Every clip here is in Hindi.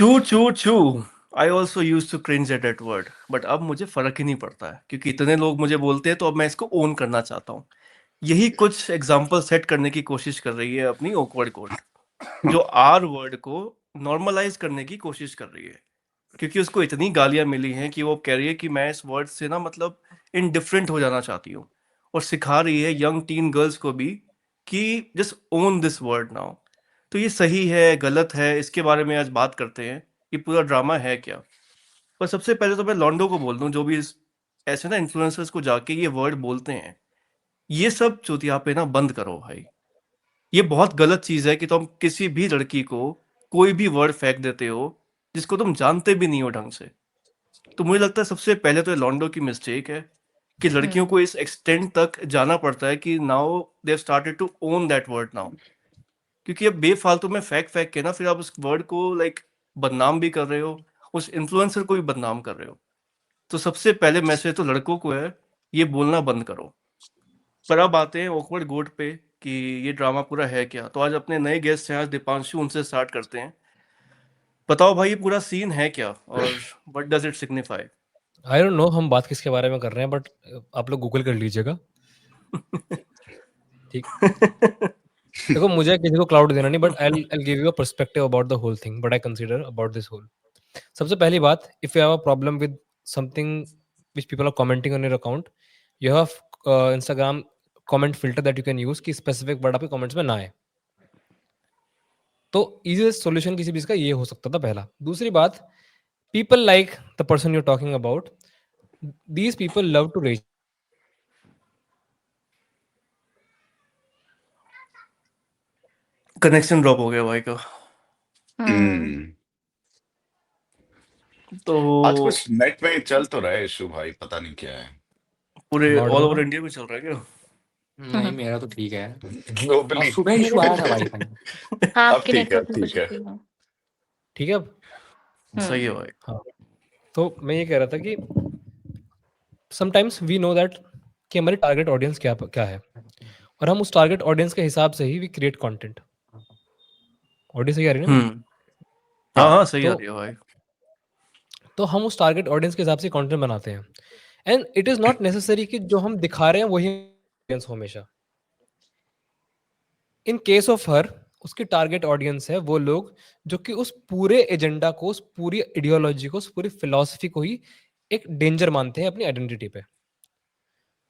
चू चू चू I also used to cringe at that word, but अब मुझे फर्क ही नहीं पड़ता है क्योंकि इतने लोग मुझे बोलते हैं, तो अब मैं इसको ओन करना चाहता हूँ। यही कुछ एग्जाम्पल सेट करने की कोशिश कर रही है अपनी ऑकवर्ड कोट, जो आर वर्ड को नॉर्मलाइज करने की कोशिश कर रही है, क्योंकि उसको इतनी गालियां मिली हैं कि वो कह रही है कि मैं इस वर्ड से ना मतलब इनडिफरेंट हो जाना चाहती हूँ, और सिखा रही है यंग टीन गर्ल्स को भी कि just own this word now. तो ये सही है गलत है, इसके बारे में आज बात करते हैं। ये पूरा ड्रामा है क्या? पर सबसे पहले तो मैं लॉन्डो को बोल दूं, जो भी ऐसे ना इन्फ्लुएंसर्स को जाके ये वर्ड बोलते हैं, ये सब चुतिया पे ना बंद करो भाई। ये बहुत गलत चीज है कि तुम किसी भी लड़की को कोई भी वर्ड फेंक देते हो जिसको तुम जानते भी नहीं हो ढंग से। तो मुझे लगता है सबसे पहले तो ये लॉन्डो की मिस्टेक है कि लड़कियों हम्म। को इस एक्सटेंट तक जाना पड़ता है कि now they started to own that word now. क्योंकि अब बेफालतू में फेंक फेंक के ना फिर आप उस वर्ड को लाइक बदनाम भी कर रहे हो, उस इन्फ्लुएंसर को भी बदनाम कर रहे हो। तो सबसे पहले मैसेज तो लड़कों को है, ये बोलना बंद करो। पर अब आते हैं ऑकवर्ड गोट पे कि ये ड्रामा पूरा है क्या। तो आज अपने नए गेस्ट हैं, आज दीपांशु, उनसे स्टार्ट करते हैं। बताओ भाई ये पूरा सीन है क्या और what does it signify? I don't know हम बात किसके बारे में कर रहे हैं, बट आप लोग गूगल कर लीजिएगा। ठीक, देखो मुझे किसी को क्लाउड देना नहीं, but I give you a perspective about the whole thing, but I consider about this whole. सबसे पहली बात, if you have a problem with something which people are commenting on your account, you have Instagram comment filter that you can use कि स्पेसिफिक वर्ड आपके कमेंट्स में ना आए। तो इजीएस्ट सॉल्यूशन किसी भी इसका ये हो सकता था पहला। दूसरी बात, people like the person you talking about, these people love to rage. Connection drop हो गया भाई का। हम्म। तो आज कुछ नेट में चल तो रहा है इशू भाई, पता नहीं क्या है। पूरे not all know. Over India में चल रहा है क्या? नहीं मेरा तो ठीक है। ग्लोबली सुबह इशू आया था वाईफाई में। हाँ, अब आपके ठीक है, नेटवर्क में कुछ ठीक है। इशू है। ठीक है अब। सही है हम्म। भाई। हाँ, तो मैं ये कह रहा था कि समटाइम्स वी नो दैट कि हमारी टारगेट ऑडियंस क्या क्या है, और हम उस टारगेट ऑडियंस के हिसाब से ही वी क्रिएट कंटेंट। ऑडियंस सही आ रही है ना मेरी? हाँ हाँ हाँ सही आ तो रही है भाई। तो हम उस टारगेट ऑडियंस के हिसाब से कंटेंट बनाते हैं, and it is not necessary कि जो हम दिखा रहे हैं वही ऑडियंस हो हमेशा। इन केस ऑफ हर, उसकी टारगेट ऑडियंस है वो लोग जो कि उस पूरे एजेंडा को, उस पूरी आइडियोलॉजी को, उस पूरी फिलॉसफी को ही एक डेंजर मानते हैं अपनी आइडेंटिटी पे।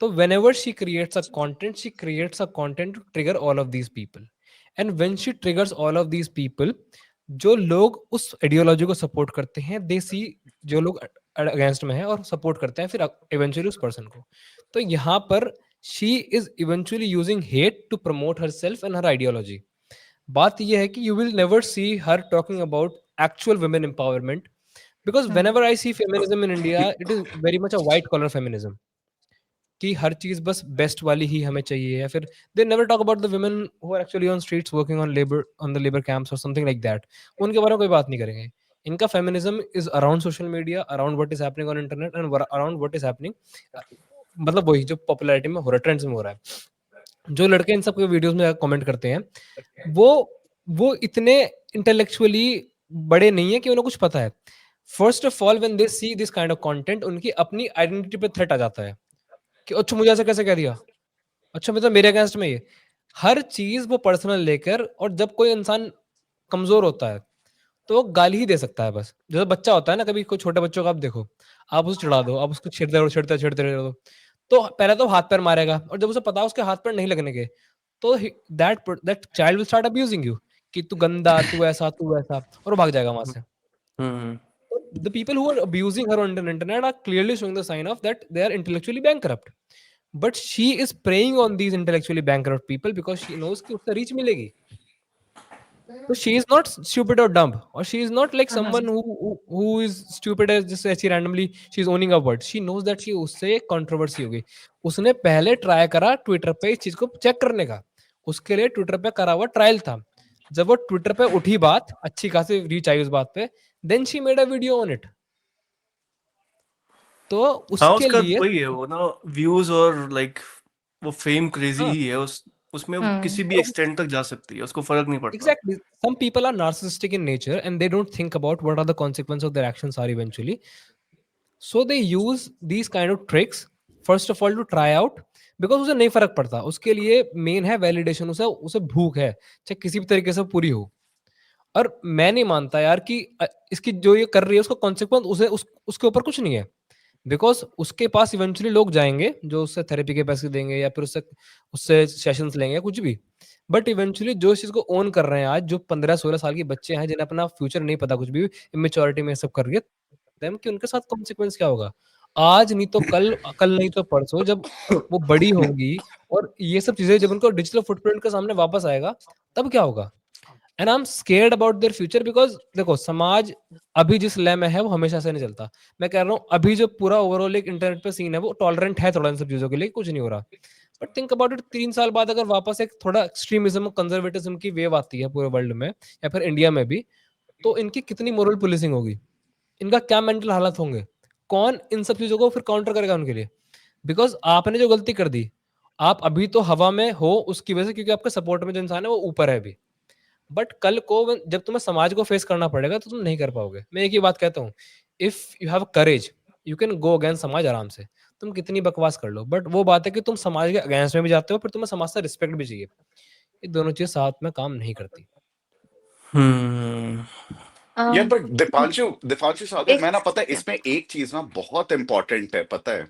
तो whenever she creates a content, she creates a content to trigger all of these people, and when she triggers all of these people, जो लोग उस आइडियोलॉजी को सपोर्ट करते हैं, दे सी जो लोग अगेंस्ट में है और सपोर्ट करते हैं फिर इवेंचुअली उस पर्सन को। तो यहाँ पर she is eventually using hate to promote herself and her ideology. बात यह है कि you will never see her talking about actual women empowerment, because whenever I see feminism in India, it is very much a white collar feminism कि हर चीज बस बेस्ट वाली ही हमें चाहिए, या फिर they never talk about the women who are actually on streets working on the labour camps और समथिंग लाइक दैट। उनके बारे में कोई बात नहीं करेंगे। इनका feminism is around social media, around what is happening on internet and around what is happening, मतलब वही जो पॉपुलैरिटी में हो रहा है, ट्रेंड्स में हो रहा है। जो लड़के इन सब वीडियोस में कमेंट करते हैं, वो वो इतने इंटेलेक्चुअली बड़े नहीं है कि उन्हें कुछ पता है। First of all when they see this kind of content, उनकी अपनी आइडेंटिटी पे थ्रेट आ जाता है कि अच्छा मुझे ऐसा कैसे कह दिया, अच्छा मतलब मेरे अगेंस्ट में ये। हर चीज वो पर्सनल लेकर, और जब कोई इंसान कमजोर होता है तो वो गाली ही दे सकता है बस। जैसे बच्चा होता है ना, कभी कोई छोटे बच्चों का आप देखो, आप उसे चिढ़ा दो, आप उसको छेड़ते रहो छेड़ते छेड़ते रहो, तो पहले तो हाथ पैर मारेगा, और जब उसे पता है उसके हाथ पैर नहीं लगने के, तो that child will start abusing you कि तू गंदा, तू ऐसा, और वो भाग जाएगा वहां से। हम्म। The people who are abusing her on the internet are clearly showing the sign of that they are intellectually bankrupt. But she is preying on these intellectually bankrupt people because she knows कि उससे reach मिलेगी। So she is not stupid or dumb, or she is not like someone who is stupid as just ऐसी randomly she is owning a word. She knows that कि उससे एक controversy होगी। उसने पहले ट्राई करा ट्विटर पे इस चीज को चेक करने का, उसके लिए ट्विटर पे करा हुआ ट्रायल था। जब वो ट्विटर पे उठी बात, अच्छी खासी रीच आई उस बात पे, then she made a video on it. तो हाँ उसके उसका लिए वही है वो ना, व्यूज और लाइक वो फेम क्रेजी हाँ, ही है उस उसमें वो किसी भी एक्सटेंट तक जा सकती है, उसको फ़र्क नहीं पड़ता। Exactly. Some people are narcissistic in nature and they don't think about what are the consequences of their actions are eventually. So they use these kind of tricks first of all to try out because उसे नहीं फर्क पड़ता, उसके लिए मेन है वैलिडेशन, उसे उसे भूख है चाहे किसी भी तरीके से पूरी हो। और मैं नहीं मानता यार कि इसकी जो ये कर रही है उसका कॉन्सिक्वेंस उसके ऊपर कुछ नहीं है, बिकॉज उसके पास इवेंचुअली लोग जाएंगे जो उससे थेरेपी के पैसे देंगे या फिर उससे उससे सेशंस लेंगे कुछ भी, बट इवेंचुअली जो इस चीज को ओन कर रहे हैं आज, जो 15-16 साल के बच्चे हैं जिन्हें अपना फ्यूचर नहीं पता, कुछ भी इमेच्योरिटी में सब कर रही है, them कि उनके साथ कॉन्सिक्वेंस क्या होगा आज नहीं तो कल, कल नहीं तो परसों, जब वो बड़ी होंगी और ये सब चीजें जब उनको डिजिटल फुटप्रिंट के सामने वापस आएगा तब क्या होगा। And I am scared about their future because देखो समाज अभी जिस लय में है वो हमेशा से नहीं चलता। मैं कह रहा हूँ अभी जो पूरा ओवरऑल एक इंटरनेट पे सीन है वो टॉलरेंट है थोड़ा इन सब चीजों के लिए, कुछ नहीं हो रहा, बट थिंक अबाउट इट 3 साल बाद अगर वापस एक थोड़ा एक्सट्रीमिज्म कंजर्वेटिज्म की वेव आती है पूरे वर्ल्ड में या फिर इंडिया में भी, तो इनकी कितनी मोरल पुलिसिंग होगी, इनका क्या मेंटल हालत होंगे, कौन इन सब चीजों को फिर काउंटर करेगा उनके लिए। बिकॉज आपने जो गलती कर दी, आप अभी तो हवा में हो उसकी वजह से क्योंकि आपके सपोर्ट में जो इंसान है वो ऊपर है अभी, बट कल को जब तुम्हें समाज को फेस करना पड़ेगा तो तुम नहीं कर पाओगे। मैं एक ही बात कहता हूँ, if you have courage you can go against समाज आराम से, तुम कितनी बकवास कर लो, बट वो बात है कि तुम समाज के अगेंस्ट में भी जाते हो फिर तुम्हें समाज से रिस्पेक्ट भी चाहिए, ये दोनों चीज साथ में काम नहीं करती। यार अम, पर दीपांशु सागर, एक मैं ना पता है इसमें एक चीज ना बहुत इंपॉर्टेंट है, पता है।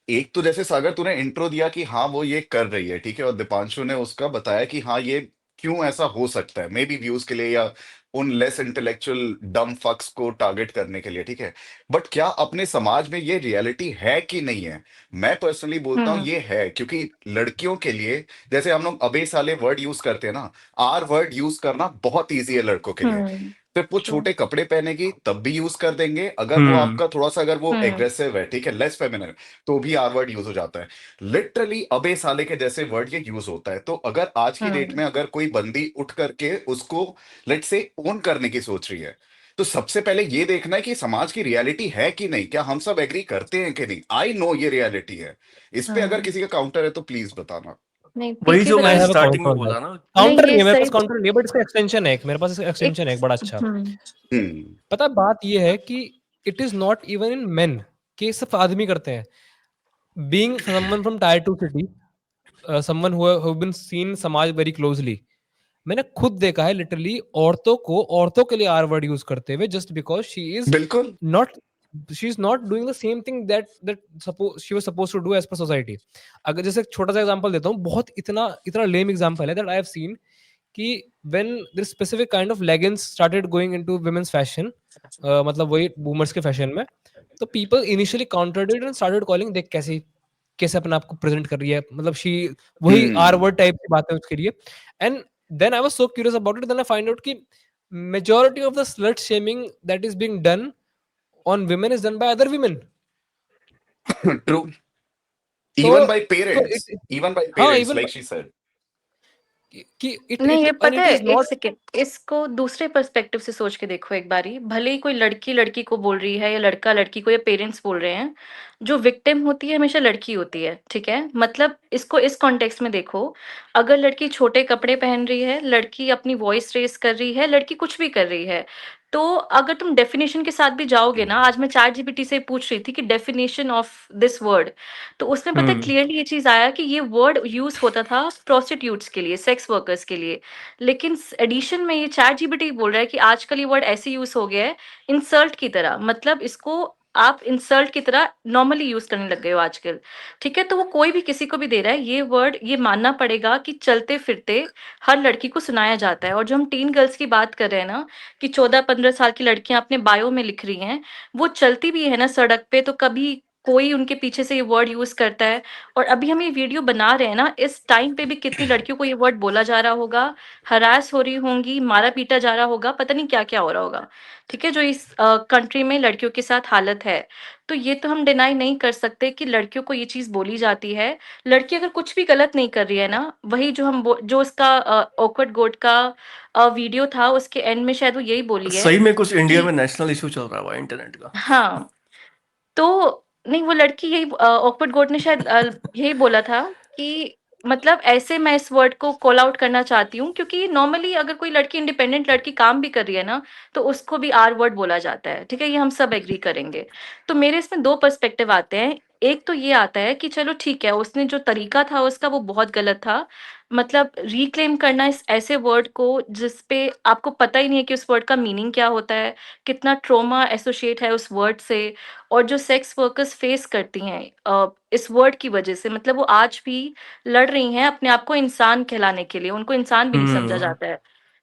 एक तो जैसे सागर तूने इंट्रो दिया कि हाँ वो ये कर रही है, ठीक है, और दीपांशु ने उसका बताया कि हाँ ये क्यों ऐसा हो सकता है, मे बी व्यूज के लिए या उन लेस इंटेलेक्चुअल डम फक्स को टारगेट करने के लिए, ठीक है। बट क्या अपने समाज में ये रियलिटी है कि नहीं है? मैं पर्सनली बोलता हूँ ये है, क्योंकि लड़कियों के लिए जैसे हम लोग अबे साले वर्ड यूज करते हैं ना, आर वर्ड यूज करना बहुत ईजी है लड़कों के लिए। सिर्फ वो ट्रू छोटे कपड़े पहनेगी तब भी यूज कर देंगे, अगर वो आपका थोड़ा सा अगर वो एग्रेसिव है, ठीक है, लेस फेमिनिन, तो भी आर वर्ड यूज हो जाता है। लिटरली अबे साले के जैसे वर्ड ये यूज होता है। तो अगर आज की डेट में अगर कोई बंदी उठ करके उसको लेट से ओन करने की सोच रही है, तो सबसे पहले ये देखना है कि समाज की रियलिटी है कि नहीं, क्या हम सब एग्री करते हैं कि नहीं। आई नो ये रियलिटी है, इस पे अगर किसी का काउंटर है तो प्लीज बताना। नहीं वही पीके जो आई मैंने हैव अ स्टार्टिंग में काउंटर, बोला ना। काउंटर नहीं नहीं ये है मेरे पास, सही काउंटर नहीं है, बट इसका एक्सटेंशन है एक, मेरे पास इसका एक एक्सटेंशन है एक बड़ा अच्छा। हम्म पता है बात ये है कि it is not even in men, कि सिर्फ आदमी करते हैं। Being someone from tier 2 city, someone who been seen समाज वेरी क्लोजली, मैंने खुद देखा है लिटरली औरतों के लिए आर वर्ड यूज करते हुए जस्ट बिकॉज बिल्कुल। Not she is not doing the same thing that suppose she was suppose to do as per society. अगर जैसे एक छोटा सा एग्जांपल देता हूँ, बहुत इतना इतना लेम एग्जांपल है दैट आई हैव सीन कि when this specific kind of leggings started going into women's fashion, मतलब वही boomers के फैशन में, तो people initially countered it and started calling देख कैसे कैसे अपने आप को प्रेजेंट कर रही है, मतलब शी वही आर वर्ड टाइप की बात है उसके लिए। And then I was so curious about it, then I find out कि majority of the slut shaming that is being done on women is done by other women. True. तो इवन बाय तो पेरेंट्स, it इवन बाय हाँ parents even like she said. कि नहीं ये and पता it है, is एक not सेकेंड, इसको दूसरे पर्सपेक्टिव से सोच के देखो एक बारी। भले ही कोई लड़की लड़की को बोल रही है या लड़का लड़की को या पेरेंट्स बोल रहे हैं, जो विक्टिम होती है हमेशा लड़की होती है, ठीक है। मतलब इसको इस कॉन्टेक्स्ट में देखो, अगर लड़की छोटे कपड़े पहन रही है, लड़की अपनी वॉइस रेस कर रही है, लड़की कुछ भी कर रही है, तो अगर तुम डेफिनेशन के साथ भी जाओगे ना, आज मैं चैट जीपीटी से पूछ रही थी कि डेफिनेशन ऑफ दिस वर्ड, तो उसमें पता है क्लियरली ये चीज आया कि ये वर्ड यूज होता था प्रोस्टिट्यूट्स के लिए, सेक्स वर्कर्स के लिए, लेकिन एडिशन में ये चैट जीपीटी बोल रहा है कि आजकल ये वर्ड ऐसे यूज हो गया है इंसल्ट की तरह, मतलब इसको आप इंसल्ट की तरह नॉर्मली यूज करने लग गए हो आजकल, ठीक है। तो वो कोई भी किसी को भी दे रहा है ये वर्ड, ये मानना पड़ेगा कि चलते फिरते हर लड़की को सुनाया जाता है। और जो हम टीन गर्ल्स की बात कर रहे हैं ना, कि 14-15 साल की लड़कियां अपने बायो में लिख रही हैं, वो चलती भी है ना सड़क पे, तो कभी कोई उनके पीछे से ये वर्ड यूज करता है। और अभी हम ये वीडियो बना रहे हैं ना, इस टाइम पे भी कितनी लड़कियों को ये वर्ड बोला जा रहा होगा, हरास हो रही होंगी, मारा पीटा जा रहा होगा, पता नहीं क्या क्या हो रहा होगा, ठीक है, जो इस कंट्री में लड़कियों के साथ हालत है। तो ये तो हम डिनाई नहीं कर सकते कि लड़कियों को ये चीज बोली जाती है। लड़की अगर कुछ भी गलत नहीं कर रही है ना, वही जो जो उसका ऑकवर्ड गोट का वीडियो था, उसके एंड में शायद वो यही बोली है सही में कुछ इंडिया कि में नेशनल इशू चल रहा है इंटरनेट का। हाँ, तो नहीं वो लड़की यही ऑकवर्ड गोट ने शायद यही बोला था कि मतलब ऐसे मैं इस वर्ड को कॉल आउट करना चाहती हूँ, क्योंकि नॉर्मली अगर कोई लड़की, इंडिपेंडेंट लड़की काम भी कर रही है ना, तो उसको भी आर वर्ड बोला जाता है, ठीक है, ये हम सब एग्री करेंगे। तो मेरे इसमें दो पर्सपेक्टिव आते हैं। एक तो ये आता है कि चलो ठीक है, उसने जो तरीका था उसका वो बहुत गलत था। मतलब रिक्लेम करना इस ऐसे वर्ड को जिस पे आपको पता ही नहीं है कि उस वर्ड का मीनिंग क्या होता है, कितना ट्रॉमा एसोसिएट है उस वर्ड से, और जो सेक्स वर्कर्स फेस करती हैं इस वर्ड की वजह से, मतलब वो आज भी लड़ रही हैं अपने आप को इंसान कहलाने के लिए, उनको इंसान भी नहीं समझा जाता है।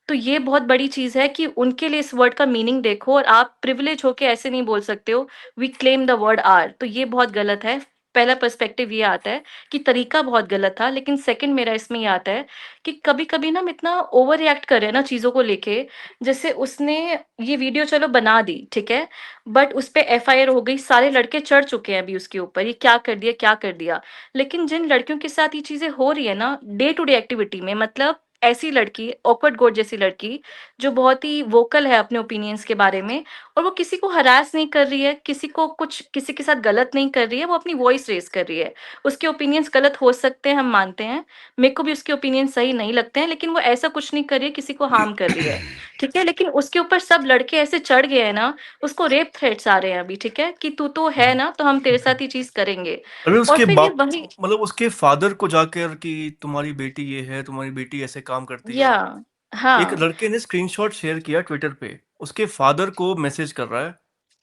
तो ये बहुत बड़ी चीज़ है कि उनके लिए इस वर्ड का मीनिंग देखो, और आप प्रिविलेज होके ऐसे नहीं बोल सकते हो we claim the word R, तो ये बहुत गलत है। पहला पर्सपेक्टिव ये आता है कि तरीका बहुत गलत था, लेकिन सेकंड मेरा इसमें ये आता है कि कभी-कभी ना हम इतना ओवर रिएक्ट कर रहे हैं ना चीज़ों को लेके। जैसे उसने ये वीडियो चलो बना दी, ठीक है, बट उस पे एफआईआर हो गई, सारे लड़के चढ़ चुके हैं अभी उसके ऊपर, ये क्या कर दिया, क्या कर दिया। लेकिन जिन लड़कियों के साथ ये चीज़ें हो रही है ना डे टू डे एक्टिविटी में, मतलब ऐसी लड़की, ऑकवर्ड गोड जैसी लड़की, जो बहुत ही वोकल है अपने ओपिनियंस के बारे में, और वो किसी को हरास नहीं कर रही है, किसी को कुछ किसी के साथ गलत नहीं कर रही है, वो अपनी वॉइस रेज कर रही है। उसके ओपिनियंस गलत हो सकते हैं, हम मानते हैं, मेरे को भी उसके ओपिनियन सही नहीं लगते हैं, लेकिन वो ऐसा कुछ नहीं कर रही है किसी को हार्म कर रही है, ठीक है। लेकिन उसके ऊपर सब लड़के ऐसे चढ़ गए हैं ना, उसको रेप थ्रेट्स आ रहे हैं अभी, ठीक है, कि तू तो है ना, तो हम तेरे साथ ये चीज करेंगे। अरे और उसके फिर ये बाप वही, मतलब उसके फादर को जाकर कि तुम्हारी बेटी ये है, तुम्हारी बेटी ऐसे काम करती या है। एक हाँ लड़के ने स्क्रीनशॉट शेयर किया ट्विटर पे, उसके फादर को मैसेज कर रहा है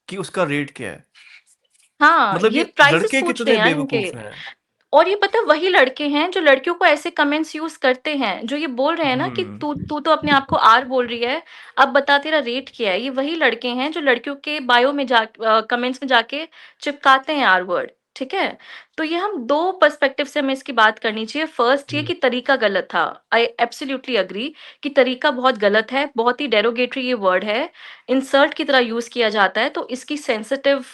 कि उसका रेट क्या है। हाँ, मतलब ये ये प्राइसेस लड़के पूछ रहे कितने हैं यार इनके। बेवकूफ हैं। और ये पता है वही लड़के हैं जो लड़कियों को ऐसे कमेंट्स यूज करते हैं, जो ये बोल रहे हैं ना कि हम्म। तू तू तो अपने आप को आर बोल रही है, अब बता तेरा रेट क्या है। ये वही लड़के हैं जो लड़कियों के बायो में जा कमेंट्स में जाके चिपकाते हैं आर वर्ड, ठीक है। तो ये हम दो पर्सपेक्टिव से हमें इसकी बात करनी चाहिए। फर्स्ट ये कि तरीका गलत था, आई एब्सोल्युटली अग्री कि तरीका बहुत गलत है, बहुत ही डेरोगेटरी ये वर्ड है, इंसल्ट की तरह यूज किया जाता है, तो इसकी सेंसिटिव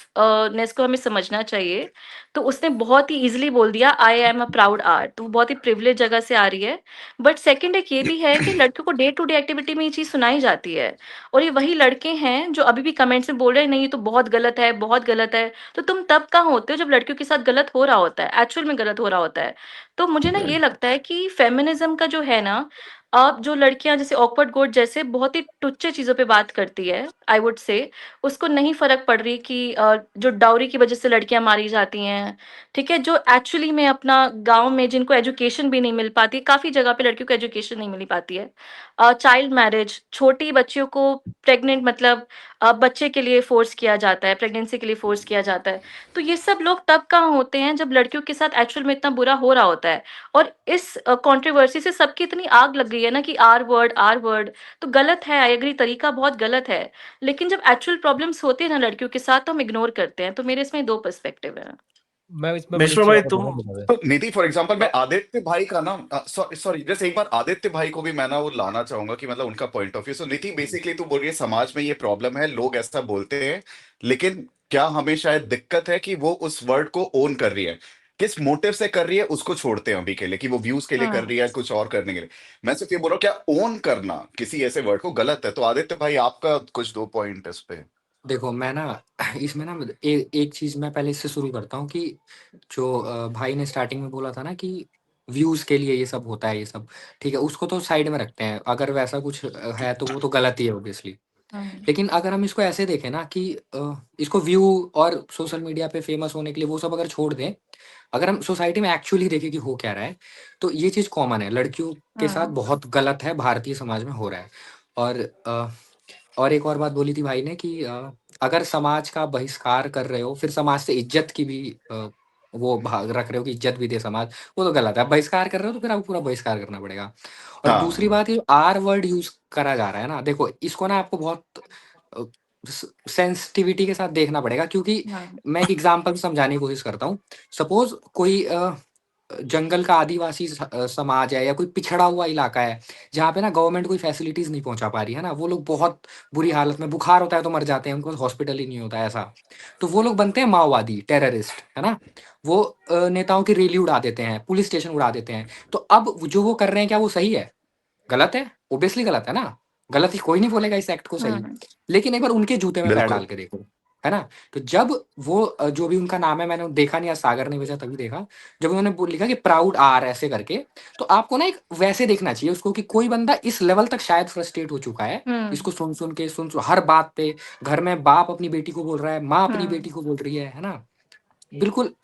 नेस को हमें समझना चाहिए। तो उसने बहुत ही इजीली बोल दिया आई एम अ प्राउड आर्ट, तो वो बहुत ही प्रिविलेज जगह से आ रही है। बट सेकंड एक ये भी है कि लड़कियों को डे टू डे एक्टिविटी में ये चीज सुनाई जाती है, और ये वही लड़के हैं जो अभी भी कमेंट्स में बोल रहे हैं नहीं ये तो बहुत गलत है, बहुत गलत है। तो तुम तब कहाँ होते हो जब लड़कियों के साथ गलत हो रहा होता है, एक्चुअल में गलत हो रहा होता है। तो मुझे ना ये लगता है कि फेमिनिज्म का जो है ना, अब जो लड़कियां जैसे ऑकवर्ड गोड जैसे बहुत ही टुच्चे चीजों पे बात करती है, आई वुड से उसको नहीं फर्क पड़ रही कि जो डाउरी की वजह से लड़कियां मारी जाती हैं, ठीक है, जो एक्चुअली में अपना गांव में जिनको एजुकेशन भी नहीं मिल पाती, काफी जगह पे लड़कियों को एजुकेशन नहीं मिल पाती है, चाइल्ड मैरिज, छोटी बच्चियों को प्रेग्नेंट, मतलब बच्चे के लिए फोर्स किया जाता है, प्रेगनेंसी के लिए फोर्स किया जाता है। तो ये सब लोग तब कहाँ होते हैं जब लड़कियों के साथ एक्चुअल में इतना बुरा हो रहा होता है। और इस कंट्रोवर्सी से सबकी इतनी आग लग गई है ना कि आर वर्ड, आर वर्ड, तो गलत है, आई एग्री, तरीका बहुत गलत है। लेकिन जब एक्चुअल प्रॉब्लम्स होती है ना लड़कियों के साथ, तो हम इग्नोर करते हैं। तो मेरे इसमें दो पर्सपेक्टिव है। मैं इसमें बड़ी मेश्वर अच्छी भाई बात तुम बताऊंगा बता दे। तो निधि फॉर एग्जांपल मैं आदित्य भाई का ना सॉरी जैसे एक बार आदित्य भाई को भी मैं ना वो लाना चाहूंगा कि मतलब उनका point of view. So Nidhi basically तू बोल रही है समाज में ये प्रॉब्लम है, लोग ऐसा बोलते हैं, लेकिन क्या हमें शायद दिक्कत है कि वो उस वर्ड को ओन कर रही है, किस मोटिव से कर रही है उसको छोड़ते हैं अभी के लिए, कि वो व्यूज के लिए कर रही है कुछ और करने के लिए। मैं सिर्फ ये बोल रहा हूँ क्या ओन करना किसी ऐसे वर्ड को गलत है। तो आदित्य भाई आपका कुछ दो पॉइंट इस पे। देखो मैं ना इसमें ना एक चीज मैं पहले इससे शुरू करता हूँ कि जो भाई ने स्टार्टिंग में बोला था ना कि व्यूज के लिए ये सब होता है, ये सब ठीक है, उसको तो साइड में रखते हैं, अगर वैसा कुछ है तो वो तो गलत ही है ऑब्वियसली। लेकिन अगर हम इसको ऐसे देखें ना कि इसको व्यू और सोशल मीडिया पे फेमस होने के लिए वो सब अगर छोड़ दें, अगर हम सोसाइटी में एक्चुअली देखें कि हो क्या रहा है, तो ये चीज़ कॉमन है, लड़कियों के साथ बहुत गलत है, भारतीय समाज में हो रहा है। और और एक और बात बोली थी भाई ने कि अगर समाज का बहिष्कार कर रहे हो, फिर समाज से इज्जत की भी वो भाग रख रहे हो कि इज्जत भी दे समाज, वो तो गलत है। बहिष्कार कर रहे हो तो फिर आपको पूरा बहिष्कार करना पड़ेगा। और दूसरी हाँ बात, ये आर वर्ड यूज करा जा रहा है ना, देखो इसको ना आपको बहुत सेंसिटिविटी के साथ देखना पड़ेगा, क्योंकि मैं एक एग्जांपल समझाने की कोशिश करता हूँ। सपोज कोई जंगल का आदिवासी समाज है या कोई पिछड़ा हुआ इलाका है, जहाँ पे ना गवर्नमेंट कोई फैसिलिटीज नहीं पहुंचा पा रही है ना, वो लोग बहुत बुरी हालत में, बुखार होता है तो मर जाते हैं, उनको हॉस्पिटल ही नहीं होता है ऐसा, तो वो लोग बनते हैं माओवादी, टेररिस्ट, है ना। वो नेताओं की रैली उड़ा देते हैं, पुलिस स्टेशन उड़ा देते हैं। तो अब जो वो कर रहे हैं क्या वो सही है? गलत है, ओब्वियसली गलत है ना। गलत ही कोई नहीं बोलेगा इस एक्ट को सही। लेकिन एक बार उनके जूते में पैर बिल्कुल। डाल के देखो, है ना? तो जब वो जो भी उनका नाम है, मैंने देखा नहीं, आज सागर ने भेजा तभी देखा। जब उन्होंने लिखा कि प्राउड आर ऐसे करके, तो आपको ना एक वैसे देखना चाहिए उसको कि कोई बंदा इस लेवल तक शायद फ्रस्ट्रेट हो चुका है, इसको सुन-सुन के हर बात पे, घर में बाप अपनी बेटी को बोल रहा है, माँ अपनी बेटी को बोल रही है ना? बिल्कुल।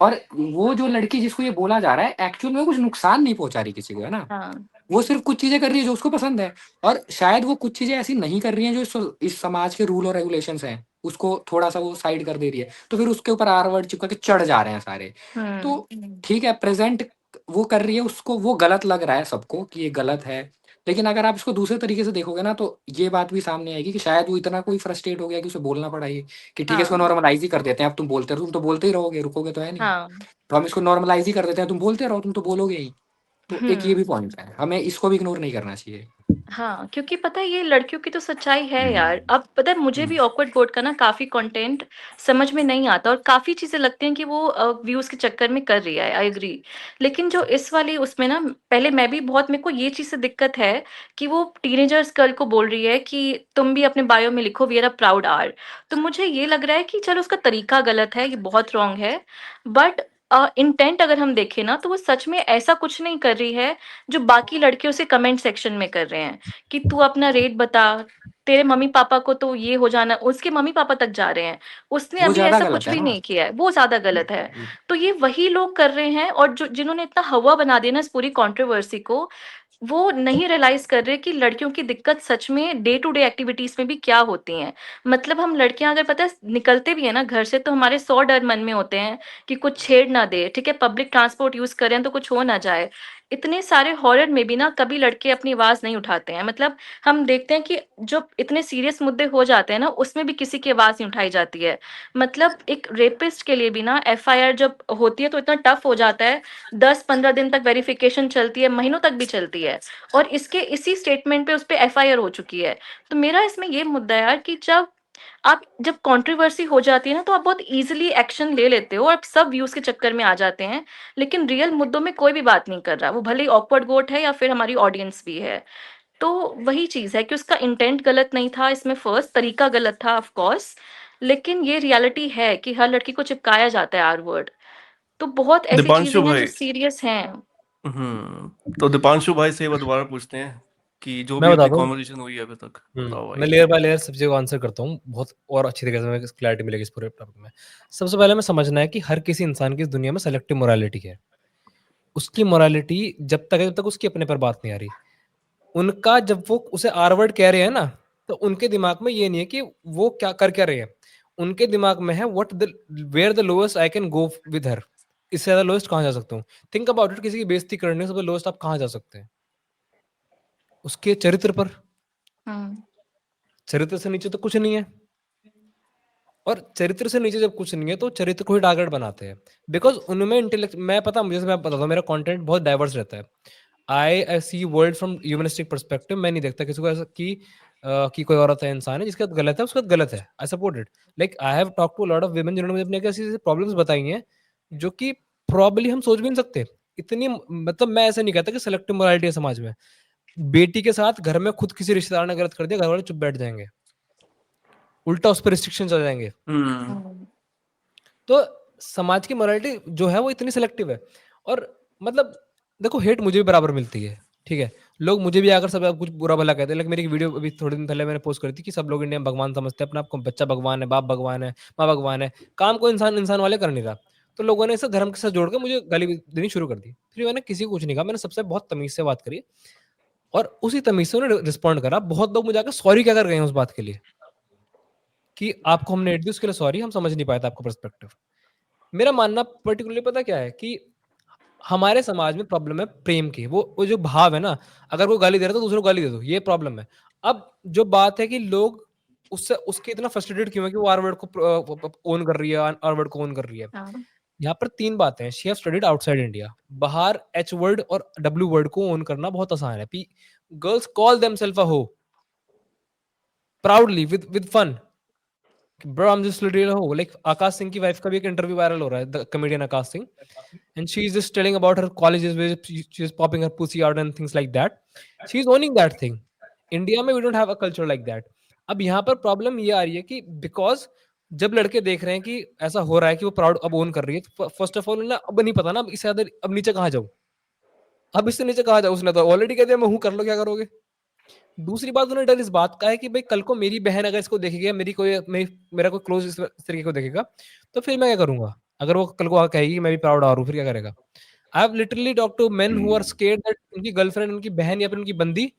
और वो जो लड़की जिसको ये बोला जा रहा है, एक्चुअल में कुछ नुकसान नहीं पहुँचा रही किसी को, है ना? हाँ। वो सिर्फ़ कुछ चीज़ें कर रही है जो उसको पसंद है, और शायद वो कुछ चीज़ें ऐसी नहीं कर रही हैं जो इस समाज के रूल और रेगुलेशंस हैं, उसको थोड़ा-सा वो साइड कर दे रही है। तो फिर उसके ऊपर आर वर्ड चिपका के चढ़ जा रहे हैं सारे। तो ठीक है, प्रेज़ेंट वो कर रही है, उसको वो गलत लग रहा है सबको कि ये गलत है। लेकिन अगर आप इसको दूसरे तरीके से देखोगे ना, तो ये बात भी सामने आएगी कि शायद वो इतना कोई फ्रस्ट्रेट हो गया कि उसे बोलना पड़ा ये, कि ठीक है, इसको हाँ, नॉर्मलाइज़ ही कर देते हैं, अब तुम बोलते रहो, तुम तो बोलते ही रहोगे, रुकोगे तो है नहीं। हाँ। तो हम इसको नॉर्मलाइज़ ही कर देते हैं, तुम बोलते रहो, तुम तो बोलोगे ही। तो एक ये भी पॉइंट है, हमें इसको भी इग्नोर नहीं करना चाहिए। हाँ, क्योंकि पता है ये लड़कियों की तो सच्चाई है यार। हम्म, अब पता है मुझे भी ऑकवर्ड कोड का ना काफ़ी कंटेंट समझ में नहीं आता और काफ़ी चीज़ें लगती हैं कि वो व्यूज़ के चक्कर में कर रही है, आई एग्री। लेकिन जो इस वाली उसमें ना पहले मैं भी बहुत मेरे को ये चीज़ से दिक्कत है कि वो टीनेजर्स गर्ल को बोल रही है कि तुम भी अपने बायो में लिखो we are a proud R. तो मुझे ये लग रहा है कि चलो उसका तरीका गलत है, ये बहुत रॉन्ग है। बट इंटेंट अगर हम देखें ना तो वो सच में ऐसा कुछ नहीं कर रही है जो बाकी लड़के उसे कमेंट सेक्शन में कर रहे हैं। कि तू अपना रेट बता, तेरे मम्मी-पापा को तो ये हो जाना, उसके मम्मी-पापा तक जा रहे हैं। उसने वो अभी ज़्यादा ऐसा गलत कुछ है भी ना। नहीं किया है, वो ज़्यादा गलत है। तो ये वही लोग कर रहे हैं और जो जिन्होंने इतना हव्वा बना दिया ना इस पूरी कंट्रोवर्सी को, वो नहीं रियलाइज़ कर रहे कि लड़कियों की दिक्कत सच में डे टू डे एक्टिविटीज़ में भी क्या होती हैं। मतलब हम लड़कियाँ अगर पता है निकलते भी हैं ना घर से तो हमारे 100 डर मन में होते हैं कि कुछ छेड़ ना दे, ठीक है? पब्लिक ट्रांसपोर्ट यूज़ करें तो कुछ हो ना जाए। इतने सारे हॉरर में भी ना कभी लड़के अपनी आवाज़ नहीं उठाते हैं। मतलब हम देखते हैं कि जो इतने सीरियस मुद्दे हो जाते हैं ना, उसमें भी किसी की आवाज़ नहीं उठाई जाती है। मतलब एक रेपिस्ट के लिए भी ना एफआईआर जब होती है तो इतना टफ हो जाता है, 10-15 दिन तक वेरिफिकेशन चलती है, महीनों तक भी चलती है और इसके इसी स्टेटमेंट पे उस पे एफआईआर हो चुकी है। तो मेरा इसमें ये मुद्दा है यार कि जब कंट्रोवर्सी हो जाती है ना, तो आप बहुत ईज़िली एक्शन ले लेते हो और सब व्यूज़ के चक्कर में आ जाते हैं, लेकिन रियल मुद्दों में कोई भी बात नहीं कर रहा। वो भले ही ऑकवर्ड गोट है या फिर हमारी ऑडियंस भी है। तो वही चीज़ है कि उसका इंटेंट गलत नहीं था इसमें फर्स्ट, तरीका गलत था ऑफ कोर्स, लेकिन ये रियलिटी है कि हर लड़की को चिपकाया जाता है आर वर्ड। तो बहुत ऐसी दीपांशु चीज़ें हैं जो भाई। सीरियस हैं। तो दीपांशु भाई से एक बार दोबारा पूछते हैं कि जो मैं भी बता अपनी दूं। कॉन्वर्सेशन हुई है अभी तक, बताओ मैं भाई। लेयर बाय लेयर सब चीज़ों को आंसर करता हूँ बहुत और अच्छी तरीके से, मैं क्लैरिटी मिलेगी इस पूरे टॉपिक में। सबसे पहले हमें समझना है कि हर किसी इंसान की इस दुनिया में सेलेक्टिव मोरालिटी है। उसकी मोरालिटी जब तक उसकी अपने पर बात नहीं आ रही। उनका जब वो उसे आर वर्ड कह रहे हैं ना, तो उनके दिमाग में ये नहीं है कि वो क्या रहे हैं। उनके दिमाग में है where the lowest I can go with her. इससे ज़्यादा लोएस्ट कहाँ जा सकता हूँ? थिंक अबाउट इट, किसी की बेइज़्ज़ती करने से सबसे लोएस्ट आप कहाँ जा सकते हैं? उसके चरित्र पर। हुँ। चरित्र से नीचे तो कुछ नहीं है। और चरित्र से नीचे जब कुछ नहीं है तो चरित्र को ही टारगेट बनाते हैं, बिकॉज उनमें इंटेलेक्ट जैसे मैं बताता हूँ, मेरा कंटेंट बहुत डाइवर्स रहता है। आई सी वर्ल्ड फ्रॉम ह्यूमनिस्टिक पर्सपेक्टिव। मैं नहीं देखता किसी को ऐसा कि कोई औरत है, इंसान है, जिसके साथ गलत है उसके साथ गलत है। I support it. Like I have talk to lot of women जिन्होंने मुझे अपने ऐसी प्रॉब्लम्स बताई हैं जो कि प्रॉब्ली हम सोच भी नहीं सकते। इतनी मतलब मैं ऐसा नहीं कहता कि सेलेक्टिव मोरालिटी है समाज में। बेटी के साथ घर में खुद किसी रिश्तेदार ने गलत कर दिया, घर वाले चुप बैठ जाएंगे, उल्टा उस पर रिस्ट्रिक्शन आ जाएंगे। हुँ। तो समाज की मोरालिटी जो है वो इतनी सिलेक्टिव है। और मतलब देखो, हेट मुझे भी बराबर मिलती है, ठीक है। लोग मुझे भी आकर सब कुछ बुरा भला कहते हैं। लेकिन मेरी एक वीडियो अभी थोड़े दिन पहले मैंने पोस्ट करी थी कि सब लोग इंडिया में भगवान समझते हैं अपने आप को, बच्चा भगवान है, बाप भगवान है, माँ भगवान है, काम को इंसान इंसान वाले कर नहीं रहा। तो लोगों ने इसे धर्म के साथ जोड़ के मुझे गाली देनी शुरू कर दी। फिर मैंने किसी को कुछ नहीं कहा, मैंने सबसे बहुत तमीज से बात करी और उसी तमीज से उन्होंने रिस्पॉन्ड करा। बहुत लोग मुझे आकर सॉरी क्या कर गए हैं उस बात के लिए कि आपको हमने हेट दी, उसके लिए सॉरी, हम समझ नहीं पाए थे आपका पर्सपेक्टिव। मेरा मानना पर्टिकुलरली पता क्या है कि हमारे समाज में प्रॉब्लम है प्रेम की। वो जो भाव है ना, अगर कोई गाली दे रहा है तो दूसरे को गाली दे दो, ये प्रॉब्लम है। अब जो बात है कि लोग उससे उसके इतना फ्रस्ट्रेटेड क्यों है कि वो आर वर्ड को ओन कर रही है, आर वर्ड को ओन कर रही है। हाँ। यहाँ पर तीन बातें हैं। She have studied outside India. बाहर एच वर्ड और डब्ल्यू वर्ड को ओन करना बहुत आसान है। Girls call themselves a ho proudly with fun. Bro, I am just little ho. Like Akash Singh की वाइफ का भी एक इंटरव्यू वायरल हो रहा है, the comedian Akash Singh, and she is just telling about her colleges where she is popping her pussy out and things like that. She is owning that thing. India में we don't have a culture like that. अब यहाँ पर प्रॉब्लम ये आ रही है कि बिकॉज जब लड़के देख रहे हैं कि ऐसा हो रहा है कि वो प्राउड अब ओन कर रही है, तो फर्स्ट ऑफ ऑल ना अब नहीं पता ना अब इससे ज्यादा अब नीचे कहाँ जाऊँ, अब इससे नीचे कहाँ जाऊँ, उसने तो ऑलरेडी कह दिया मैं हूँ, कर लो क्या करोगे। दूसरी बात उन्हें डर इस बात का है कि भाई कल को मेरी बहन अगर इसको देखेगी या मेरा कोई क्लोज इस तरीके को देखेगा तो फिर मैं क्या करूंगा, अगर वो कल को आके कहेगी कि मैं भी प्राउड आ रहा हूँ, फिर क्या करेगा। I have literally talk to men who are scared that उनकी गर्लफ्रेंड, उनकी बहन या फिर उनकी बंदी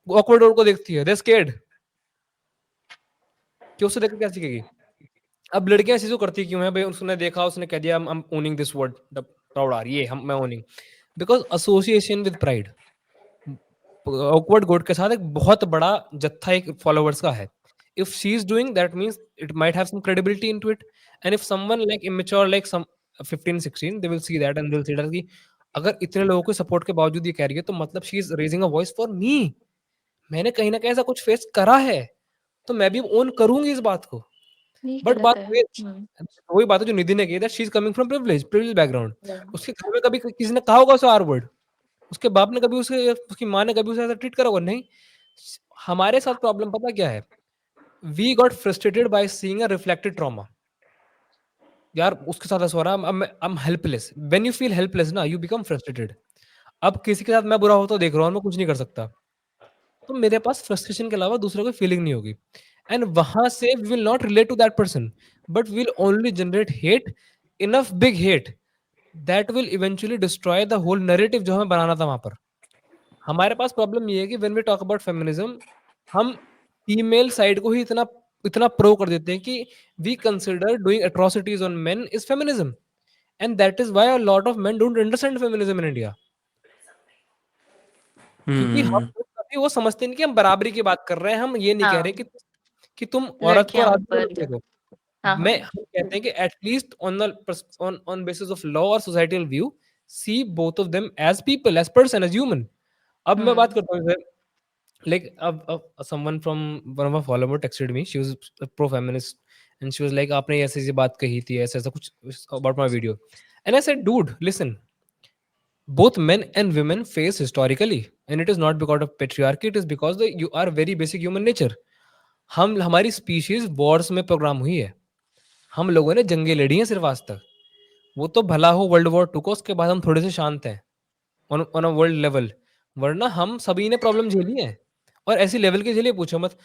ऑकवर्ड डोर को देखती है, दे स्केर्ड कि उससे देखकर क्या सीखेगी। अब लड़कियां ऐसी जो करती क्यों है भाई, उसने देखा उसने कह दिया I'm owning this word, the proud are ये हम मैं owning, because association with pride। Awkward goat के साथ एक बहुत बड़ा जत्था एक फॉलोअर्स का है। If she is doing that means it might have some credibility into it, and if someone like immature like some 15-16 they will see that and they will see that कि अगर इतने लोगों के सपोर्ट के बावजूद ये कह रही है तो मतलब she is raising a voice for me, मैंने कहीं ना कहीं ऐसा कुछ फेस करा है तो मैं भी ओन करूंगी इस बात को। ये बट गलत बात है। वही बात है जो निधि ने की, that she is coming from privilege background. Yeah. उसके घर में कभी किसी ने कहा होगा उसे आर वर्ड, उसके बाप ने कभी उसे, उसकी माँ ने कभी उसे ऐसा ट्रीट करा होगा, नहीं। हमारे साथ प्रॉब्लम पता क्या है, we got frustrated by seeing a reflected trauma. यार उसके साथ ऐसा हो रहा है, I am helpless, when you feel helpless ना यू बिकम फ्रस्ट्रेटेड। अब किसी के साथ मैं बुरा होता देख रहा हूँ, मैं कुछ नहीं कर सकता, तो मेरे पास फ्रस्ट्रेशन के अलावा दूसरे कोई फीलिंग नहीं होगी, एंड वहां से we will not relate to that person but will only generate hate, enough big hate that will eventually destroy the whole narrative जो हमें बनाना था वहां पर। हमारे पास प्रॉब्लम ये है कि when we talk about feminism, हम फीमेल साइड को ही इतना इतना प्रो कर देते हैं कि we consider doing atrocities on men is feminism, and that is why a lot of men don't understand feminism in India, क्योंकि हम कभी वो समझते नहीं कि हम बराबरी की बात कर रहे हैं। हम ये नहीं कह रहे हाँ, कि तुम औरत को और लड़कियां आदमी को ऊपर। अलग देखो। हाँ मैं हाँ। हम कहते हैं कि at least on basis of law और societal view see both of them as people, as person, as human. अब मैं बात करता हूँ like someone from one of our follower texted me, she was a pro feminist and she was like आपने ऐसे ऐसी बात कही थी, ऐसा ऐसा कुछ about my video, and I said dude listen, both men and women face historically and it is not because of patriarchy, it is because you are very basic human nature। हमारी स्पीशीज वॉर्स में प्रोग्राम हुई है, हम लोगों ने जंगें लड़ी हैं सिर्फ आज तक, वो तो भला हो वर्ल्ड वॉर 2 को, उसके बाद हम थोड़े से शांत हैं ऑन अ वर्ल्ड लेवल, वरना हम सभी ने प्रॉब्लम झेली है और ऐसी लेवल के झेलिए पूछो मत।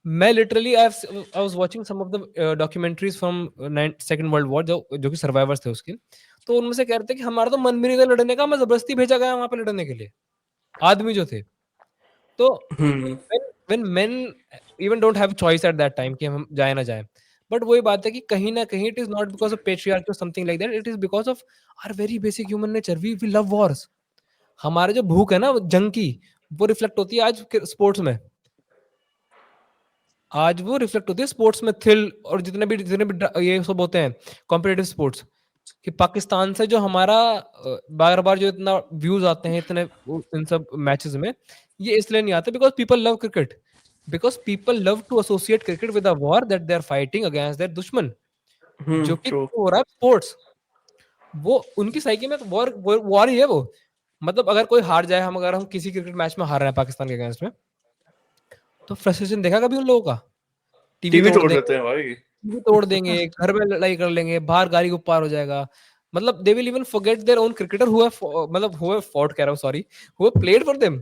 मैं literally I was watching some of the documentaries from second world war जो कि सर्वाइवर्स थे उसके, तो उनमें से कह रहे थे कि हमारा तो मन भी नहीं था लड़ने का, मैं जबरदस्ती भेजा गया वहां पे लड़ने के लिए, आदमी जो थे। तो when men even don't have choice at that time कि हम जाए ना जाए, बट वही बात है कि कहीं ना कहीं it is not because of patriarchy और something like that, it is because of our very basic human nature, we love wars. हमारे जो भूख है ना जंग की, वो रिफ्लेक्ट होती है आज स्पोर्ट्स में, आज वो रिफ्लेक्ट होती है स्पोर्ट्स में, थ्रिल और जितने भी ये सब होते हैं कॉम्पिटिटिव स्पोर्ट्स, कि पाकिस्तान से जो हमारा बार बार जो इतना व्यूज आते हैं इतने इन सब मैचेस में, ये इसलिए नहीं आते because people love cricket, because people love to associate cricket with a war that they are fighting against their दुश्मन, जो कि ट्रू। हो रहा है स्पोर्ट्स। वो उनकी साइकी में वॉर वॉर ही है वो। मतलब अगर कोई हार जाए, अगर हम किसी क्रिकेट मैच में हार रहे हैं पाकिस्तान के अगेंस्ट में, तो फ्रस्ट्रेशन देखा कभी उन लोगों का, टीवी टीवी तोड़ तोड़ देंगे, देते हैं भाई। टीवी तोड़ देंगे, घर में लड़ाई कर लेंगे, बाहर गाड़ी के पार हो जाएगा। मतलब they will even forget their own cricketer who have मतलब हु हैव फॉट कह रहा हूं sorry, who have played for them,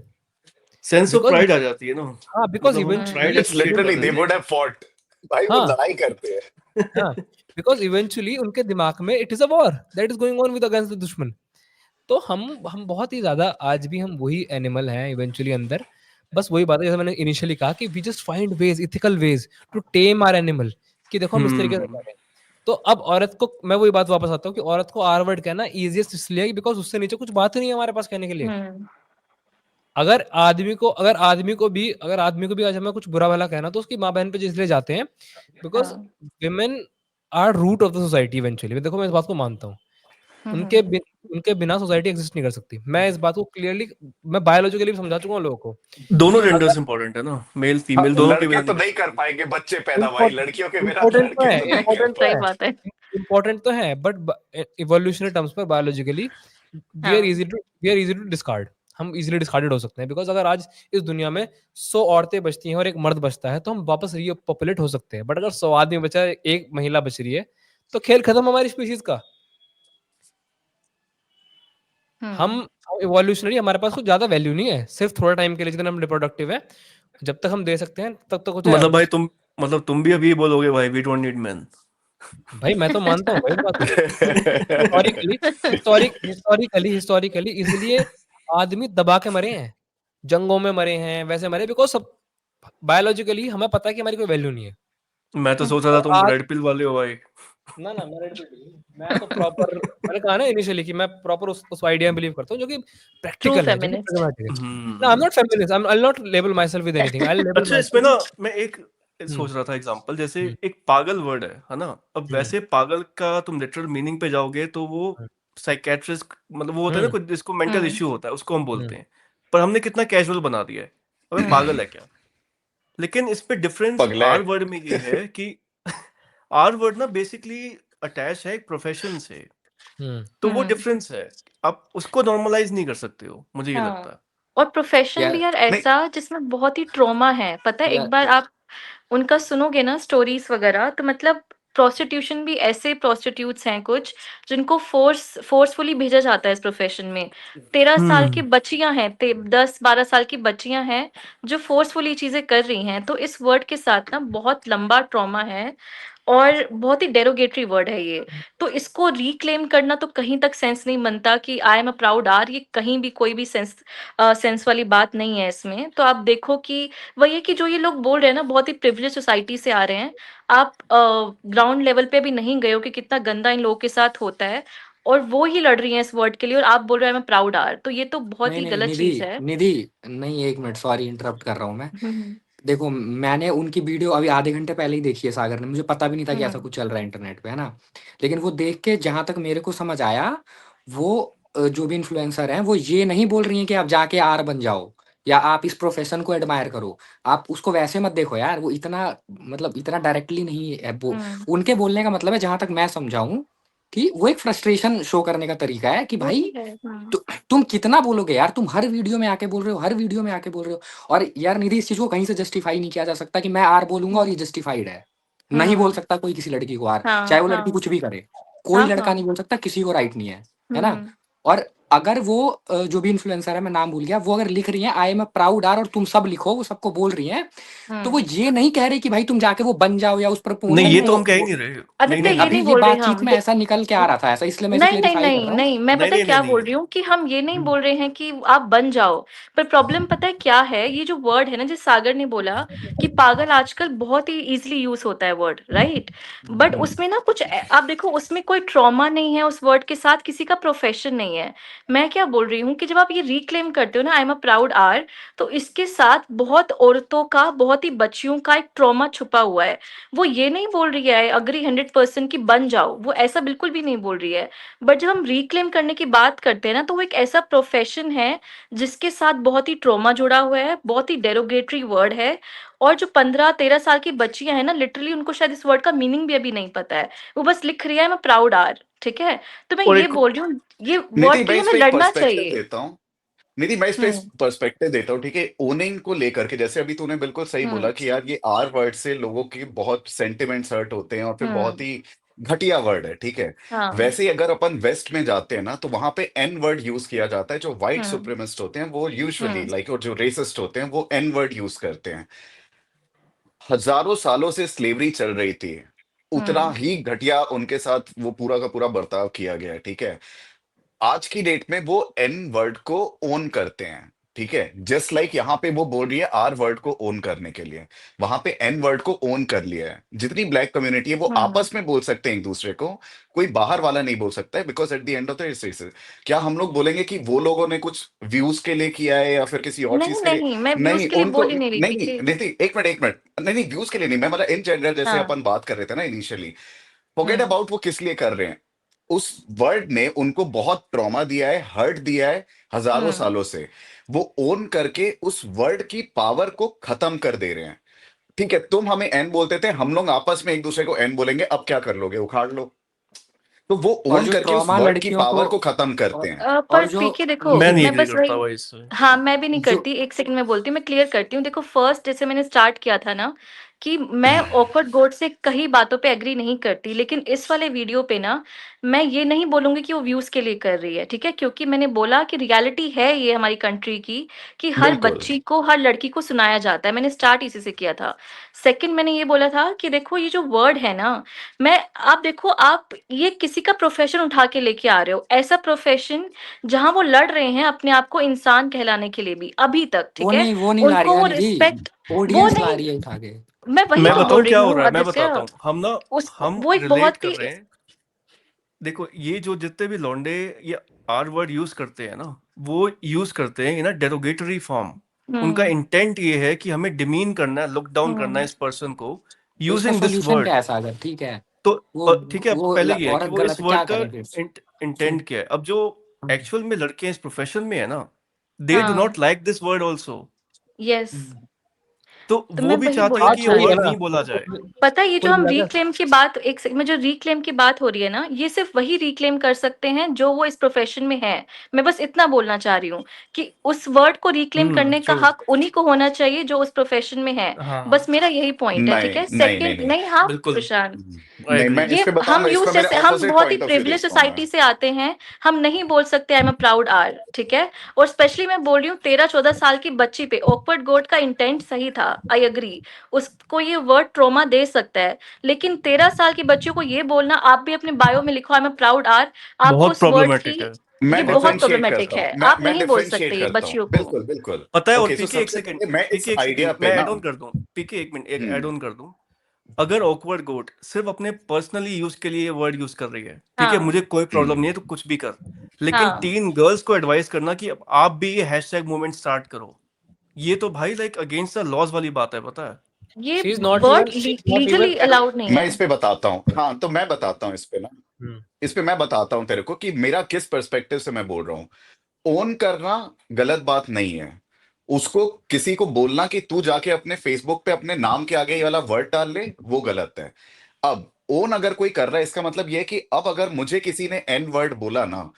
sense of because pride आ जाती है ना, हां बिकॉज़ मतलब हम pride eventually it's associate literally कर दे रहे वुड हैव फॉट। भाई वो हां लड़ाई करते हैं। हां बिकॉज़ इवेंचुअली उनके दिमाग में it is a war that is going on with against the दुश्मन। तो हम बहुत ही ज्यादा आज भी हम वही एनिमल हैं इवेंचुअली अंदर। बस वही बात है जैसे मैंने इनिशियली कहा कि we just find ways, ethical ways to tame our animal, कि देखो हम इस तरीके से करें। तो अब औरत को मैं वही बात वापस आता हूँ कि औरत को आर वर्ड कहना इजीएस्ट इसलिए बिकॉज उससे नीचे कुछ बात ही नहीं है हमारे पास कहने के लिए। अगर आदमी को भी आज हमें कुछ बुरा भला कहना तो उसकी माँ बहन पे इसलिए जाते हैं because women are root of the society eventually. देखो मैं इस बात को मानता हूँ, उनके बिना सोसाइटी एग्जिस्ट नहीं कर सकती। मैं इस बात को क्लियरली मैं बायोलॉजिकली भी समझा चुका हूँ लोगों को दोनों कि जेंडर्स अगर इंपॉर्टेंट है ना, मेल फीमेल दोनों के लड़के बिना तो नहीं नहीं कर कर पाएंगे बच्चे पैदा, भाई लड़कियों के बिना इम्पोर्टेंट तो लड़के है, तो नहीं कर सही बात है। इम्पोर्टेंट तो है, बट इवोल्यूशनरी टर्म्स पर biologically we are easy to discard. हम इजीली डिस्कार्डेड हो सकते हैं, बिकॉज अगर आज इस दुनिया में 100 औरतें बचती हैं और एक मर्द बचता है तो हम वापस रीपॉपुलेट हो सकते हैं, बट अगर 100 आदमी बचा है, एक महिला बच रही है, तो खेल खत्म हमारी स्पीशीज का। हम इवोल्यूशनरी, हमारे पास कुछ ज्यादा वैल्यू नहीं है, सिर्फ थोड़ा टाइम के लिए जितना हम रिप्रोडक्टिव है, जब तक हम दे सकते हैं तब तक होता है। मतलब भाई तुम भी अभी बोलोगे भाई वी डोंट नीड मैन। भाई मैं तो मानता हूँ भाई इस बात को। हिस्टोरिकली इसलिए आदमी दबा के मरे हैं, जंगों में मरे हैं, वैसे मरे, बिकॉज सब बायोलॉजिकली हमें पता है कि हमारी कोई वैल्यू नहीं है। मैं तो सोच रहा था और तुम आज रेड पिल वाले हो भाई। ना ना मैं रेड पिल नहीं, मैं तो प्रॉपर, मैंने कहा ना इनिशियली कि मैं प्रॉपर उस आइडिया में बिलीव करता हूँ जो कि ट्रू प्रैक्टिकल है, जो कि फेमिनिस्ट। pragmatic है। No, I'm hmm. not feminist. I'll not label myself with anything. I'll label अच्छा, इसमें myself ना with मैं एक हम्म सोच रहा था एग्जांपल, जैसे हम्म एक पागल वर्ड है ना। अब हम्म वैसे पागल का तुम लिटरल मीनिंग पे जाओगे तो वो साइकेट्रिस्ट, मतलब वो होता है ना, हम्म कुछ जिसको मेंटल हम्म इश्यू होता है उसको हम हम्म बोलते हैं। पर हमने कितना कैजुअल बना दिया है, अबे पागल है क्या। लेकिन इस पे डिफरेंस पगला आर है। वर्ड में ये है कि आर वर्ड ना बेसिकली अटैच है एक प्रोफेशन से, हम्म तो वो डिफरेंस है। आप उसको नॉर्मलाइज नहीं कर सकते हो, मुझे ये लगता हाँ, है। और प्रोफेशन भी यार यार नहीं, ऐसा जिसमें बहुत ही ट्रॉमा है, पता है। एक यार बार आप उनका सुनोगे ना स्टोरीज वगैरह, तो मतलब प्रोस्टिट्यूशन भी, ऐसे प्रोस्टिट्यूट्स हैं कुछ जिनको फोर्सफुली भेजा जाता है इस प्रोफेशन में। 13 साल की बच्चियां हैं, 10-12 साल की बच्चियां हैं जो फोर्सफुली चीजें कर रही हैं। तो इस वर्ड के साथ ना बहुत लंबा ट्रॉमा है और बहुत ही डेरोगेटरी वर्ड है ये। तो इसको रिक्लेम करना तो कहीं तक सेंस नहीं बनता कि I am a proud R, ये कहीं भी कोई भी सेंस वाली बात नहीं है इसमें। तो आप देखो कि वही है कि जो ये लोग बोल रहे हैं ना, बहुत ही प्रिविलेज सोसाइटी से आ रहे हैं। आप ग्राउंड लेवल पे भी नहीं गए हो कि कितना गंदा इन लोगों के साथ होता है, और वो ही लड़ रही हैं इस वर्ड के लिए, और आप बोल रहे हैं मैं प्राउड आर। तो ये तो बहुत नहीं ही नहीं गलत निधि, चीज है। निधि नहीं, एक मिनट, सॉरी इंटरप्ट कर रहा हूँ मैं। हम्म देखो मैंने उनकी वीडियो अभी आधे घंटे पहले ही देखी है सागर ने, मुझे पता भी नहीं था कि ऐसा हम्म कुछ चल रहा है इंटरनेट पे, है ना। लेकिन वो देख के जहां तक मेरे को समझ आया, वो जो भी इन्फ्लुएंसर हैं वो ये नहीं बोल रही हैं कि आप जाके आर बन जाओ या आप इस प्रोफेशन को एडमायर करो। आप उसको वैसे मत देखो यार, वो इतना मतलब इतना डायरेक्टली नहीं है वो। हम्म उनके बोलने का मतलब है, जहां तक मैं समझाऊं, कि वो एक फ्रस्ट्रेशन शो करने का तरीका है कि वो भाई तो है। तुम कितना बोलोगे यार, तुम हर वीडियो में आके बोल रहे हो, हर वीडियो में आके बोल रहे हो। और यार निधि, इस चीज को कहीं से जस्टिफाई नहीं किया जा सकता कि मैं आर बोलूंगा और हम्म ये जस्टिफाइड है। नहीं बोल हम्म सकता कोई किसी लड़की को आर, हाँ चाहे वो लड़की हाँ कुछ भी करे। कोई हाँ लड़का हाँ नहीं बोल सकता, किसी को राइट नहीं है ना। हम्म और अगर वो जो भी इन्फ्लुएंसर है, मैं नाम भूल गया, वो अगर लिख रही है I am a proud R, और तुम सब लिखो, वो सबको बोल रही है, तो वो हम्म ये नहीं कह रही कि भाई तुम जाके वो बन जाओ या उस पर नहीं, नहीं ये तो नहीं, हम कह ही नहीं रहे। नहीं आदित्य नहीं ये नहीं अभी नहीं नहीं ये बोल रहे बातचीत हम। में ऐसा निकल के आ रहा था, ऐसा इसलिए मैं इसे नहीं नहीं क्लेरिफाई कर नहीं रहा हूँ। नहीं, मैं नहीं पता है नहीं नहीं क्या नहीं बोल रही हूँ कि हम ये नहीं बोल रहे हैं कि आप बन जाओ। पर प्रॉब्लम पता है क्या है, ये जो वर्ड है ना, जिस सागर ने बोला कि पागल आजकल बहुत ही इजीली यूज होता है वर्ड, राइट। बट उसमें ना कुछ आप देखो, उसमें कोई ट्रॉमा नहीं है उस वर्ड के साथ, किसी का प्रोफेशन नहीं है। मैं क्या बोल रही हूँ कि जब आप ये रिक्लेम करते हो ना, I am a proud R, तो इसके साथ बहुत औरतों का, बहुत ही बच्चियों का एक ट्रॉमा छुपा हुआ है। वो ये नहीं बोल रही है अग्री 100% कि बन जाओ, वो ऐसा बिल्कुल भी नहीं बोल रही है। बट जब हम रिक्लेम करने की बात करते हैं ना, तो वो एक ऐसा प्रोफेशन है जिसके साथ बहुत ही ट्रॉमा जुड़ा हुआ है, बहुत ही डेरोगेटरी वर्ड है। और जो 15-13 साल की बच्चियां हैं ना, लिटरली उनको शायद इस वर्ड का मीनिंग भी अभी नहीं पता है। वो बस लिख रही है मैं प्राउड आर, ठीक है। तो मैं और ये एक बोल रही हूँ, ये निधि वर्ड के मैं लिए इस हमें पे एक लड़ना पर्सपेक्टिव चाहिए। देता हूँ। निधि मैं इस पे हम्म पर्सपेक्टिव देता हूँ, ठीक है, ओनिंग को लेकर के। जैसे अभी तूने बिल्कुल सही बोला हम्म कि यार ये आर वर्ड से लोगों के बहुत सेंटिमेंट्स हर्ट होते हैं और फिर बहुत हम्म ही घटिया वर्ड है, ठीक है। हाँ वैसे ही अगर अपन वेस्ट में जाते हैं ना, तो वहां पे एन वर्ड यूज किया जाता है। जो व्हाइट हम्म सुप्रीमिस्ट होते हैं वो यूजुअली हम्म लाइक, और जो रेसिस्ट होते हैं वो एन वर्ड यूज करते हैं। हजारों सालों से स्लेवरी चल रही थी, उतना हम्म ही घटिया उनके साथ वो पूरा का पूरा बर्ताव किया गया है, ठीक है। आज की डेट में वो एन वर्ड को ओन करते हैं, ठीक है। जस्ट लाइक यहाँ पे वो बोल रही है आर वर्ड को ओन करने के लिए, वहां पे एन वर्ड को ओन कर लिया है। जितनी ब्लैक कम्युनिटी है वो हम्म आपस में बोल सकते हैं एक दूसरे को, कोई बाहर वाला नहीं बोल सकता है। Because at the end of the, क्या हम लोग बोलेंगे कि वो लोगों ने कुछ व्यूज के लिए किया है या फिर किसी और चीज नहीं के लिए? नहीं, मैं व्यूज नहीं, के लिए उनको बोल ही नहीं रही नहीं थी नहीं कि नहीं, एक मिनट एक मिनट, नहीं नहीं, व्यूज के लिए नहीं, मैं मतलब इन जनरल जैसे हाँ अपन बात कर रहे थे ना इनिशियली। फॉरगेट हम्म अबाउट वो किस लिए कर रहे हैं। उस वर्ड ने उनको बहुत ट्रॉमा दिया है, हर्ट दिया है हजारों हम्म सालों से। वो ओन करके उस वर्ड की पावर को खत्म कर दे रहे हैं, ठीक है। तुम हमें एन बोलते थे, हम लोग आपस में एक दूसरे को एन बोलेंगे, अब क्या कर लोगे, उखाड़ लो। तो वो और ओन जो करके उस ट्रॉमा वर्ड की लड़कियों पावर को को खत्म करते और, हैं। और पर जो पीके देखो मैं नहीं मैं एग्री बस करता वही भाई इससे। हाँ मैं भी नहीं जो करती, एक सेकंड में बोलती हूँ, मैं क्लियर करती हूँ। देखो फर्स्ट जैसे मैंने स्टार्ट किया था ना कि मैं ऑकवर्ड गोड से कई बातों पे एग्री नहीं करती, लेकिन इस वाले वीडियो पे ना मैं ये नहीं बोलूंगी कि वो व्यूज के लिए कर रही है, ठीक है, क्योंकि मैंने बोला कि रियलिटी है ये हमारी कंट्री की कि हर बिल्कुल बच्ची को हर लड़की को सुनाया जाता है। मैंने स्टार्ट इसी से किया था। सेकंड मैंने ये बोला था कि देखो ये जो वर्ड है ना, मैं आप देखो आप ये किसी का प्रोफेशन उठा के लेके आ रहे हो, ऐसा प्रोफेशन जहां वो लड़ रहे हैं अपने आप को इंसान कहलाने के लिए भी अभी तक, ठीक है, वो नहीं ला रही उनको वो रानी जी, रिस्पेक्ट वो ऑडियंस ला नहीं। रही है उठा के। मैं वही मैं तो बोल बताऊं रही क्या हो हूँ रहा है, मैं आदित्य। बताता हूँ। उस हम वो एक रिलेट बहुत कर ही रहे हैं। देखो ये जो जितने भी लौंडे ये आर वर्ड यूज करते हैं ना, वो यूज करते हैं इन अ डेरोगेटरी फॉर्म। उनका हम्म इंटेंट ये है कि हमें डिमीन करना है, लुक डाउन करना है हम्म इस पर्सन को तो इसका यूजिंग दिस सॉल्यूशन क्या वर्ड। है सागर? ठीक है, तो वो ठीक है, पहले ये है कि औरत वो गलत इस है, क्या वर्ड का करें फिर? सुन इंटेंट क्या है। अब जो एक्चुअल में लड़के इस प्रोफेशन में है ना, दे डू हाँ not like this word also. Yes, तो तो वो मैं भी वही चाहते हैं बोलना कि ये चाह वही रही है वर्ड हूँ। ना, नहीं बोला जाए। पता है ये जो कुल हम मिलाकर रिक्लेम की बात, एक सेकंड में जो रिक्लेम की बात हो रही है ना, ये सिर्फ वही रिक्लेम कर सकते हैं जो वो इस प्रोफेशन में है। मैं बस इतना बोलना चाह रही हूँ कि उस वर्ड को रिक्लेम करने का ट्रू। हक उन्हीं को होना चाहिए जो उस प्रोफेशन में है। हाँ बस मेरा यही पॉइंट है, ठीक नहीं है। नहीं नहीं सेकंड नहीं नहीं, हाँ बिल्कुल, प्रशांत, आई नहीं, एग्री। मैं इस ये पे हम बताऊंगा, इस यूज पे मेरे जैसे हम ऑपोजिट बहुत ही पॉइंट ऑफ व्यू प्रिविलेज देखता हूँ मैं। सोसाइटी से आते हैं, हम नहीं बोल सकते I am a proud R, ठीक है। और स्पेशली मैं बोल रही हूँ 13-14 साल की बच्ची पे ऑकवर्ड गोड का इंटेंट सही था, आई एग्री। उसको ये वर्ड ट्रोमा दे सकता है, लेकिन 13 साल की बच्चियों को ये बोलना, आप भी अपने बायो में लिखो I am a proud R, आपको बहुत उस वर्ड की, प्रॉब्लमेटिक है। ये मैं बहुत बहुत डिफरेंशिएट प्रॉब्लमेटिक करता हूँ, है, मैं आप मैं नहीं बोल डिफरेंशिएट सकते ये करता हूँ, बच्चियों को। बिल्कुल बिल्कुल। पता है। और ओके, सो पीके एक सबसे सेकंड, पहले मैं इस पीके एक आइडिया सेकंड, पे मैं ना। ऐड ऑन कर दूं। पीके एक मिनट, एक ऐड हम्म ऑन कर दूं। अगर ऑकवर्ड गोट सिर्फ अपने पर्सनली यूज के लिए वर्ड यूज कर रही है, ठीक है, हाँ मुझे कोई प्रॉब्लम नहीं है, हम्म तो कुछ भी कर। लेकिन हाँ, 3 गर्ल्स को एडवाइस करना कि अब आप भी ये हैशटैग मूवमेंट स्टार्ट करो, ये तो भाई लाइक अगेंस्ट द लॉज वाली बात है, पता है। ये she is word not legally even allowed नहीं मैं है। इस पे बताता हूँ, हाँ तो मैं बताता हूँ इस पे ना। इस पे मैं बताता हूँ तेरे को कि मेरा किस पर्सपेक्टिव से मैं बोल रहा हूँ। ओन करना गलत बात नहीं है। उसको किसी को बोलना कि तू जाके अपने फेसबुक पे अपने नाम के आगे ये वाला वर्ड डाल ले, वो गलत है। अब ओन अगर कोई कर रहा है, इसका मतलब ये है कि अब अगर मुझे किसी ने एन वर्ड बोला ना,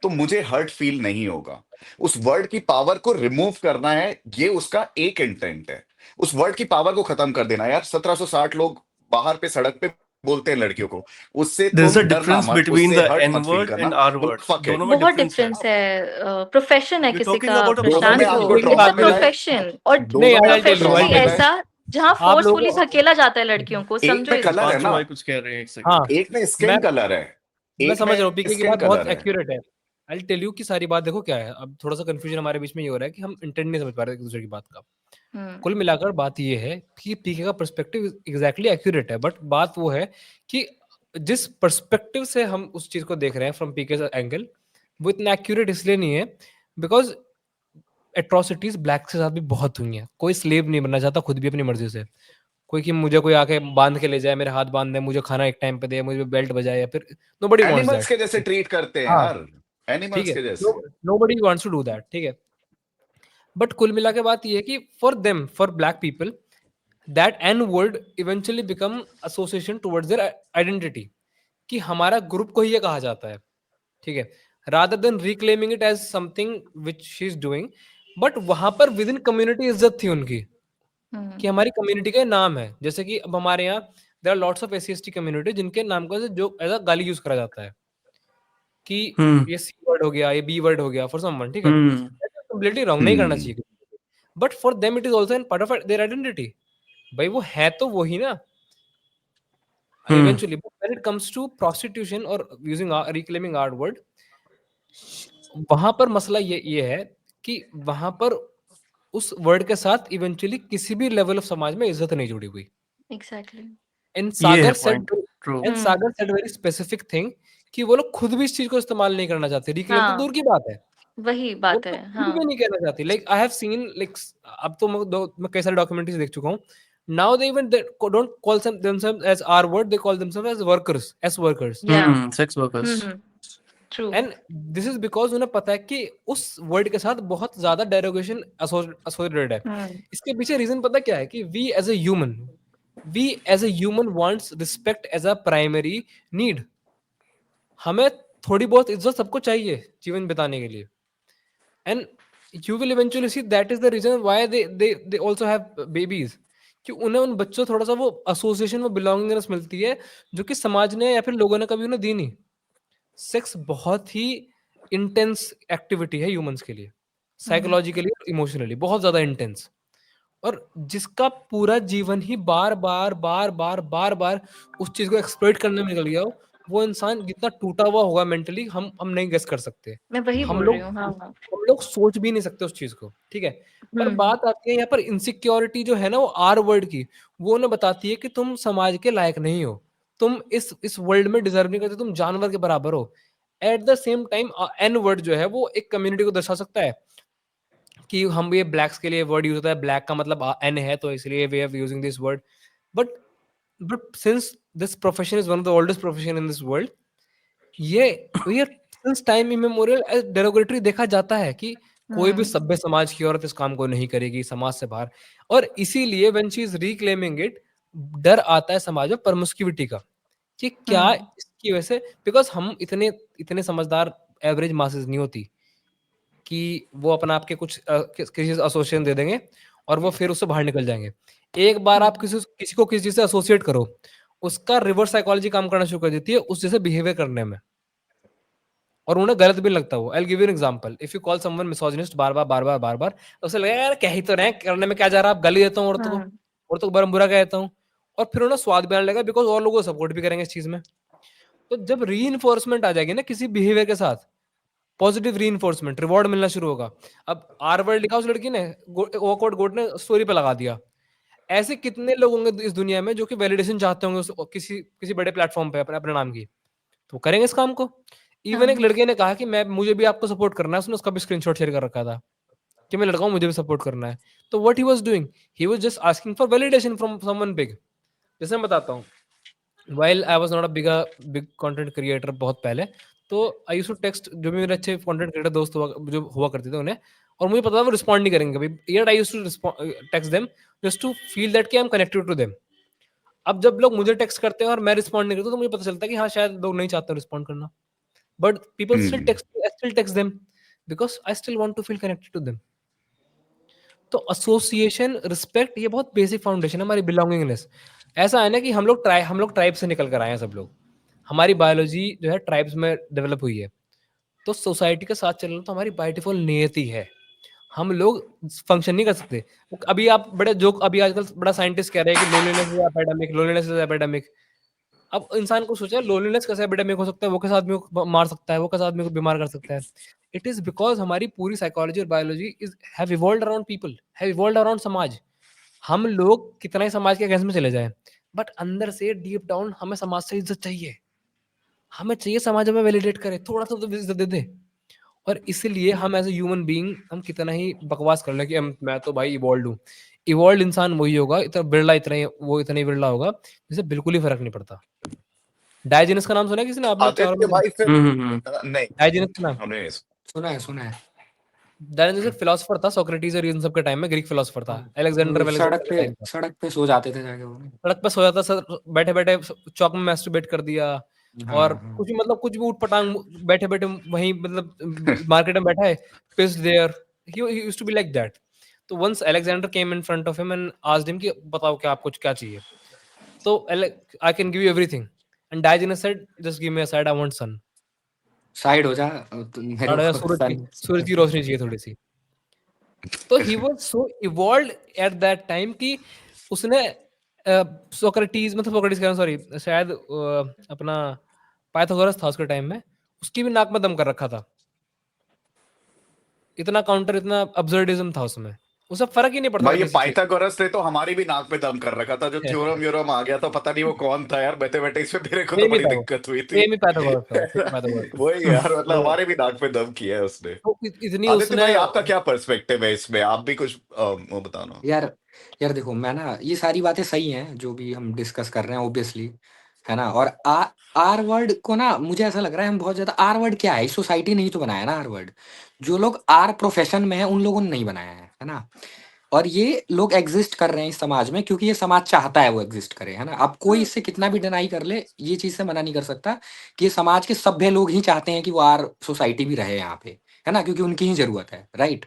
तो मुझे हर्ट फील नहीं होगा। उस वर्ड की पावर को रिमूव करना है, ये उसका एक इंटेंट है। उस वर्ड की पावर को खत्म कर देना। यार 1760 लोग बाहर पे सड़क पे बोलते हैं लड़कियों को, उससे देयर इज तुम अ डरना डिफरेंस मत, बिटवीन उससे द हर्ट एन मत फील वर्ड एंड करना। आर बोलो वर्ड, फक इट। दोनों में बहुत डिफरेंस है। डिफरेंस है, प्रोफेशन है वी किसी टॉकिंग का अबाउट अ दोनों में प्रशांत वो, आपको प्रोफेशन। इट्स ट्रॉमा अ मिला है, प्रोफेशन, और नहीं, दोनों में आई आपको टेल यू, ट्रॉमा प्रोफेशन ही मिला है। ऐसा जहां आप लोगों फोर्सफुली को धकेला जाता है लड़कियों को, एक समझो पे इस कलर है दीपांशु ना, भाई कुछ कह रहे हैं, एक हाँ, सेकंड। एक में मैं स्किन कलर है, मैं एक समझ में रहा हूँ पीके की स्किन बात बहुत कलर है। एक्यूरेट है। आई टेल यू कि सारी बात देखो क्या है। अब थोड़ा सा कंफ्यूजन हमारे बीच में ये हो रहा है कि हम इंटेंट नहीं समझ पा रहे एक दूसरे की बात का। हम्म कुल मिलाकर बात ये है कि पीके का पर्सपेक्टिव एग्जैक्टली एक्यूरेट है, बट बात वो है कि जिस पर्सपेक्टिव से हम उस चीज को देख रहे हैं फ्रॉम पीके एंगल, वो इतना एक्यूरेट इसलिए नहीं है बिकॉज एट्रोसिटीज ब्लैक के साथ भी बहुत हुई हैं। कोई स्लेव नहीं बनना चाहता खुद भी अपनी मर्जी से। कोई कि मुझे कोई आके बांध के ले जाए, मेरे हाथ बांध दे, मुझे खाना एक टाइम पे दे, मुझे बेल्ट बजाए, या फिर नोबडी वांट्स एनिमल्स के जैसे दैट। ट्रीट करते हैं हाँ, यार, ठीक एनिमल्स है, के जैसे। Nobody wants to do that, ठीक है। बट कुल मिला के बात ये है कि for them, for black people, that N word eventually become association towards their identity, कि हमारा ग्रुप को ही ये कहा जाता है, ठीक है, rather than reclaiming it as something which she is doing. But वहां पर विद इन कम्युनिटी इज्जत थी उनकी, कि हमारी कम्युनिटी का नाम है। जैसे कि अब हमारे यहाँ there are lots of SC/ST community जिनके नाम को जो एज अ गाली यूज करा जाता है, कि हम्म ये C वर्ड हो गया, ये B वर्ड हो गया फॉर समवन, ठीक है, हम्म कंप्लीटली रॉन्ग, नहीं करना हम्म चाहिए। But for them it is also in part of their identity. भाई वो है तो वही ना हम्म eventually. But when it comes to prostitution और यूजिंग रिक्लेमिंग आर वर्ड, वहां पर मसला ये है कि वहां पर उस वर्ड के साथ इवेंचुअली किसी भी लेवल ऑफ समाज में इज्जत नहीं जुड़ी हुई। एग्जैक्टली। एंड ये है Sagar said point. True. And Sagar said very specific thing, कि वो लोग खुद भी इस चीज को इस्तेमाल नहीं करना चाहते। रिक्लेम तो हाँ दूर की बात है, वही वो बात तो है। खुद हाँ भी नहीं कहना चाहती। Like I have seen, like अब तो मैं कई सारे डॉक्यूमेंट्रीज देख चुका हूँ। Now they even don't call themselves as R word, they call themselves as workers, S workers. या sex workers. True. And this is because उन्हें पता है कि उस वर्ड के साथ बहुत ज्यादा डेरोगेशन एसोसिएटेड है। इसके पीछे रीजन पता क्या है? कि we as a human wants respect as a primary need. हमें थोड़ी बहुत इज्जत सबको चाहिए जीवन बिताने के लिए, and you will eventually see that is the reason why they also have babies, कि उन्हें उन बच्चों थोड़ा सा वो एसोसिएशन में बिलोंगिंगनेस मिलती है जो कि समाज ने या फिर लोगों ने कभी उन्हें दी नहीं। सेक्स बहुत ही इंटेंस एक्टिविटी है ह्यूमंस के लिए, साइकोलॉजिकली इमोशनली बहुत ज्यादा इंटेंस, और जिसका पूरा जीवन ही बार बार बार बार बार बार उस चीज को एक्सप्लॉइट करने में निकल गया हो, वो इंसान कितना टूटा हुआ होगा मेंटली, हम नहीं गेस कर सकते। मैं वही हम बोल रही लोग हूँ। हाँ, हाँ। हम लोग सोच भी नहीं सकते उस चीज को, ठीक है। पर हम्म। बात आती है यहाँ पर इनसिक्योरिटी जो है ना, वो आर वर्ड की, वो उन्हें बताती है कि तुम समाज के लायक नहीं हो, तुम इस वर्ल्ड में डिजर्व नहीं करते, तुम जानवर के बराबर हो। At the same time N word जो है वो एक कम्युनिटी को दर्शा सकता है, कि हम ये ब्लैक्स के लिए वर्ड यूज होता है, ब्लैक का मतलब एन है तो इसलिए we are using this word. But since this profession is one of the oldest profession in this world, ये ये since time immemorial as derogatory देखा जाता है कि कोई भी सभ्य समाज की औरत इस काम को नहीं करेगी, समाज से बाहर। और इसीलिए when she is reclaiming it, डर आता है समाज में परमिस्क्यूविटी का, कि क्या इसकी वजह से, बिकॉज हम इतने इतने समझदार एवरेज मासेस नहीं होती कि वो अपना आपके कुछ किसी से एसोसिएशन दे देंगे और वो फिर उससे बाहर निकल जाएंगे। एक बार आप किसी को किसी चीज से एसोसिएट करो, उसका रिवर्स साइकोलॉजी काम करना शुरू कर देती है उस जैसे बिहेवियर करने में, और उन्हें गलत भी लगता है वो। I give you an example, if you call someone misogynist बार बार बार बार बार बार, तो उसे लगेगा यार कह ही तो रहे हैं, करने में क्या जा रहा है, आप गाली देता हूँ औरतों को बरम बुरा कह देता हूँ, और फिर उन्हें स्वाद भी आने लगेगा बिकॉज और लोगों को सपोर्ट भी करेंगे इस चीज में। तो जब री आ जाएगी ना किसी बिहेवियर के साथ, पॉजिटिव री रिवॉर्ड मिलना शुरू होगा। अब आर वर्ड लिखा उस लड़की ने, ऑकवर्ड गोट ने स्टोरी पे लगा दिया। ऐसे कितने लोग होंगे इस दुनिया में जो कि वैलिडेशन चाहते होंगे किसी किसी बड़े प्लेटफॉर्म पे अपने अपने नाम की, तो करेंगे इस काम को। इवन एक लड़के ने कहा कि मैं मुझे भी आपको सपोर्ट करना है, उसने उसका भी स्क्रीनशॉट शेयर कर रखा था कि मैं लड़का हूं, मुझे भी सपोर्ट करना है। तो what he was doing, he was just asking for validation from someone big. जैसे मैं बताता हूँ, while I was not a big content creator बहुत पहले, तो आई यूज्ड टू टेक्स्ट जो भी मेरे अच्छे कंटेंट क्रिएटर दोस्त जो हुआ करते थे उन्हें, और मुझे पता था वो रिस्पॉन्ड नहीं करेंगे कभी, yet I used to text them just to feel that कि I am connected to them. अब जब लोग मुझे टेक्स्ट करते हैं और मैं रिस्पॉन्ड नहीं करता, तो मुझे पता चलता है कि हाँ शायद लोग नहीं चाहते रिस्पॉन्ड करना, but people still text them because I still want to feel connected to them. तो एसोसिएशन, रिस्पेक्ट, ये बहुत बेसिक फाउंडेशन है हमारी बिलोंगिंगनेस। ऐसा है ना कि हम लोग ट्राइब से निकल कर आए हैं सब लोग, हमारी बायोलॉजी जो है ट्राइब्स में डेवलप हुई है, तो सोसाइटी के साथ चलना तो हमारी बाय डिफॉल्ट नियति है। हम लोग फंक्शन नहीं कर सकते। अभी आप बड़े जोक, अभी आजकल बड़ा साइंटिस्ट कह रहे हैं कि लोनलीनेस इज एपिडेमिक। अब इंसान को सोचा लोनलीनेस कैसे एपिडेमिक हो सकता है, वो कैसे आदमी को मार सकता है, वो कैसे आदमी को बीमार कर सकता है। इट इज बिकॉज हमारी पूरी साइकोलॉजी और biology is have evolved around people, have evolved around समाज। हम लोग कितना ही समाज के अगेंस्ट में चले जाएं, बट अंदर से डीप डाउन हमें समाज से इज्जत चाहिए, हमें चाहिए समाज हमें वैलिडेट करे, थोड़ा सा तो इज्जत दे दे। और इसलिए हम एज ए ह्यूमन बीइंग, हम कितना ही बकवास कर लें कि मैं तो भाई इवॉल्व हूँ, इवॉल्व इंसान वही होगा, इतना बिरला, इतना ही बिरला होगा जिसे बिल्कुल ही फर्क नहीं पड़ता। डायजेनस का नाम सुना है किसी ने आपने? चारों आदित्य में भाई फिर नहीं डायजेनस का नाम, हमने सुना है। डायजेनस एक फिलोसोफर था, सोक्रेटिस और इन सब के टाइम में, ग्रीक फिलोसोफर था, अलेक्जेंडर के टाइम का। सड़क पे सो जाते थे जाके वो। सड़क पे सो जाता सर, बैठे बैठे चौक में मैस्टरबेट कर दिया, और कुछ भी मतलब कुछ भी उठ पटांग, बैठे बैठे वहीं मतलब मार्केट में बैठा है, pissed there, he used to be like that. तो once Alexander came in front of him and asked him कि बताओ क्या आपको क्या चाहिए, तो I can give you everything, and Diogenes said just give me a side, I want sun. Side हो जा, मेरे को सूरज की रोशनी चाहिए थोड़ी सी। तो he was so evolved at that time कि उसने सोक्रेटिस, मतलब सोक्रेटिस कह रहा हूं, सॉरी, शायद अपना पाइथागोरस था उसके टाइम में, उसकी भी नाक में दम कर रखा था। इतना काउंटर, इतना अब्सर्डिज्म था उसमें, उसे फर्क ही नहीं पड़ता भाई था ये किसी चीज। पाइथागोरस ने तो हमारी भी नाक पे दम कर रखा था, जो थ्योरम व्योरम आ गया था, पता नहीं वो कौन था यार, बैठे बैठे इसमें मेरे को तो सेम ही बड़ी था वो, दिक्कत हुई थी। सेम ही पाइथागोरस था, सेम पाइथागोरस था। वही यार, मतलब तो हमारे भी नाक पे दम किया है उसने। इतनी आदित्य उसने, भाई आपका क्या पर्सपेक्टिव है इसमें, आप भी कुछ वो बताना। यार देखो, मैं ना, ये सारी बातें सही हैं जो भी हम डिस्कस कर रहे हैं ऑब्वियसली, है ना। और आर वर्ड को ना, मुझे ऐसा लग रहा है हम बहुत ज्यादा, आर वर्ड क्या है, सोसाइटी नहीं तो बनाया ना आर वर्ड, जो लोग आर प्रोफेशन में है उन लोगों ने नहीं बनाया है ना। और ये लोग एग्जिस्ट कर रहे हैं इस समाज में क्योंकि ये समाज चाहता है वो एग्जिस्ट करे, है ना। अब कोई इससे कितना भी डिनाई कर ले, ये चीज से मना नहीं कर सकता कि ये समाज के सभ्य लोग ही चाहते हैं कि वो आर सोसाइटी भी रहे यहाँ पे, है ना, क्योंकि उनकी ही जरूरत है, राइट।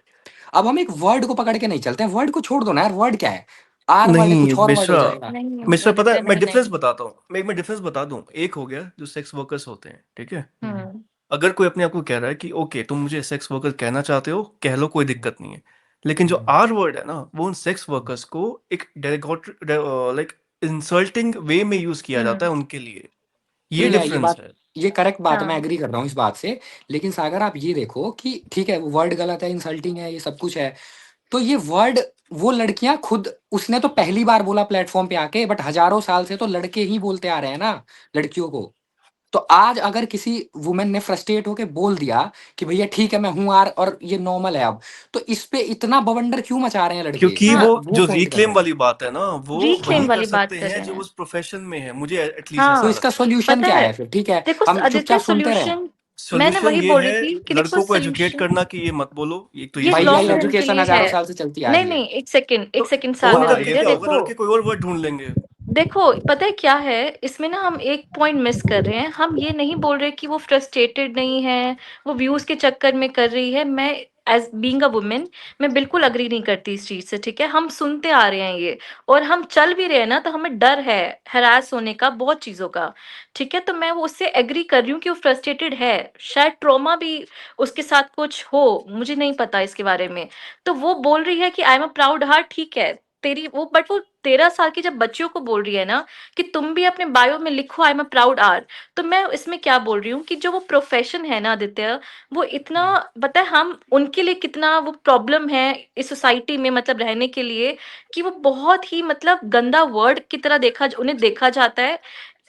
अब हम एक वर्ड को पकड़ के नहीं चलते हैं, वर्ड को छोड़ दो ना यार, वर्ड क्या है, आर वर्ड है, नहीं कुछ और वर्ड हो मिश्रा, जाएगा। नहीं मिश्रा पता है आदित्य, मैं नहीं डिफरेंस नहीं। बताता हूँ, मैं डिफरेंस बता दूं। एक हो गया जो सेक्स वर्कर्स होते हैं, ठीक है। हम्म अगर कोई अपने आप को कह रहा है कि ओके तुम मुझे सेक्स वर्कर कहना चाहते हो, कह लो, कोई दिक्कत नहीं है। लेकिन जो आर वर्ड है ना, वो उन सेक्स वर्कर्स को एक लाइक इंसल्टिंग वे में यूज किया जाता है हम्म उनके लिए। ये ठीक है, डिफरेंस है। ये करेक्ट बात है, मैं हाँ एग्री कर रहा हूँ इस बात से। लेकिन सागर आप ये देखो कि ठीक है, वर्ड गलत है, इंसल्टिंग है, ये सब कुछ है, तो ये वर्ड वो लड़कियां खुद, उसने तो पहली बार बोला प्लेटफॉर्म पे आके, बट हजारों साल से तो लड़के ही बोलते आ रहे हैं ना लड़कियों को। तो आज अगर किसी वुमेन ने फ्रस्ट्रेट होके बोल दिया कि भैया ठीक है मैं हूं आर और ये नॉर्मल है अब, तो इस पे इतना बवंडर क्यों मचा रहे हैं लड़के, क्योंकि हाँ, वो वो जो पॉइंट कर रिक्लेम रहे हैं। वाली बात है ना, वो रिक्लेम वही कर वाली बात सकते कर हैं रहे जो हैं। उस प्रोफेशन में है। मुझे एटलीस्ट तो ऐसा हाँ, इसका लगता है। सोल्यूशन पता क्या है, है फिर, ठीक है देखो हम आदित्य चुपचाप सुनते रहें। सोल्यूशन, मैंने सॉल्यूशन वही ये बोल है रही थी कि देखो लड़कों को एजुकेट सोल्यूशन करना कि ये मत बोलो, एक तो ये ये भाई लॉन्ग यही सॉल्यूशन है। रन के एजुकेशन लिए हजारों है। साल से चलती आ नहीं रही है। नहीं, एक सेकंड, तो एक सेकंड फोन सागर कर हाँ दिए आदित्य, क्या होगा, देखो लड़के कोई और वर्ड ढूंढ लेंगे। देखो पता है क्या है, इसमें ना हम एक पॉइंट मिस कर रहे हैं। हम ये नहीं बोल रहे कि वो फ्रस्ट्रेटेड नहीं है, वो व्यूज के चक्कर में कर रही है। मैं एज बीइंग अ वुमेन, मैं बिल्कुल अग्री नहीं करती इस चीज से, ठीक है। हम सुनते आ रहे हैं ये, और हम चल भी रहे हैं ना, तो हमें डर है हरास होने का, बहुत चीजों का, ठीक है। तो मैं वो उससे एग्री कर रही हूँ कि वो फ्रस्ट्रेटेड है, शायद ट्रॉमा भी उसके साथ कुछ हो, मुझे नहीं पता इसके बारे में। तो वो बोल रही है कि I am a proud heart, ठीक है तेरी वो, बट वो 13 साल की जब बच्चियों को बोल रही है ना कि तुम भी अपने बायो में लिखो I am a proud R, तो मैं इसमें क्या बोल रही हूँ कि जो वो प्रोफेशन है ना आदित्य, वो इतना, पता है हम उनके लिए कितना वो प्रॉब्लम है इस सोसाइटी में, मतलब रहने के लिए, कि वो बहुत ही मतलब गंदा वर्ड की तरह उन्हें देखा जाता है,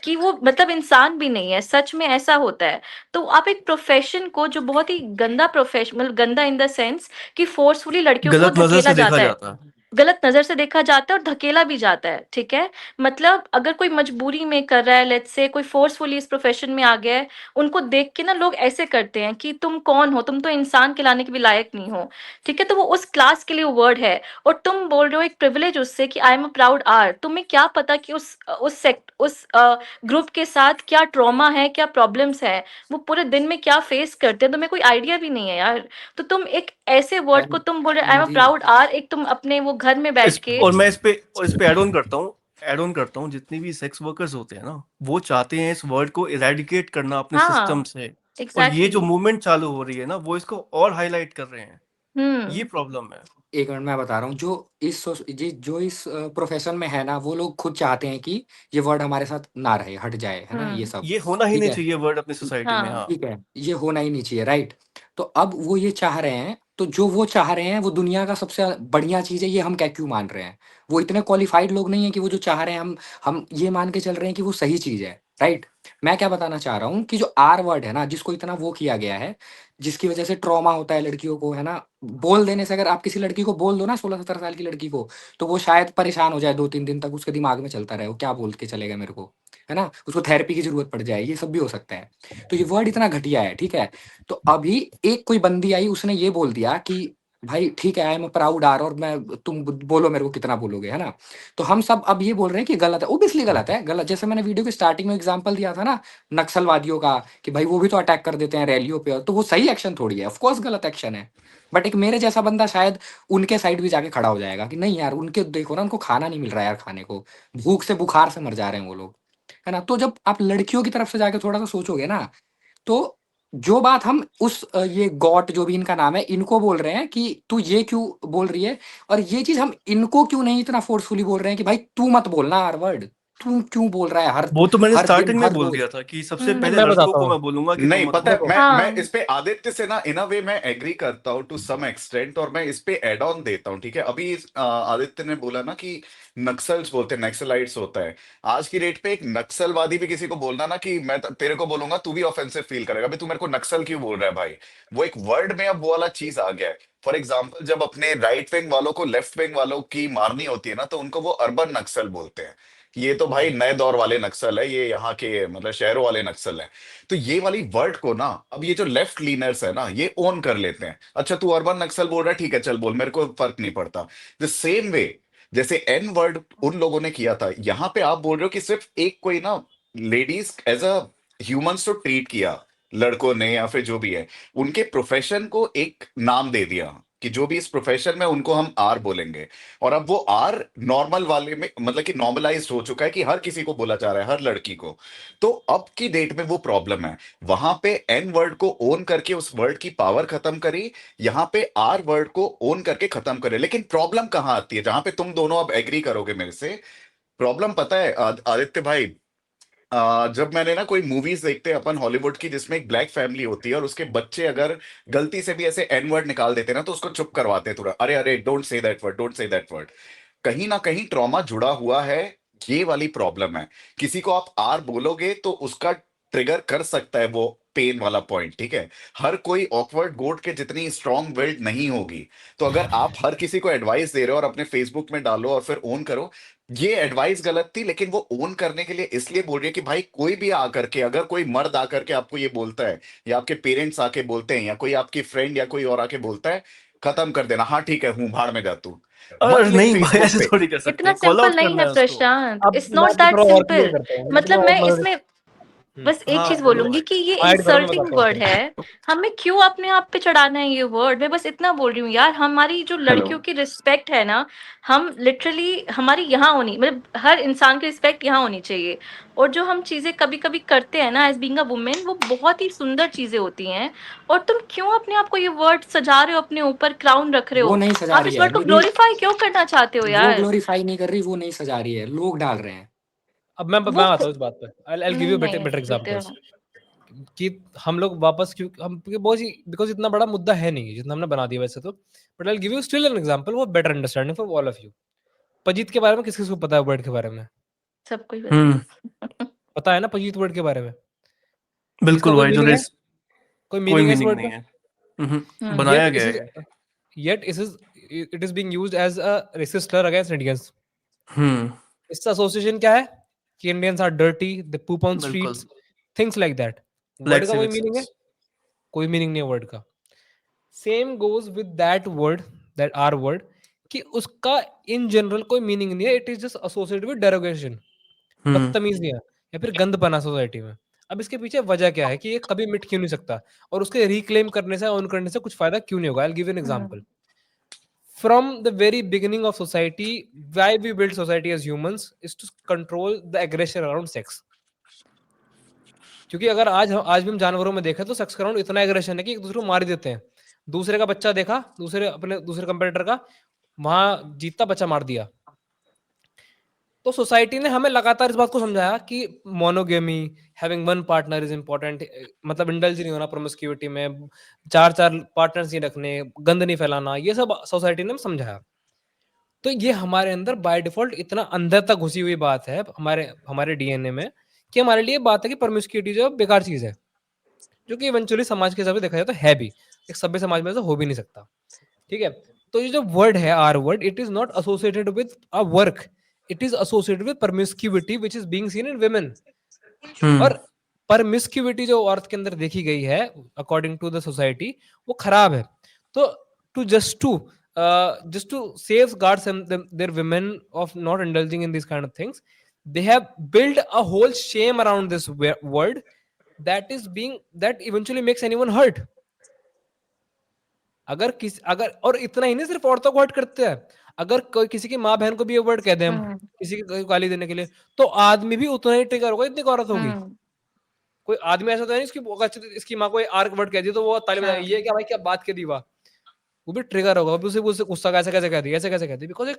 कि वो मतलब इंसान भी नहीं है, सच में ऐसा होता है। तो आप एक प्रोफेशन को जो बहुत ही गंदा प्रोफेशन, मतलब गंदा इन द सेंस कि फोर्सफुली लड़कियों को गलत नजर धकेला से देखा जाता है, जाता है। गलत नजर से देखा जाता है और धकेला भी जाता है, ठीक है। मतलब अगर कोई मजबूरी में कर रहा है, लेट्स से कोई फोर्सफुली इस प्रोफेशन में आ गया है, उनको देख के ना लोग ऐसे करते हैं कि तुम कौन हो, तुम तो इंसान कहलाने के भी लायक नहीं हो, ठीक है। तो वो उस क्लास के लिए वर्ड है, और तुम बोल रहे हो एक प्रिविलेज उससे कि I am a proud R. तुम्हें क्या पता कि उस ग्रुप के साथ क्या ट्रॉमा है, क्या प्रॉब्लम्स है, वो पूरे दिन में क्या फेस करते हैं, तुम्हें कोई आइडिया भी नहीं है यार। तो तुम एक ऐसे वर्ड को तुम बोल रहे I am a Nidhi, proud R, एक तुम अपने वो घर में बैठ इस के, और मैं इस पे ऐड ऑन करता हूँ, जितनी भी सेक्स वर्कर्स होते हैं ना, वो चाहते हैं इस वर्ड को इरेडिकेट करना अपने सिस्टम हाँ से। और ये जो एग्जैक्टली, मूवमेंट चालू हो रही है ना, वो इसको और हाईलाइट कर रहे हैं। ये हम्म प्रॉब्लम है। एक मिनट मैं बता रहा हूँ, जो इस प्रोफेशन में है ना, वो लोग खुद चाहते हैं कि ये वर्ड हमारे साथ ना रहे, हट जाए, है ना, ये हम्म सब। ये होना ही ठीक नहीं है, चाहिए वर्ड अपनी सोसाइटी में। हाँ हाँ, ठीक है, ये होना ही नहीं चाहिए, राइट। तो अब वो ये चाह रहे हैं, तो जो वो चाह रहे हैं वो दुनिया का सबसे बढ़िया चीज है, ये हम क्या क्यों मान रहे हैं। वो इतने क्वालिफाइड लोग नहीं है कि वो जो चाह रहे हैं, हम ये मान के चल रहे हैं कि वो सही चीज है, राइट। मैं क्या बताना चाह रहा हूँ कि जो आर वर्ड है ना, जिसको इतना वो किया गया है, जिसकी वजह से ट्रॉमा होता है लड़कियों को, है ना, बोल देने से, अगर आप किसी लड़की को बोल दो ना, 16-17 साल की लड़की को, तो वो शायद परेशान हो जाए, 2-3 दिन तक उसके दिमाग में चलता रहे वो क्या बोल के चलेगा मेरे को, है ना, उसको थेरेपी की जरूरत पड़ जाए, ये सब भी हो सकता है। तो ये वर्ड इतना घटिया है, ठीक है। तो अभी एक कोई बंदी आई, उसने ये बोल दिया कि भाई ठीक है, आई एम प्राउड आर, और मैं, तुम बोलो मेरे को कितना बोलोगे, है ना। तो हम सब अब ये बोल रहे हैं कि गलत है, ओबियसली गलत है, गलत। जैसे मैंने वीडियो की स्टार्टिंग में एग्जांपल दिया था ना, नक्सलवादियों का, कि भाई वो भी तो अटैक कर देते हैं रैलियों पे, तो वो सही एक्शन थोड़ी है, ऑफकोर्स गलत एक्शन है। बट एक मेरे जैसा बंदा शायद उनके साइड भी जाके खड़ा हो जाएगा कि नहीं यार, उनके देखो ना, उनको खाना नहीं मिल रहा है यार, खाने को, भूख से बुखार से मर जा रहे हैं वो लोग, है ना। तो जब आप लड़कियों की तरफ से जाके थोड़ा सा सोचोगे ना, तो जो बात हम उस ये गॉट जो भी इनका नाम है, इनको बोल रहे हैं कि तू ये क्यों बोल रही है, और ये चीज हम इनको क्यों नहीं इतना फोर्सफुली बोल रहे हैं कि भाई तू मत बोलना हर वर्ड, तू क्यों बोल रहा है हर वो तो मैंने हर दिन स्टार्टिंग में हर बोल रोज। दिया था कि सबसे हम्म नहीं, पहले मैं लड़कों बताता को हूँ। मैं बोलूंगा कि तुम नहीं मत पता है, बोलो। देखो, मैं हाँ इस पे आदित्य से ना इन अ वे मैं एग्री करता हूँ टू सम एक्सटेंट, और मैं इस पे एड ऑन देता हूँ, ठीक है। अभी आदित्य ने बोला ना कि नक्सल्स बोलते हैं, नक्सलाइट्स होता है। आज की डेट पे एक नक्सलवादी भी किसी को बोलना ना कि मैं तेरे को बोलूंगा, तू भी ऑफेंसिव फील करेगा, भाई तू मेरे को नक्सल क्यों बोल रहा है भाई। वो एक वर्ड में अब वो वाला चीज आ गया है। फॉर एग्जाम्पल, जब अपने राइट विंग वालों को लेफ्ट विंग वालों की मारनी होती है ना, तो उनको वो अर्बन नक्सल बोलते हैं। ये तो भाई नए दौर वाले नक्सल है, ये यहाँ के मतलब शहरों वाले नक्सल है। तो ये वाली वर्ड को ना अब ये जो लेफ्ट लीनर्स है ना ये ओन कर लेते हैं। अच्छा तू अर्बन नक्सल बोल रहा है, ठीक है चल बोल, मेरे को फर्क नहीं पड़ता। द सेम वे जैसे एन वर्ड उन लोगों ने किया था, यहाँ पे आप बोल रहे हो कि सिर्फ एक कोई ना लेडीज एज अ ह्यूमंस तो ट्रीट किया लड़कों ने या फिर जो भी है, उनके प्रोफेशन को एक नाम दे दिया कि जो भी इस प्रोफेशन में उनको हम आर बोलेंगे। और अब वो आर नॉर्मल वाले में मतलब कि नॉर्मलाइज्ड हो चुका है कि हर किसी को बोला जा रहा है, हर लड़की को। तो अब की डेट में वो प्रॉब्लम है। वहां पे एन वर्ड को ओन करके उस वर्ड की पावर खत्म करी, यहाँ पे आर वर्ड को ओन करके खत्म करे। लेकिन प्रॉब्लम कहाँ आती है, जहां पे तुम दोनों अब एग्री करोगे मेरे से। प्रॉब्लम पता है आदित्य भाई, जब मैंने ना कोई मूवीज देखते हैं अपन हॉलीवुड की जिसमें एक ब्लैक फैमिली होती है और उसके बच्चे अगर गलती से भी ऐसे एन वर्ड निकाल देते हैं ना तो उसको चुप करवाते हैं तुरंत, अरे अरे don't say that word, don't say that word. कहीं ना कहीं ट्रॉमा जुड़ा हुआ है। ये वाली प्रॉब्लम है। किसी को आप आर बोलोगे तो उसका ट्रिगर कर सकता है वो पेन वाला पॉइंट, ठीक है। हर कोई ऑकवर्ड गोट के जितनी स्ट्रांग विल्ड नहीं होगी। तो अगर आप हर किसी को एडवाइस दे रहे हो और अपने फेसबुक में डालो और फिर ओन करो, ये एडवाइस गलत थी। लेकिन वो ओन करने के लिए इसलिए बोल रही है कि भाई कोई भी आकर के, अगर कोई मर्द आकर के आपको ये बोलता है या आपके पेरेंट्स आके बोलते हैं या कोई आपकी फ्रेंड या कोई और आके बोलता है, खत्म कर देना, हाँ ठीक है हूँ भाड़ में जा तू, मत और लिख नहीं भाई, फेसबुक ऐसे पे। थोड़ी कर सकते इतना हैं, कॉल सिंपल आउट नहीं करना है है उसको। प्रशांत, अब इट्स मैं नॉट आपको दैट थोड़ा और क्लियर सिंपल। करता हूँ, मतलब मैं इसमें हम्म, बस एक हाँ चीज बोलो बोलूंगी भाई। कि ये हाँ एड करो, मैं इंसल्टिंग बताता हूँ वर्ड फिर। है। हमें क्यों अपने आप पे चढ़ाना है ये वर्ड? मैं बस इतना बोल रही हूँ यार, हमारी जो हेलो। लड़कियों की रिस्पेक्ट है ना, हम लिटरली हमारी यहाँ होनी, मतलब हर इंसान की रिस्पेक्ट यहाँ होनी चाहिए। और जो हम चीजें कभी कभी करते हैं ना एज बीइंग अ वुमेन, वो बहुत ही सुंदर चीजें होती हैं। और तुम क्यों अपने आप को ये वर्ड सजा रहे हो, अपने ऊपर क्राउन रख रहे वो हो? नहीं सजा आप रही इस है वर्ड को मेरी, ग्लोरीफाई क्यों करना चाहते हो वो यार? ग्लोरीफाई नहीं कर रही, वो नहीं सजा रही है, लोग डाल रहे हैं। अब मैं वो आता हूँ इस बात पे, आई गिव नहीं यू बेटर नहीं बेटर रुके एग्जांपल्स हो। कि हम लोग वापस क्यों हम, क्योंकि बहुत ही बिकॉज इतना बड़ा मुद्दा है नहीं जितना हमने बना दिया वैसे तो, but I give you still an example वो better understanding for all of you. Pajeet के बारे में किस किस को पता है वर्ड के बारे में? सबको ही हम्म, पता है ना पजीत वर्ड के बारे में? इसका बिल्कुल कोई भाई, जो मीनिंग है? कोई कोई मीनिंग है इस मीनिंग वर्ड नहीं का? है। हम्म। yet बनाया this गया is है। yet it is being used as a racist slur against Indians. हम्म, इसका एसोसिएशन क्या है कि Indians are dirty, they poop on बिल्कुल। Streets, things like that. Word का फ्लैक्सी कोई मीनिंग है? विक्सेस। कोई मीनिंग नहीं है वर्ड का। Same goes with that word, that R word, कि उसका इन जनरल कोई मीनिंग नहीं है, it is just associated with derogation, hmm, बदतमीजी है या फिर गंदपना सोसाइटी में। अब इसके पीछे वजह क्या है कि ये कभी मिट क्यों नहीं सकता और उसके रिक्लेम करने से, ऑन करने से कुछ फायदा क्यों नहीं होगा? I give an example. From the very beginning of society, why we build society as humans is to control the aggression around sex. क्योंकि अगर आज भी हम जानवरों में देखें तो सेक्स के अराउंड इतना एग्रेशन है कि एक दूसरे को मार ही देते हैं। दूसरे का बच्चा देखा, दूसरे कंपेटिटर का, वहां जीतता बच्चा मार दिया। तो सोसाइटी ने हमें लगातार इस बात को समझाया कि monogamy, having one partner is important, मतलब इंडल्ज नहीं होना प्रोमिस्क्यूइटी में, चार चार पार्टनर्स नहीं रखने, गंद नहीं फैलाना, ये सब सोसाइटी ने समझाया। तो ये हमारे अंदर बाय डिफॉल्ट इतना अंदर तक घुसी हुई बात है हमारे हमारे डीएनए में कि हमारे लिए बात है कि परमिस्क्यूटी जो है बेकार चीज है, जो कि इवेंचुअली समाज के हिसाब से देखा जाए तो है भी, एक सभ्य समाज में ऐसा हो भी नहीं सकता। ठीक है, तो ये जो वर्ड है R word, it is not associated with a work, it is associated with promiscuity which is being seen in women. Hmm, और परमिस्क्यूटी जो औरत के अंदर देखी गई है अकॉर्डिंग टू द सोसाइटी, वो खराब है। तो to just to safeguard their women of not indulging in these kind of things, they have built a whole shame around this word that eventually makes anyone hurt. अगर और इतना ही नहीं, सिर्फ औरतों को हर्ट करते हैं, अगर कोई किसी की माँ बहन को भी ये वर्ड कह दें हम किसी की गाली देने के लिए, तो आदमी भी उतना ही ट्रिगर होगा जितनी औरत होगी। कोई आदमी ऐसा तो है नहीं इसकी माँ को आर्क वर्ड कह दिया तो वो ताली बजा, ये क्या भाई, क्या बात कह दी वाह, वो भी ट्रिगर होगा, उसे गुस्सा कैसे कैसे कह दी, ऐसे कैसे कह दी, बिकॉज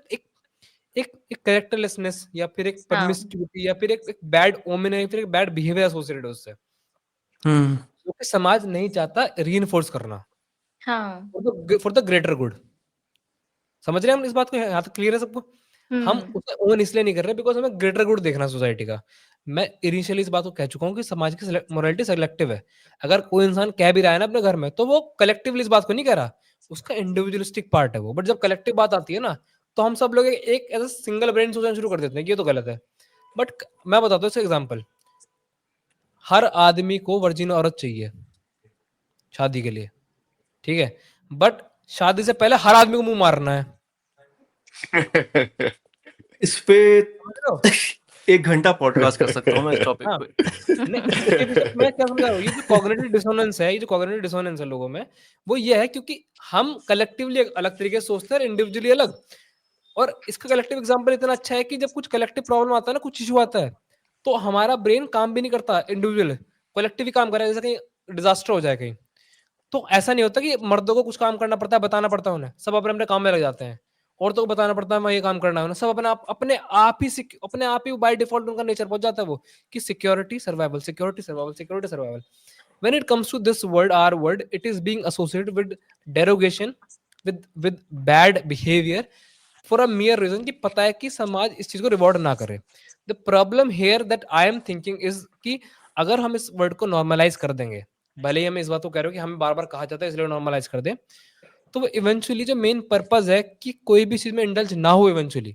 एक कैरेक्टरलेसनेस या फिर एक परमिस्क्यूटी या फिर एक बैड ओमेन या फिर एक बैड बिहेवियर एसोसिएटेड है उससे, हम्म, जो कि समाज नहीं चाहता रीइंफोर्स करना हाँ। For the greater good. समझ रहे हैं हम इस बात को? यहाँ तक क्लियर है सबको? हम उसे ओन इसलिए नहीं कर रहे बिकॉज हमें ग्रेटर गुड देखना सोसाइटी का। मैं इनिशियली इस बात को कह चुका हूँ कि समाज की मोरालिटी सेलेक्टिव है। अगर कोई इंसान कह भी रहा है ना अपने घर में, तो वो कलेक्टिवली इस बात को नहीं कह रहा, उसका इंडिविजुअलिस्टिक पार्ट है वो। बट जब कलेक्टिव बात आती है ना, तो हम सब लोग एक एज सिंगल ब्रेन सोचना शुरू कर देते हैं कि ये तो गलत है। बट मैं बताता हूँ इसका एग्जांपल, हर आदमी को वर्जिन औरत चाहिए शादी के लिए, ठीक है, बट शादी से पहले हर आदमी को मुंह मारना है, इस पे समझ रहे हो? 1 घंटा पॉडकास्ट कर सकता हूँ मैं इस टॉपिक हाँ, पे। नहीं इसके पीछे मैं क्या समझा रहा हूँ, ये जो कॉग्निटिव डिसोनेंस है, ये जो कॉग्निटिव डिसोनेंस है लोगों में, वो ये है क्योंकि हम कलेक्टिवली अलग तरीके से सोचते हैं और इंडिविजुअली अलग। और इसका कलेक्टिव एग्जांपल इतना अच्छा है कि जब कुछ कलेक्टिव प्रॉब्लम आता है ना, कुछ इशू आता है, तो हमारा ब्रेन काम भी नहीं करता इंडिविजुअल, कलेक्टिव ही काम कर रहा है, जैसे कहीं डिजास्टर हो जाए कहीं, तो ऐसा नहीं होता कि मर्दों को कुछ काम करना पड़ता है, बताना पड़ता है उन्हें, सब अपने अपने काम में लग जाते हैं, औरतों को बताना पड़ता है मैं ये काम करना है उन्हें, सब अपने आप ही बाय डिफॉल्ट उनका नेचर पहुंच जाता है वो, कि security survival, security survival, security survival. when it comes to this word, our word, it is being associated with derogation, with bad behavior for a mere reason कि पता है कि समाज इस चीज को रिवॉर्ड ना करे। the problem here that I am thinking is कि अगर हम इस वर्ड को नॉर्मलाइज कर देंगे, भले ही हम इस बात को कह रहे हो कि हमें बार बार कहा जाता है इसलिए नॉर्मलाइज कर दें, तो वो इवेंचुअली जो मेन पर्पज है कि कोई भी चीज में इंडल्ज ना हो, इवेंचुअली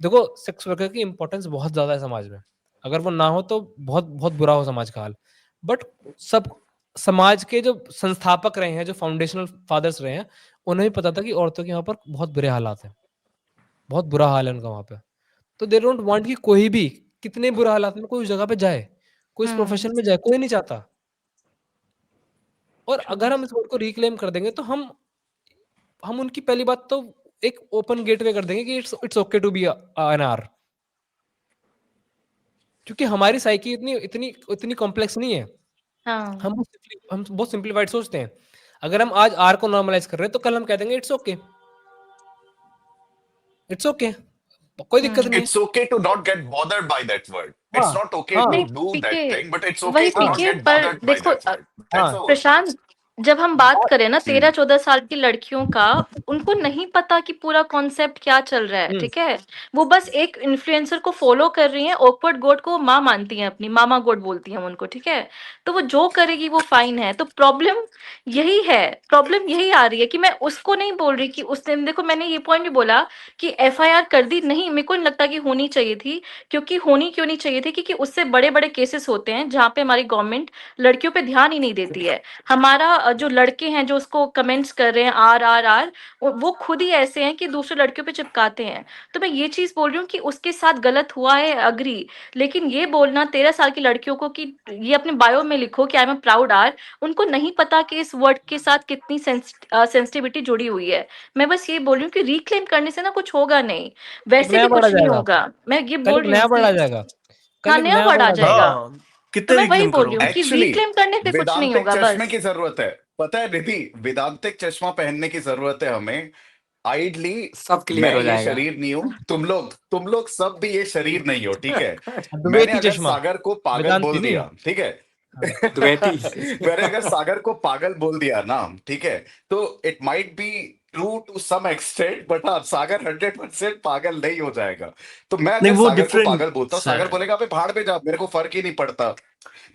देखो सेक्स वर्कर की इंपॉर्टेंस बहुत ज्यादा है समाज में, अगर वो ना हो तो बहुत बहुत बुरा हो समाज का हाल। बट सब समाज के जो संस्थापक रहे हैं, जो फाउंडेशनल फादर्स रहे हैं, उन्हें भी पता था कि औरतों के यहाँ पर बहुत बुरे हालात हैं, बहुत बुरा हाल है उनका वहां पे, तो दे डोंट वांट कि कोई भी कितने बुरे हालात में कोई उस जगह पे जाए, कोई इस प्रोफेशन में जाए, कोई नहीं चाहता। और अगर हम इस वर्ड को रिक्लेम कर देंगे तो हम उनकी पहली बात तो एक ओपन गेटवे कर देंगे कि it's okay to be an R, क्योंकि हमारी साइकी इतनी इतनी इतनी कॉम्प्लेक्स नहीं है, हाँ हम बहुत सिंप्लीफाइड सोचते हैं। अगर हम आज आर को नॉर्मलाइज कर रहे हैं तो कल हम कह देंगे इट्स ओके, इट्स ओके, कोई दिक्कत नहीं है। It's okay to not get bothered by that word. हाँ It's not okay हाँ to नहीं do that PK, thing, but it's वही okay to not हाँ पीके, get पर bothered by देखो that word. That's हाँ all. प्रशांत, जब हम बात और करें ना हम्म 13-14 साल की लड़कियों का, उनको नहीं पता कि पूरा कॉन्सेप्ट क्या चल रहा है, हम्म, ठीक है, वो बस एक इन्फ्लुएंसर को फॉलो कर रही हैं, ऑकवर्ड गोड को माँ मानती हैं, अपनी मामा गोड बोलती हैं उनको, ठीक है, तो वो जो करेगी वो फाइन है। तो प्रॉब्लम यही है, प्रॉब्लम यही आ रही है कि मैं उसको नहीं बोल रही कि उसने, देखो मैंने ये पॉइंट भी बोला कि एफआईआर कर दी, नहीं मेरे को नहीं लगता कि होनी चाहिए थी, क्योंकि होनी क्यों नहीं चाहिए थी, क्योंकि उससे बड़े बड़े केसेस होते हैं जहाँ पे हमारी गवर्नमेंट लड़कियों पे ध्यान ही नहीं देती है। हमारा जो लड़के हैं जो उसको कमेंट्स कर रहे हैं आर आर आर, वो खुद ही ऐसे हैं कि दूसरे लड़कियों पे चिपकाते हैं। तो मैं ये चीज बोल रही हूँ कि उसके साथ गलत हुआ है, अग्री, लेकिन ये बोलना 13 साल की लड़कियों को कि ये अपने बायो में लिखो कि I am a proud R, उनको नहीं पता कि इस वर्ड के साथ कितनी सेंसिटिविटी जुड़ी हुई है। मैं बस ये बोल रही हूँ कि रिक्लेम करने से ना कुछ होगा नहीं, एक वैसे नया भी वर्ड आ कुछ नहीं जाएगा, होगा। मैं ये कल बोल एक रही नया हूँ वर्ड आ कि जाएगा, हाँ कल एक नया नया वर्ड वर्ड आ आ जाएगा। जाएगा। हाँ, तो कितने मैं वही रिक्लेम बोल रही हूँ करोगे? कि एक्चुअली रिक्लेम करने से कुछ नहीं वेदांतिक होगा चश्मे बस। की जरूरत है, पता है निधि, वेदांतिक चश्मा पहनने की जरूरत है हमें। आइडली सब क्लियर मैं हो ये जाएगा। शरीर नहीं हूं, तुम लोग सब भी ये शरीर नहीं हो, ठीक है। मैंने अद्वैती अगर चश्मा, सागर को पागल वेदांती बोल नहीं। दिया, ठीक है, हाँ, द्वैती। मैंने अगर सागर को पागल बोल दिया ना, ठीक है, तो it might be true to some extent, but हाँ सागर 100% पागल नहीं हो जाएगा। तो मैं नहीं, अगर वो सागर को पागल बोलता हूँ, डिफरेंस है, सागर बोलेगा अबे भाड़ पे जा, मेरे को फर्क ही नहीं पड़ता।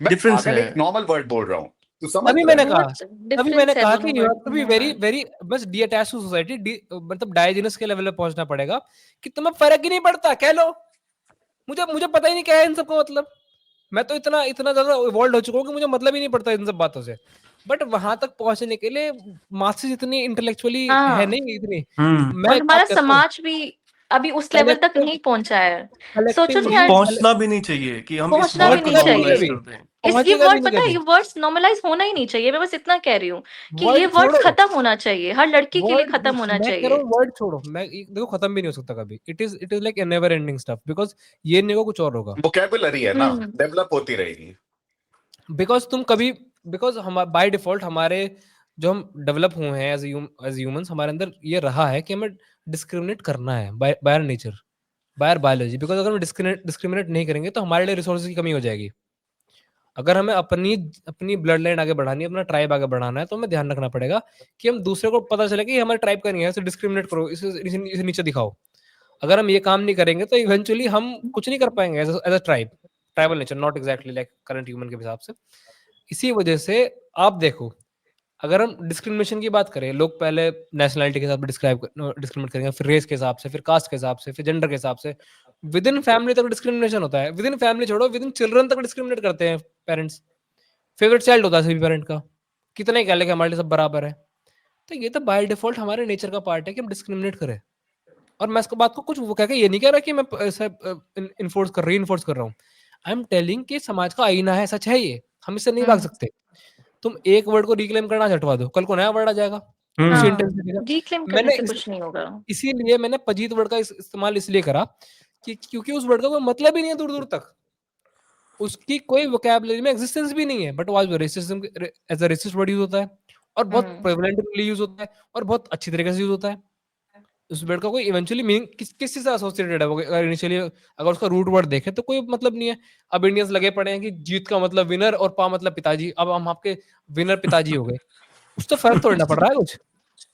मैं डिफरेंस पागल है। एक नॉर्मल वर्ड बोल रहा हूँ, तू समझ तभी रहा मैंने है। कहा, बहुत तभी मैंने डिफरेंस है कहा दोनों कि you would have to be very very बस डी अटैच टू सोसाइटी, मतलब डाइजीनस के लेवल पे पहुंचना पड़ेगा कि तुम्हें फर्क ही नहीं पड़ता, कह लो, मुझे मुझे पता ही नहीं क्या है इन सबका मतलब, मैं तो इतना इतना ज्यादा इवॉल्व हो चुका हूँ कि मुझे मतलब ही नहीं पड़ता इन सब बातों से। बट वहां तक पहुंचने के लिए मासेस इतनी इंटेलेक्चुअली है हाँ, नहीं, इतनी, हम्म और मैं एक बात हमारा कहता हूँ, समाज भी अभी उस लेवल तक कलेक्टिव नहीं पहुंचा है। सोचो ना कलेक्टिवली यार, पहुंचना भी नहीं चाहिए कि हम इस पहुंचना भी वर्ड को नहीं पहुंचेगा भी नहीं नॉर्मलाइज चाहिए। कभी, कर दें। ये पहुंचेगा भी वर्ड नहीं पता है, कभी। ये वर्ड्स नॉर्मलाइज होना ही नहीं चाहिए। मैं बस इतना कह रही हूँ कि ये वर्ड वर्ड्स छोड़ो, खत्म होना चाहिए, हर लड़की के लिए वर्ड खत्म होना मैं कह रहा चाहिए। हूँ वर्ड छोड़ो, मैं देखो खत्म भी नहीं हो सकता कभी, it is like a never ending stuff, because ये नहीं होगा कुछ और होगा, वोकेबुलरी है ना, हम्म डेवलप होती रहेगी। बिकॉज तुम कभी, बिकॉज हम बाय डिफॉल्ट हमारे जो हम डेवलप हुए हैं एज ह्यूमंस, हमारे अंदर ये रहा है कि हमें डिस्क्रिमिनेट करना है by nature, by biology, because अगर हम डिस्क्रिमिनेट नहीं करेंगे तो हमारे लिए रिसोर्सेज की कमी हो जाएगी। अगर हमें अपनी अपनी ब्लड लाइन आगे बढ़ानी है, अपना ट्राइब आगे बढ़ाना है, तो हमें ध्यान रखना पड़ेगा कि हम दूसरे को पता चले कि ये हमारे ट्राइब का नहीं है, इसे डिस्क्रिमिनेट करो, इसे नीचे दिखाओ। अगर हम ये काम नहीं करेंगे तो इवेंचुअली हम कुछ नहीं कर पाएंगे as a tribe, tribal nature, not exactly like current human के हिसाब से। इसी वजह से आप देखो, अगर हम डिस्क्रिमिनेशन की बात करें, लोग पहले नेशनैलिटी के साथ डिस्क्रिमिनेट करेंगे, फिर रेस के हिसाब से, फिर कास्ट के हिसाब से, फिर जेंडर के हिसाब से। विद इन फैमिली तक डिस्क्रिमिनेशन होता है। विद इन फैमिली छोड़ो, विद इन चिल्ड्रन तक डिस्क्रिमिनेट करते हैं पेरेंट्स। फेवरेट चाइल्ड होता है सभी पेरेंट का, कितना ही कह ले कि हमारे लिए सब बराबर है। तो ये तो बाय डिफॉल्ट हमारे नेचर का पार्ट है कि हम डिस्क्रिमिनेट करें। और मैं इसको बात को कुछ वो कह के ये नहीं कह रहा कि मैं इन्फोर्स कर रहा हूँ। आई एम टेलिंग कि समाज का आईना है, सच है ये, हम इससे नहीं भाग सकते। तुम एक वर्ड को रिक्लेम करना हटवा दो, कल को नया वर्ड आ जाएगा उसी हाँ, इंटेंसिटी का। रिक्लेम करने मैंने से कुछ नहीं होगा। इसीलिए मैंने पजीत वर्ड का इस्तेमाल इसलिए करा कि क्योंकि उस वर्ड का कोई मतलब ही नहीं है दूर दूर तक, उसकी कोई वोकैबुलरी में एग्जिस्टेंस भी नहीं है, बट आज racism as a racist word use होता है और बहुत प्रेवलेंटली यूज होता है और बहुत अच्छी तरीके से यूज होता है। उस वर्ड का कोई इवेंचुअली मीनिंग किस चीज से एसोसिएटेड है वो, अगर इनिशियली अगर उसका रूट वर्ड देखें तो कोई मतलब नहीं है। अब इंडियंस लगे पड़े हैं कि जीत का मतलब विनर और पा मतलब पिताजी, अब हम आपके विनर पिताजी हो गए, उस तो फर्क थोड़ी ना पड़ रहा है कुछ।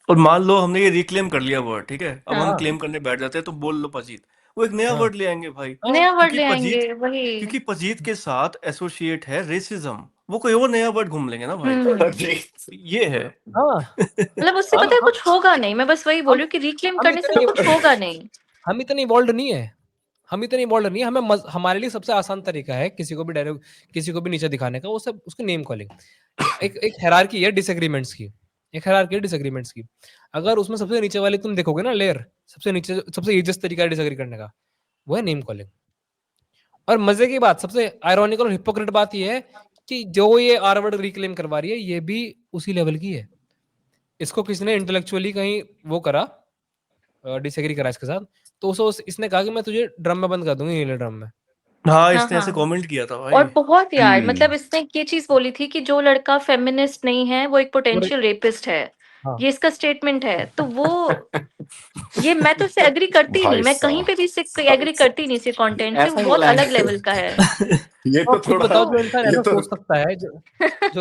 और मान लो हमने ये रिक्लेम कर लिया वर्ड, ठीक है, अब हम हाँ क्लेम करने बैठ जाते हैं तो बोल लो पजीत, वो एक नया हाँ वर्ड ले आएंगे भाई, हाँ नया वर्ड क्योंकि ले पजीत आएंगे, वही। क्योंकि पजीत के साथ एसोसिएट है रेसिज्म, वो कोई और नया वर्ड घूम लेंगे ना भाई। ये है। हाँ मतलब उससे हम पता है हम कुछ होगा नहीं। मैं बस वही बोल रही हूँ कि रिक्लेम हम करने से इतने तो कुछ होगा नहीं। हम इतने इवॉल्व नहीं है, हमें हमारे लिए सबसे आसान तरीका है किसी को भी डायरेक्ट किसी को भी नीचे दिखाने का, वो सब उसको नेम कॉलिंग। एक हायरार्की है डिसएग्रीमेंट्स की, अगर उसमें सबसे नीचे वाले तुम देखोगे ना लेयर, सबसे नीचे सबसे इजीएस्ट तरीका है डिसएग्री करने का, वो है नेम कॉलिंग। और मजे की बात, सबसे आयरॉनिकल और हिपोक्रेट बात ये है कि जो ये आर वर्ड रिक्लेम करवा रही है ये भी उसी लेवल की है। इसको किसी ने इंटेलेक्चुअली कहीं वो करा, डिसएग्री करा इसके साथ, तो इसने कहा कि मैं तुझे ड्रम में बंद कर दूंगी, नीले ड्रम में। हाँ, हाँ इसने ऐसे हाँ, कमेंट किया था और भाई। बहुत यार, मतलब इसने ये चीज बोली थी कि जो लड़का फेमिनिस्ट नहीं है वो एक और पोटेंशियल रेपिस्ट है। हाँ ये इसका स्टेटमेंट है। तो वो ये मैं तो इससे एग्री करती ही नहीं, भाई मैं कहीं पे भी इससे एग्री करती नहीं, इसके कंटेंट से। वो ऐसा ही बहुत बोला अलग है। लेवल का है। ये तो तो आप खुद थोड़ा बताओ, तो जो इंसान ये ऐसा तो सोच सकता है, जो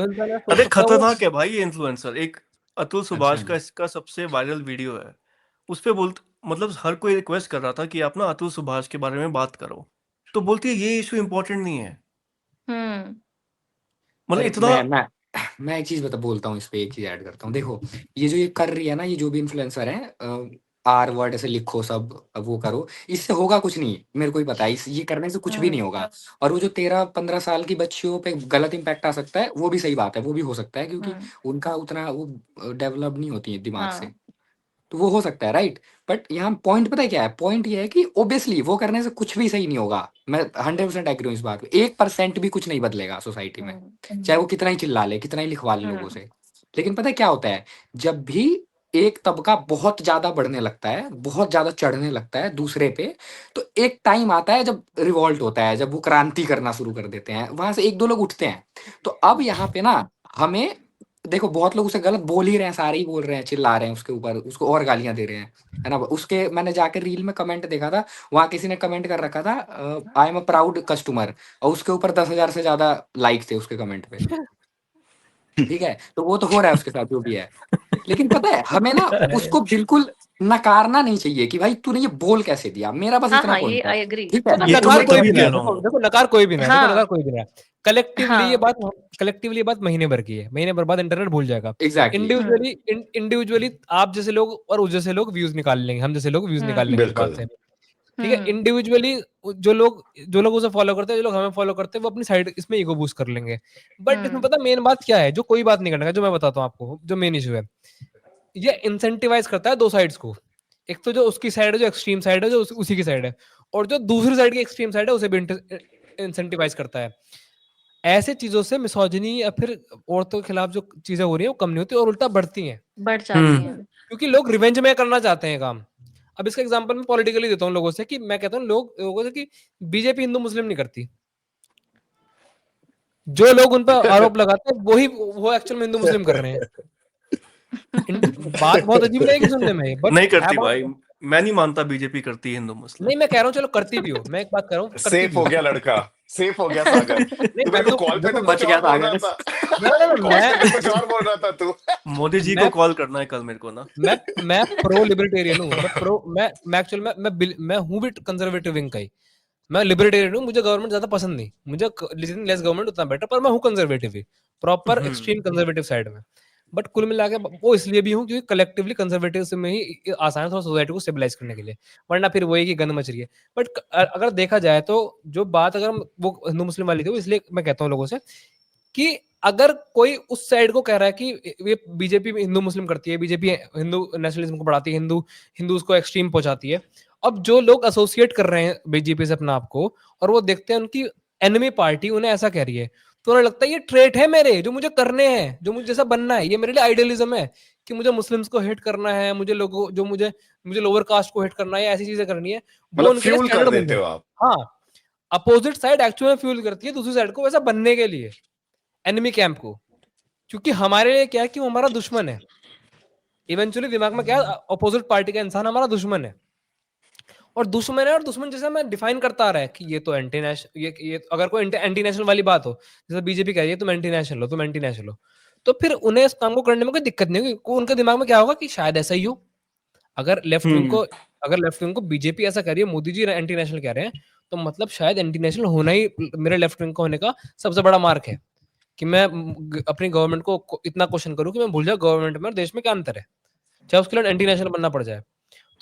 इंसान ऐसा सोच अरे सकता है वो खतरनाक है भाई ये इन्फ्लुएंसर। एक अतुल अच्छा सुभाष का इसका सबसे वायरल वीडियो है, उस पे मतलब हर कोई रिक्वेस्ट कर रहा था कि आप ना अतुल सुभाष के बारे में बात करो, तो बोलती है ये इशू इम्पोर्टेंट नहीं है। मतलब अरे इतना। मैं एक चीज बोलता हूँ, इस पे एक चीज ऐड करता हूँ। देखो, ये जो ये कर रही है ना, ये जो भी इन्फ्लुएंसर है, आर वर्ड ऐसे लिखो सब, अब वो करो, इससे होगा कुछ नहीं, मेरे को ही पता है। ये करने से कुछ भी नहीं होगा। और वो जो 13-15 साल की बच्चियों पे गलत इम्पैक्ट आ सकता है, वो भी सही बात है, वो भी हो सकता है, क्योंकि उनका उतना वो डेवलप नहीं होती है दिमाग से, तो वो हो सकता है, राइट। बट यहाँ पॉइंट पता है क्या है? पॉइंट ये है कि ओब्वियसली वो करने से कुछ भी सही नहीं होगा। मैं 100% एग्री हूँ इस बात पे। 1% भी कुछ नहीं बदलेगा सोसाइटी में, चाहे वो कितना ही चिल्ला ले, कितना ही लिखवा ले लोगों से। लेकिन पता है क्या होता है? जब भी एक तबका बहुत ज्यादा बढ़ने लगता है, बहुत ज्यादा चढ़ने लगता है दूसरे पे, तो एक टाइम आता है जब रिवॉल्ट होता है, जब वो क्रांति करना शुरू कर देते हैं, वहां से एक दो लोग उठते हैं। तो अब यहाँ पे ना, हमें देखो, बहुत लोग उसे गलत बोल ही रहे हैं, सारे ही बोल रहे हैं, चिल्ला रहे हैं उसके ऊपर, उसको और गालियां दे रहे हैं, है ना। उसके मैंने जाकर रील में कमेंट देखा था, वहां किसी ने कमेंट कर रखा था, आई एम अ प्राउड कस्टमर, और उसके ऊपर 10,000 से ज्यादा लाइक थे उसके कमेंट पे। ठीक है, तो वो तो हो रहा है उसके साथ जो भी है। लेकिन पता है, हमें ना उसको बिल्कुल नकारना नहीं चाहिए कि भाई तूने ये बोल कैसे दिया। मेरा बस हाँ इतना हाँ, ये पॉइंट है, आई एग्री। ठीक है। तो ये तो नकार मैं कोई तभी भी ना कह है, रहा देखो हूँ। देखो नकार कोई भी ना है, देखो हाँ नकार कोई भी ना है। कलेक्टिवली ये हाँ, बात महीने भर की है, महीने भर बाद इंटरनेट भूल जाएगा। एग्जैक्टली, इंडिविजुअली आप जैसे लोग और उस जैसे लोग व्यूज निकाल लेंगे, हम जैसे लोग व्यूज निकाल लेंगे इस बात बिल्कुल। से। ठीक है, इंडिविजुअली जो लोग उसे फॉलो करते हैं, जो लोग हमें फॉलो करते हैं, वो अपनी साइड इसमें ईगो बूस्ट कर लेंगे। बट इसमें पता मेन बात क्या है, जो कोई बात नहीं करने का, जो मैं बताता हूँ आपको, जो मेन इशू है, ये इंसेंटिवाइज करता है दो साइड्स को। एक तो जो उसकी साइड है, जो एक्सट्रीम साइड है, जो उसी की साइड है, और जो दूसरी साइड की एक्सट्रीम साइड है, उसे भी इंसेंटिवाइज करता है। ऐसे चीजों से मिसोजिनी या फिर औरतों के खिलाफ जो चीजें हो रही है वो कम नहीं होती और उल्टा बढ़ती हैं, बढ़ जाती हैं। क्योंकि लोग रिवेंज में करना चाहते हैं काम। अब इसका एग्जांपल मैं पॉलिटिकली देता हूँ लोगों से, कि मैं कहता हूँ लोगों से कि बीजेपी हिंदू मुस्लिम नहीं करती। जो लोग उन पर आरोप लगाते हैं वो एक्चुअल में हिंदू मुस्लिम कर रहे हैं। बात बहुत अजीब लगेगी सुनने में, बट नहीं है करती बात। भाई, मैं नहीं मानता बीजेपी करती है हिंदू मुस्लिम। नहीं, मैं कह रहा हूँ चलो करती भी हो, मैं एक बात कर रहा हूँ करती सेफ भी हो हो। गया लड़का, सेफ हो गया सागर। नहीं, तू मैं मेरे को तो कॉल पे देखो, तो बच कुछ गया और बोल रहा सागर। था। कॉल पे कुछ मैं और बोल रहा था तू। मोदी जी को मैं कॉल करना है कल मेरे को ना। मैं प्रो लिबर्टेरियन हूँ। मैं एक्चुअल में मैं हूँ भी कंजर्वेटिव विंग का ही। मैं लिबर्टेरियन हूँ, मुझे गवर्नमेंट ज्यादा पसंद नहीं, मुझे जितनी लेस गवर्नमेंट उतना बेटर, पर मैं हूँ कंजर्वेटिव ही, प्रॉपर एक्सट्रीम कंजर्वेटिव साइड में। बट कुल मिला के वो इसलिए भी हूँ क्योंकि कलेक्टिवली कंजर्वेटिव में ही आसान है थोड़ा सोसाइटी को स्टेबलाइज करने के लिए, वरना फिर वही की गंद मच रही है। बट अगर देखा जाए तो जो बात अगर वो हिंदू मुस्लिम वाली थी, वो इसलिए मैं कहता हूँ लोगों से कि अगर कोई उस साइड को कह रहा है कि ये बीजेपी हिंदू मुस्लिम करती है, बीजेपी हिंदू नेशनलिज्म को बढ़ाती है, हिंदूज को एक्सट्रीम पहुंचाती है, अब जो लोग एसोसिएट कर रहे हैं बीजेपी से अपना आपको और वो देखते हैं उनकी एनिमी पार्टी उन्हें ऐसा कह रही है, तो उन्हें लगता है ये ट्रेट है मेरे जो मुझे करने हैं, जो मुझे जैसा बनना है, ये मेरे लिए आइडियलिज्म है कि मुझे मुस्लिम्स को हेट करना है, मुझे लोगों जो मुझे मुझे लोअर कास्ट को हेट करना है, ऐसी चीजें करनी है, वो मतलब उनके लिए फ्यूल कर स्टैंडर्ड बन देते गया। हो आप। हाँ, अपोजिट साइड एक्चुअली फ्यूल करती है दूसरी साइड को वैसा बनने के लिए, एनिमी कैंप को, क्योंकि हमारे लिए क्या है कि वो हमारा दुश्मन है। इवेंचुअली दिमाग में क्या है, अपोजिट पार्टी का इंसान हमारा दुश्मन है, और दुश्मन है, और दुश्मन जैसे मैं डिफाइन करता आ रहा है कि ये तो एंटी नेशनल, ये अगर कोई एंटी नेशनल वाली बात हो, जैसे बीजेपी कह रही है तुम एंटी नेशनल हो, तुम एंटी नेशनल हो, तो फिर उन्हें इस काम को करने में कोई दिक्कत नहीं होगी। उनके दिमाग में क्या होगा कि शायद ऐसा ही हो। अगर लेफ्ट विंग को बीजेपी ऐसा कह रही है, मोदी जी एंटी नेशनल कह रहे हैं, तो मतलब शायद एंटी नेशनल होना ही मेरे लेफ्ट विंग को होने का सबसे बड़ा मार्क है कि मैं अपनी गवर्नमेंट को इतना क्वेश्चन करूं कि मैं भूल जाऊं गवर्नमेंट में और देश में क्या अंतर है, चाहे उसके लिए एंटी नेशनल बनना पड़ जाए।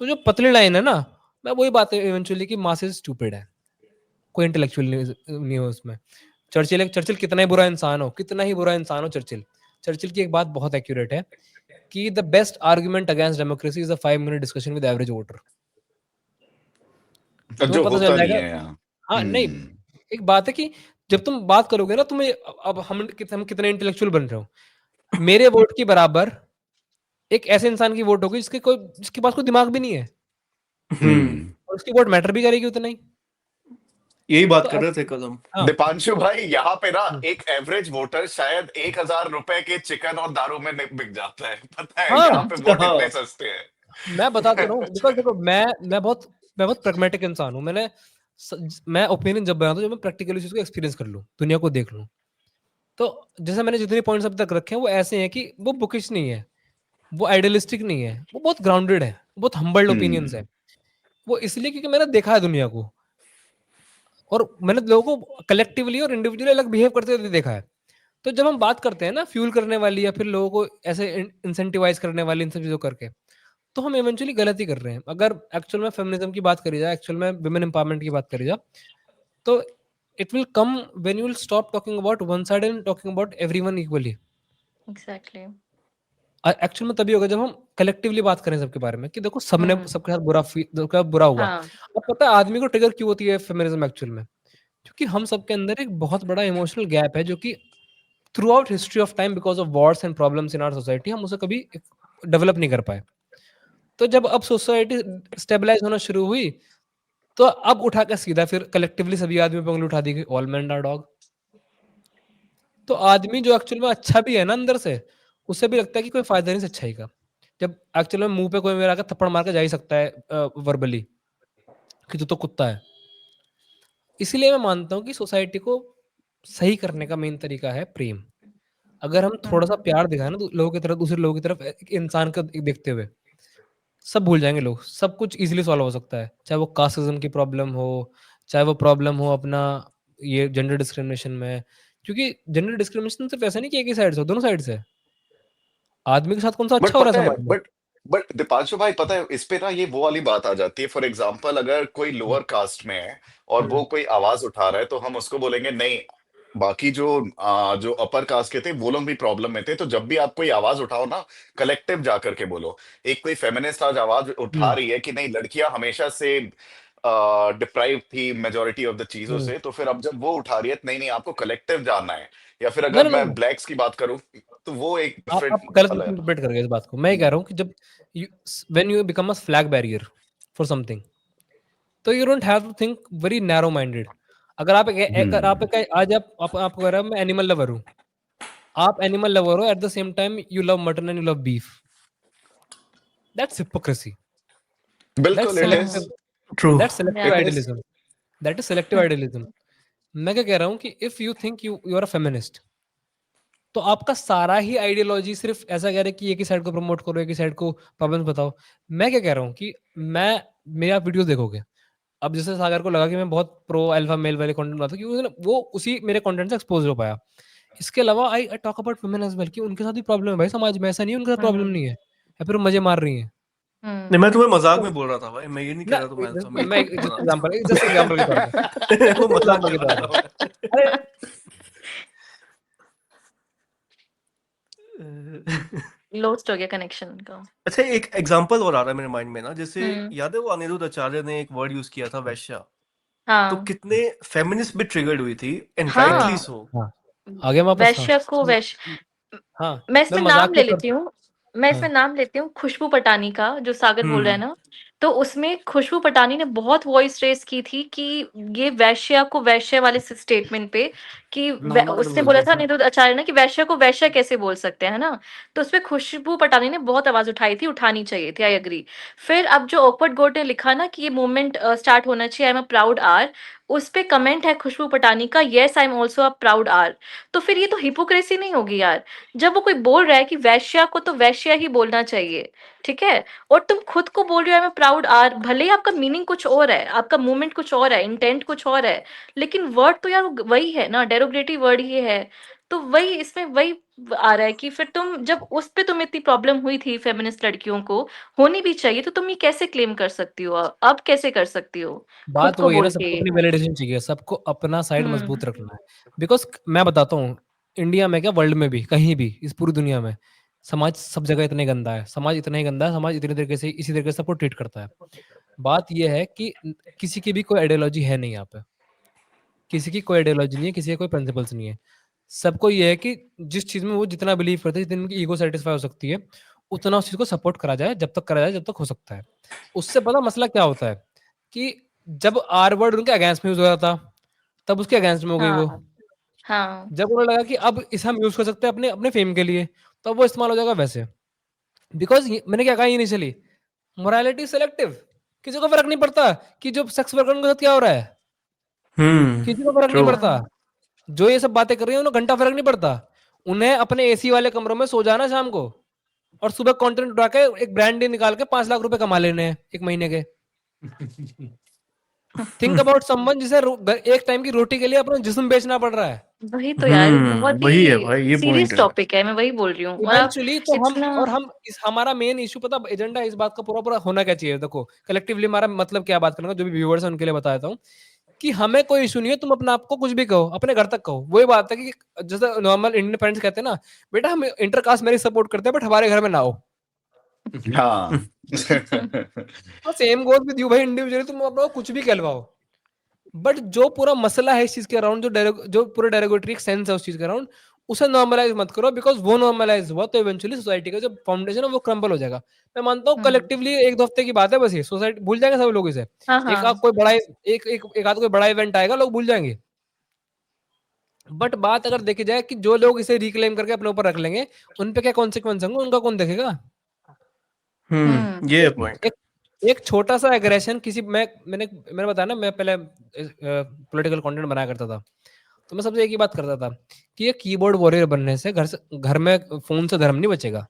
तो जो पतली लाइन है ना, मैं वही बात है इवेंचुअली कि मासेस स्टूपिड है, कोई इंटेलेक्चुअल नहीं हो उसमें। चर्चिल कितना ही बुरा इंसान हो, चर्चिल की एक बात बहुत एक्यूरेट है कि the best argument against democracy is a 5 minute discussion with average voter. तुम्हें जो पता चल होता नहीं जाएगा। है यहाँ। हाँ नहीं, एक बात है कि जब तुम बात करोगे ना, तुम्हें अब हम कितने इंटेलेक्चुअल बन रहे हो, मेरे वोट के बराबर एक ऐसे इंसान की वोट होगी जिसके पास कोई दिमाग भी नहीं है, और उसकी वोट मैटर भी करेगी उतना ही। यही बात तो कर रहे थे कल हम। हाँ, दीपांशु भाई, यहाँ पे ना एक एवरेज वोटर शायद 1,000 रुपए के चिकन और दारू में बिक जाता है, पता है, हाँ, यहाँ पे वोट हाँ। इतने सस्ते हैं। मैं बता तो रहा हूँ, बिकॉज देखो मैं बहुत प्रैग्मेटिक इंसान हूँ। मैं ओपिनियन जब बनाता हूँ जब मैं प्रैक्टिकली चीज को एक्सपीरियंस कर लूँ, दुनिया को देख लूँ। तो जैसे मैंने जितने पॉइंट्स अब तक रखे हैं वो ऐसे हैं कि वो बुकिश नहीं है, वो आइडियलिस्टिक नहीं है, वो बहुत ग्राउंडेड है, बहुत हम्बल्ड ओपिनियंस है। वो इसलिए क्योंकि मैंने देखा है दुनिया को, और मैंने लोगों को कलेक्टिवली और इंडिविजुअली अलग बिहेव करते हुए देखा है। तो जब हम बात करते हैं ना फ्यूल करने वाली या फिर लोगों को ऐसे इंसेंटिवाइज करने वाली इन सब चीजों करके, तो हम इवेंचुअली गलत ही कर रहे हैं। अगर एक्चुअल में फेमिनिज्म की बात करी जाए, एक्चुअल में वुमेन एम्पावरमेंट की बात करी जाए, तो it will come when you will stop talking about one side and talking about everyone equally. Exactly. Actual में तभी होगा जब हम कलेक्टिवली बात करें सबके बारे में कि देखो सबके हम्म। साथ सबके साथ बुरा हुआ। हाँ। अब पता है आदमी को ट्रिगर क्यों होती है फेमिनिज्म एक्चुअल में, क्योंकि हम सबके अंदर एक बहुत बड़ा इमोशनल गैप है जो कि throughout history of time because of wars and problems in our society हम उसे कभी डेवलप नहीं कर पाए। तो जब अब सोसाइटी स्टेबलाइज होना शुरू हुई, तो अब उठा के सीधा फिर कलेक्टिवली सभी आदमी पे उंगली उठा दी गई, ऑल मैन आर डॉग। तो आदमी जो एक्चुअल में अच्छा भी है ना अंदर से, उससे भी लगता है कि कोई फायदा नहीं सच्चाई का, जब एक्चुअल में मुंह पे कोई मेरा आकर थप्पड़ मार के जा ही सकता है वर्बली कि तू तो कुत्ता है। इसीलिए मैं मानता हूँ कि सोसाइटी को सही करने का मेन तरीका है प्रेम। अगर हम थोड़ा सा प्यार दिखाएं ना लोगों की तरफ, दूसरे लोगों की तरफ, एक इंसान को देखते हुए, सब भूल जाएंगे लोग, सब कुछ इजीली सॉल्व हो सकता है। चाहे वो कास्टिज्म की प्रॉब्लम हो, चाहे वो प्रॉब्लम हो अपना ये जेंडर डिस्क्रिमिनेशन में, क्योंकि जेंडर डिस्क्रिमिनेशन सिर्फ ऐसा नहीं कि एक ही साइड से हो, दोनों साइड से है। आदमी के साथ कौन सा बट अच्छा हो रहा पता है है, समाज में। बट दीपांशु भाई, पता है इस पे ना ये वो वाली बात आ जाती है। फॉर एग्जाम्पल, अगर कोई लोअर कास्ट में है और वो कोई आवाज उठा रहा है, तो हम उसको बोलेंगे नहीं, बाकी जो अपर कास्ट के थे वो लोग भी प्रॉब्लम में थे। तो जब भी आप कोई आवाज उठाओ ना, कलेक्टिव जा करके बोलो। एक कोई फेमिनिस्ट आज आवाज उठा हम्म, रही है कि नहीं, लड़कियां हमेशा से डिप्राइव थी मेजोरिटी ऑफ द चीजों हम्म। से, तो फिर अब जब वो उठा रही है, नहीं नहीं आपको कलेक्टिव जानना है। या फिर ना अगर ना ना मैं ना। ब्लैक्स की बात करूं, तो वो एक आप डिफरेंट गलत अलग है ना। इंटरप्रेट कर गए इस बात को। मैं ये कह रहा हूँ कि जब when you become a flag bearer for something, तो you don't have to think very narrow minded. अगर आपको कह रहा हूं मैं एनिमल लवर हूँ, आप एनिमल लवर हो, at the same time you love mutton and you love beef, that's hypocrisy, that's बिल्कुल it is. Selective, true. That's selective it या। Is. Idealism, that is selective idealism. मैं क्या कह रहा हूँ कि if you think you are a feminist, तो आपका सारा ही आइडियोलॉजी सिर्फ ऐसा कह रहा है कि एक ही साइड को प्रमोट करो, एक ही साइड को प्रॉब्लम्स बताओ। मैं क्या कह रहा हूँ कि मेरे आप वीडियोस देखोगे, अब जैसे सागर को लगा कि मैं बहुत प्रो अल्फा मेल वाले कंटेंट बनाता हूँ, क्योंकि वो उसी मेरे कंटेंट से एक्सपोज हो पाया। इसके अलावा I talk about women as well कि उनके साथ भी प्रॉब्लम है भाई समाज में, ऐसा नहीं है उनके साथ प्रॉब्लम हुँ, नहीं है या फिर वो मज़े मार रही हैं। नहीं, मैं तुम्हें मजाक तो में बोल रहा था भाई, मैं ये नहीं कह ना रहा तुम्हें हमेशा मैं खुद जस्ट बनाता एग्ज़ाम्पल जस्ट एग्ज़ाम्पल के तौर पे वो जस्ट मजाक एग्ज़ाम्पल के कर तौर रहा पे। था अरे मैं। लॉस्ट हो गया कनेक्शन उनका। अच्छा, एक एग्जांपल और आ रहा है मेरे माइंड में ना, जैसे हुँ, याद है वो अनिरुद्ध आचार्य ने एक वर्ड यूज किया था, वैश्या। तो हाँ, कितने फेमिनिस्ट भी ट्रिगर्ड हुई थी, एंड राइटली हाँ, सो। हाँ, आ गया वापस हाँ। वैश्य को हाँ, मैं मैं इसमें मज़ाक नाम के ले तौर लेती हूँ। मैं इसमें हाँ, नाम लेती हूँ खुशबू पटानी का, जो सागर बोल रहा है हम्म ना। तो उसमें खुशबू पटानी ने बहुत वॉइस रेस की थी कि ये वैश्या को वैश्य वाले स्टेटमेंट पे, कि नॉर्मल उसने बोला बोलते था थे। अनिरुद्ध आचार्य ने कि वैश्य को वैश्य कैसे बोल सकते हैं, है ना। तो उसपे खुशबू पटानी ने बहुत आवाज उठाई थी, उठानी चाहिए थी, आई एग्री। फिर अब जो ऑकवर्ड गोट ने लिखा ना कि ये मूवमेंट स्टार्ट होना चाहिए, I am a proud R. उस पे कमेंट है खुशबू पटानी का, yes I am also a proud R. तो फिर ये तो हिपोक्रेसी नहीं होगी यार। जब वो कोई बोल रहा है कि वैश्या को तो वैश्या ही बोलना चाहिए, ठीक है। और तुम खुद को बोल रहे हो मैं प्राउड आर, भले ही आपका मीनिंग कुछ और है, आपका मूवमेंट कुछ और है, इंटेंट कुछ और है, लेकिन वर्ड तो यार वही है ना, डेरोगेटिव वर्ड ही है। तो वही इसमें वही आ रहा है कि फिर तुम जब उस पे तुम्हें इतनी प्रॉब्लम हुई थी फेमिनिस्ट लड़कियों को, होनी भी चाहिए, तो तुम ये कैसे क्लेम कर सकती हो, अब कैसे कर सकती हो खुद बात को वही है ना, बोल सबको के। अपनी वैलिडेशन चाहिए, सबको अपना साइड हम्म। मजबूत रखना है। बिकॉज मैं बताता हूँ, इंडिया में क्या वर्ल्ड में भी कहीं भी इस पूरी दुनिया में समाज सब जगह इतने गंदा है, समाज इतना ही गंदा है, समाज इतनी तरीके से इसी तरीके से सबको ट्रीट करता है। बात यह है कि किसी की भी कोई आइडियोलॉजी है नहीं यहाँ पे, किसी की कोई आइडियोलॉजी नहीं है, किसी के कोई प्रिंसिपल्स नहीं है। सबको ये है कि जिस चीज़ में वो जितना बिलीव करते हैं, जितनी उनकी ईगो सेटिस्फाई हो सकती है, उतना उस चीज़ को सपोर्ट करा जाए, जब तक करा जाए, जब तक हो सकता है। उससे पता मसला क्या होता है कि जब आर वर्ड उनके अगेंस्ट में यूज़ हो रहा था, तब उसके अगेंस्ट में हो गई वो। हाँ, हाँ, जब उन्हें लगा कि अब इसे हम यूज़ कर सकते हैं अपने अपने फेम के लिए, तब वो इस्तेमाल हो जाएगा वैसे। बिकॉज़ मैंने क्या कहा इनिशियली, मोरालिटी सेलेक्टिव, किसी को फ़र्क नहीं पड़ता कि जो सेक्स वर्कर उनके साथ क्या हो रहा है, किसी को फ़र्क नहीं ट्रू। पड़ता। हाँ, जो ये सब बातें कर रही हैं उन्हें घंटा फ़र्क नहीं पड़ता। उन्हें अपने एसी वाले कमरों में सो जाना शाम को और सुबह कंटेंट उठा के एक ब्रांड डील निकाल के 5 लाख रुपए कमा लेने हैं 1 महीने के। थिंक अबाउट समवन जिसे एक टाइम की रोटी के लिए अपना जिस्म बेचना पड़ रहा है। वही तो यार, ये बहुत वही है ही भाई, ये पॉइंट सीरियस है। टॉपिक है, मैं वही बोल रही हूँ। और आप इवेंचुअली तो इतना हम इस हमारा मेन इश्यू पता एजेंडा इस बात का पूरा पूरा होना क्या चाहिए, देखो कलेक्टिवली हमारा मतलब क्या बात करूंगा, जो भी व्यूअर्स हैं उनके लिए बताता हूँ कि हमें कोई इशू नहीं है, तुम अपने आप को कुछ भी कहो, अपने घर तक कहो। वही बात है कि जैसे नॉर्मल इंडियन पेरेंट्स कहते हैं ना, बेटा हम इंटरकास्ट मैरिज सपोर्ट करते हैं बट हमारे घर में ना हो। हाँ। सेम गोज विद यू भाई, इंडिविजुअली तुम अपना कुछ भी कहलवाओ, बट जो पूरा मसला है इस चीज के अराउंड, जो पूरा डेरोगेटरी सेंस है उस चीज के अराउंड, उसे नॉर्मलाइज मत करो। बिकॉज वो नॉर्मलाइज हुआ तो इवेंचुअली सोसाइटी का जो फाउंडेशन है वो क्रम्बल हो जाएगा। मैं मानता हूँ हम्म, कलेक्टिवली एक दो हफ्ते की बात है, बस ये सोसाइटी भूल जाएंगे सब लोग इसे। हाँ, एक आध हाँ, कोई बड़ा एक आध कोई बड़ा इवेंट आएगा, लोग भूल जाएंगे। बट बात अगर देखी जाए कि जो लोग इसे रिक्लेम करके अपने ऊपर रख लेंगे, उन पे क्या कॉन्सिक्वेंस होंगे, उनका कौन देखेगा। हम्म, ये है पॉइंट। एक एक छोटा सा एग्रेशन किसी मैंने बताया ना, मैं पहले पॉलिटिकल कंटेंट बनाया करता था, तो मैं सबसे एक ही बात करता था कि ये कीबोर्ड वॉरियर बनने से घर में फोन से धर्म नहीं बचेगा,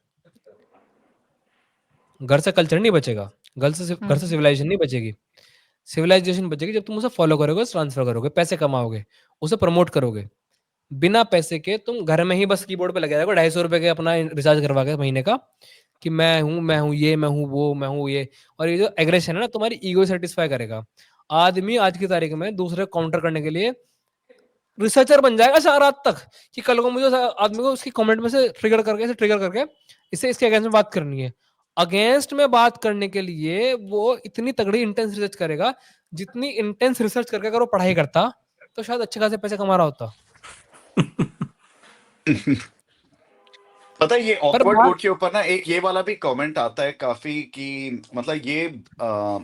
घर से कल्चर नहीं बचेगा, घर से हम्म, सिविलाइजेशन नहीं बचेगी। सिविलाइजेशन बचेगी जब तुम उसे फॉलो करोगे, ट्रांसफर करोगे, पैसे कमाओगे, उसे प्रमोट करोगे। बिना पैसे के तुम घर में ही बस कीबोर्ड पे लगे रहोगे, 250 रुपए के अपना रिचार्ज करवा के महीने का, कि मैं हूँ ये, मैं हूँ वो, मैं हूँ ये। और ये जो एग्रेशन है ना, तुम्हारी ईगो सेटिस्फाई करेगा। आदमी आज की तारीख में दूसरे काउंटर करने के लिए रिसर्चर बन जाएगा सारा रात तक, कि कल को मुझे आदमी को उसकी कमेंट में से ट्रिगर करके इसे इसके अगेंस्ट में बात करनी है। अगेंस्ट में बात करने के लिए वो इतनी तगड़ी इंटेंस रिसर्च करेगा, जितनी इंटेंस रिसर्च करके अगर वो पढ़ाई करता तो शायद अच्छे खासे पैसे कमा रहा होता। पता है ये पर ऑकवर्ड बात गोट के ऊपर ना एक ये वाला भी कमेंट आता है काफी कि मतलब ये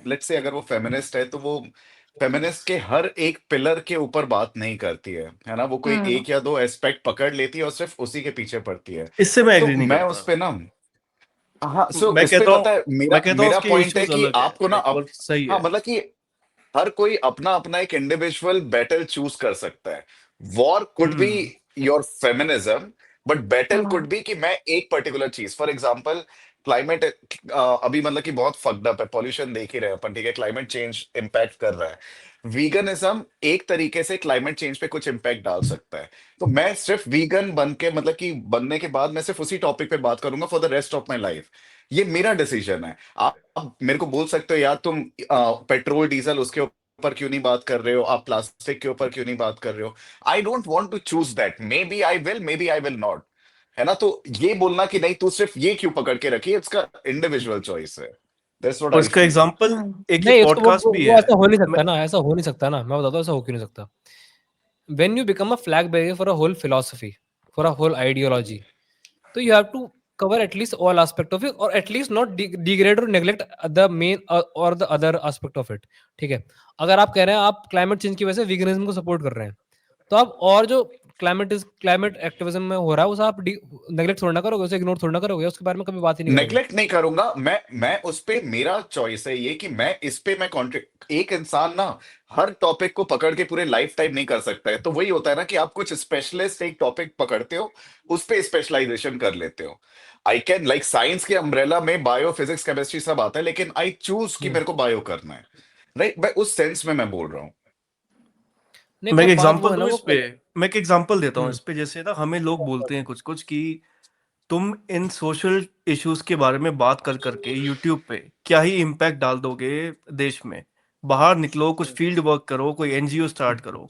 लेट्स से अगर वो फेमिनिस्ट है तो वो फेमिनिस्ट के हर एक पिलर के ऊपर बात नहीं करती है ना, वो कोई हम्म, एक या दो एस्पेक्ट पकड़ लेती है और सिर्फ उसी के पीछे पड़ती है। इससे मैं तो एग्री नहीं मैं करता। उस पे ना, हाँ सो मैं इस पे कहता हूँ पता है मैं मेरा कहता हूँ मेरा उसके पॉइंट है इश्यूज कि अलग है, आपको ना लाइक, और सही हाँ है। मतलब कि हर कोई अपना अपना एक इंडिविजुअल बैटल चूज कर सकता है। War could be hmm your feminism, but battle could hmm, be कि मैं एक पर्टिकुलर चीज, फॉर एग्जाम्पल क्लाइमेट अभी मतलब कि बहुत फक्ड अप है, पॉल्यूशन देख ही रहे हैं अपन, ठीक है, क्लाइमेट चेंज इम्पैक्ट कर रहा है। वीगनिज्म एक तरीके से क्लाइमेट चेंज पे कुछ इम्पैक्ट डाल सकता है। तो मैं सिर्फ वीगन बन के मतलब कि बनने के बाद मैं सिर्फ उसी टॉपिक पे बात करूंगा for the rest of my life. ये मेरा डिसीजन है। आप मेरे को बोल सकते हो यार तुम पेट्रोल डीजल उसके ऊपर क्यों नहीं बात कर रहे हो, आप प्लास्टिक के ऊपर क्यों नहीं बात कर रहे हो। I don't want to choose that, maybe I will, maybe I will not, है ना। तो ये बोलना कि नहीं तू सिर्फ ये क्यों पकड़ के रखी, इसका इंडिविजुअल चॉइस है। दैट्स व्हाट और आई इसका फील। एग्जांपल हम्म, एक ये नहीं, उसको पॉडकास्ट भी वो है। ऐसा हो नहीं मैं सकता ना, ऐसा हो नहीं सकता ना, मैं बताता हूँ ऐसा हो क्यों नहीं सकता। When you become a flag bearer for a whole philosophy, for a whole ideology, so you have to cover at least all aspect of it, or at least not degrade or neglect the main or the other aspect of it। ठीक है, अगर आप कह रहे हैं आप क्लाइमेट चेंज की वजह से वीगनिज्म को सपोर्ट कर रहे हैं, तो आप और जो क्लाइमेट एक्टिविज्म में हो रहा है उसे आप नेग्लेक्ट थोड़ा ना करोगे, उसे इग्नोर थोड़ा ना करोगे, उसके बारे में कभी बात ही नहीं करोगे। नेग्लेक्ट नहीं करूंगा मैं उस पे, मेरा चॉइस है ये कि मैं इस पे मैं कॉन्ट्रिक्ट, एक इंसान ना हर टॉपिक को पकड़ के पूरे लाइफ टाइम नहीं कर सकता है। तो वही होता है ना कि आप कुछ स्पेशलिस्ट एक टॉपिक पकड़ते हो, उस पे स्पेशलाइजेशन कर लेते हो। आई कैन लाइक साइंस के अम्ब्रेला में बायो, फिजिक्स, केमिस्ट्री सब आता है, लेकिन आई चूज कि हम्म। मेरे को बायो करना है, राइट। मैं उस सेंस में मैं बोल रहा हूँ। नहीं, मैं पर एक बात वो एग्जांपल है ना दूं वो। इस पे। मैं एक एग्जांपल देता हूँ हम्म। इस पे। जैसे ना हमें लोग बोलते हैं कुछ कुछ कि तुम इन सोशल इश्यूज के बारे में बात कर करके यूट्यूब पे क्या ही इम्पैक्ट डाल दोगे देश में। बाहर निकलो, कुछ फील्ड वर्क करो, कोई एनजीओ स्टार्ट करो।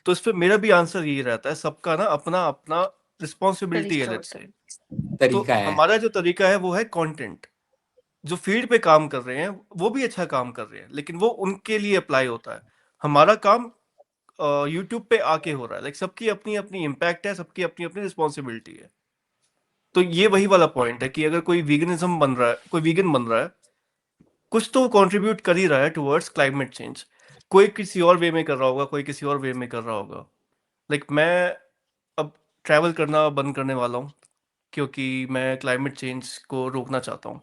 तो इस पे मेरा भी आंसर यही रहता है, सबका ना अपना अपना रिस्पॉन्सिबिलिटी है, तरीका लेट्स होता से। है। तो तरीका है। हमारा जो तरीका है वो है कंटेंट। जो फील्ड पे काम कर रहे हैं वो भी अच्छा काम कर रहे हैं, लेकिन वो उनके लिए अप्लाई होता है। हमारा काम यूट्यूब पे आके हो रहा है। लाइक सबकी अपनी अपनी इम्पैक्ट है, सबकी अपनी अपनी रिस्पॉन्सिबिलिटी है। तो ये वही वाला पॉइंट है कि अगर कोई वीगनिज्म बन रहा है, कोई वीगन बन रहा है, कुछ तो कंट्रीब्यूट कर ही रहा है टुवर्ड्स क्लाइमेट चेंज। कोई किसी और वे में कर रहा होगा, कोई किसी और वे में कर रहा होगा। लाइक मैं अब ट्रैवल करना बंद करने वाला हूँ, क्योंकि मैं क्लाइमेट चेंज को रोकना चाहता हूँ।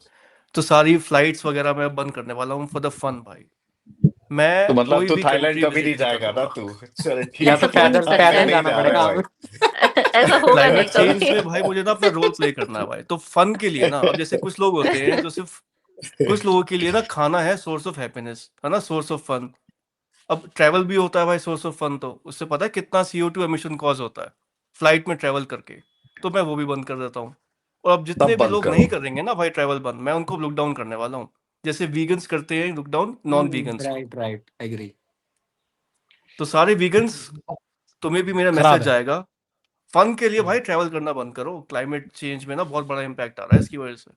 तो सारी फ्लाइट्स वगैरह मैं बंद करने वाला हूँ फॉर द फन भाई। तो मैं मतलब कोई तू भी थाईलैंड कंट्री कभी विजिट नहीं नहीं कर जाएगा ना सकूंगा। तू, चल या ठीक तो है, हो नहीं पैदल सकता थाईलैंड पैदल है। नहीं जाना जा रहा पड़ेगा है भाई। हमें। ऐसा होगा नहीं क्लाइमेट चेंज कभी। में भाई मुझे ना अपना रोल प्ले करना है भाई, तो फन के लिए ना। अब जैसे कुछ लोग होते हैं जो सिर्फ, कुछ लोगों के लिए ना खाना है सोर्स ऑफ हैप्पीनेस, है ना, सोर्स ऑफ फन। अब ट्रैवल भी होता है भाई सोर्स ऑफ फन। तो उससे पता है कितना CO2 एमिशन कॉज होता है फ्लाइट में ट्रैवल करके। तो मैं वो भी बंद कर देता हूँ। और अब तब जितने भी बंद लोग करो। नहीं करेंगे ना भाई ट्रैवल बंद, मैं उनको लुक डाउन करने वाला हूँ। जैसे वीगन्स करते हैं लुक डाउन नॉन वीगन्स को। Right right, agree. तो सारे वीगन्स, तुम्हें भी मेरा खराब मैसेज है। जाएगा। फन के लिए भाई ट्रैवल करना बंद करो। क्लाइमेट चेंज में ना बहुत बड़ा इम्पैक्ट आ रहा है इसकी वजह से।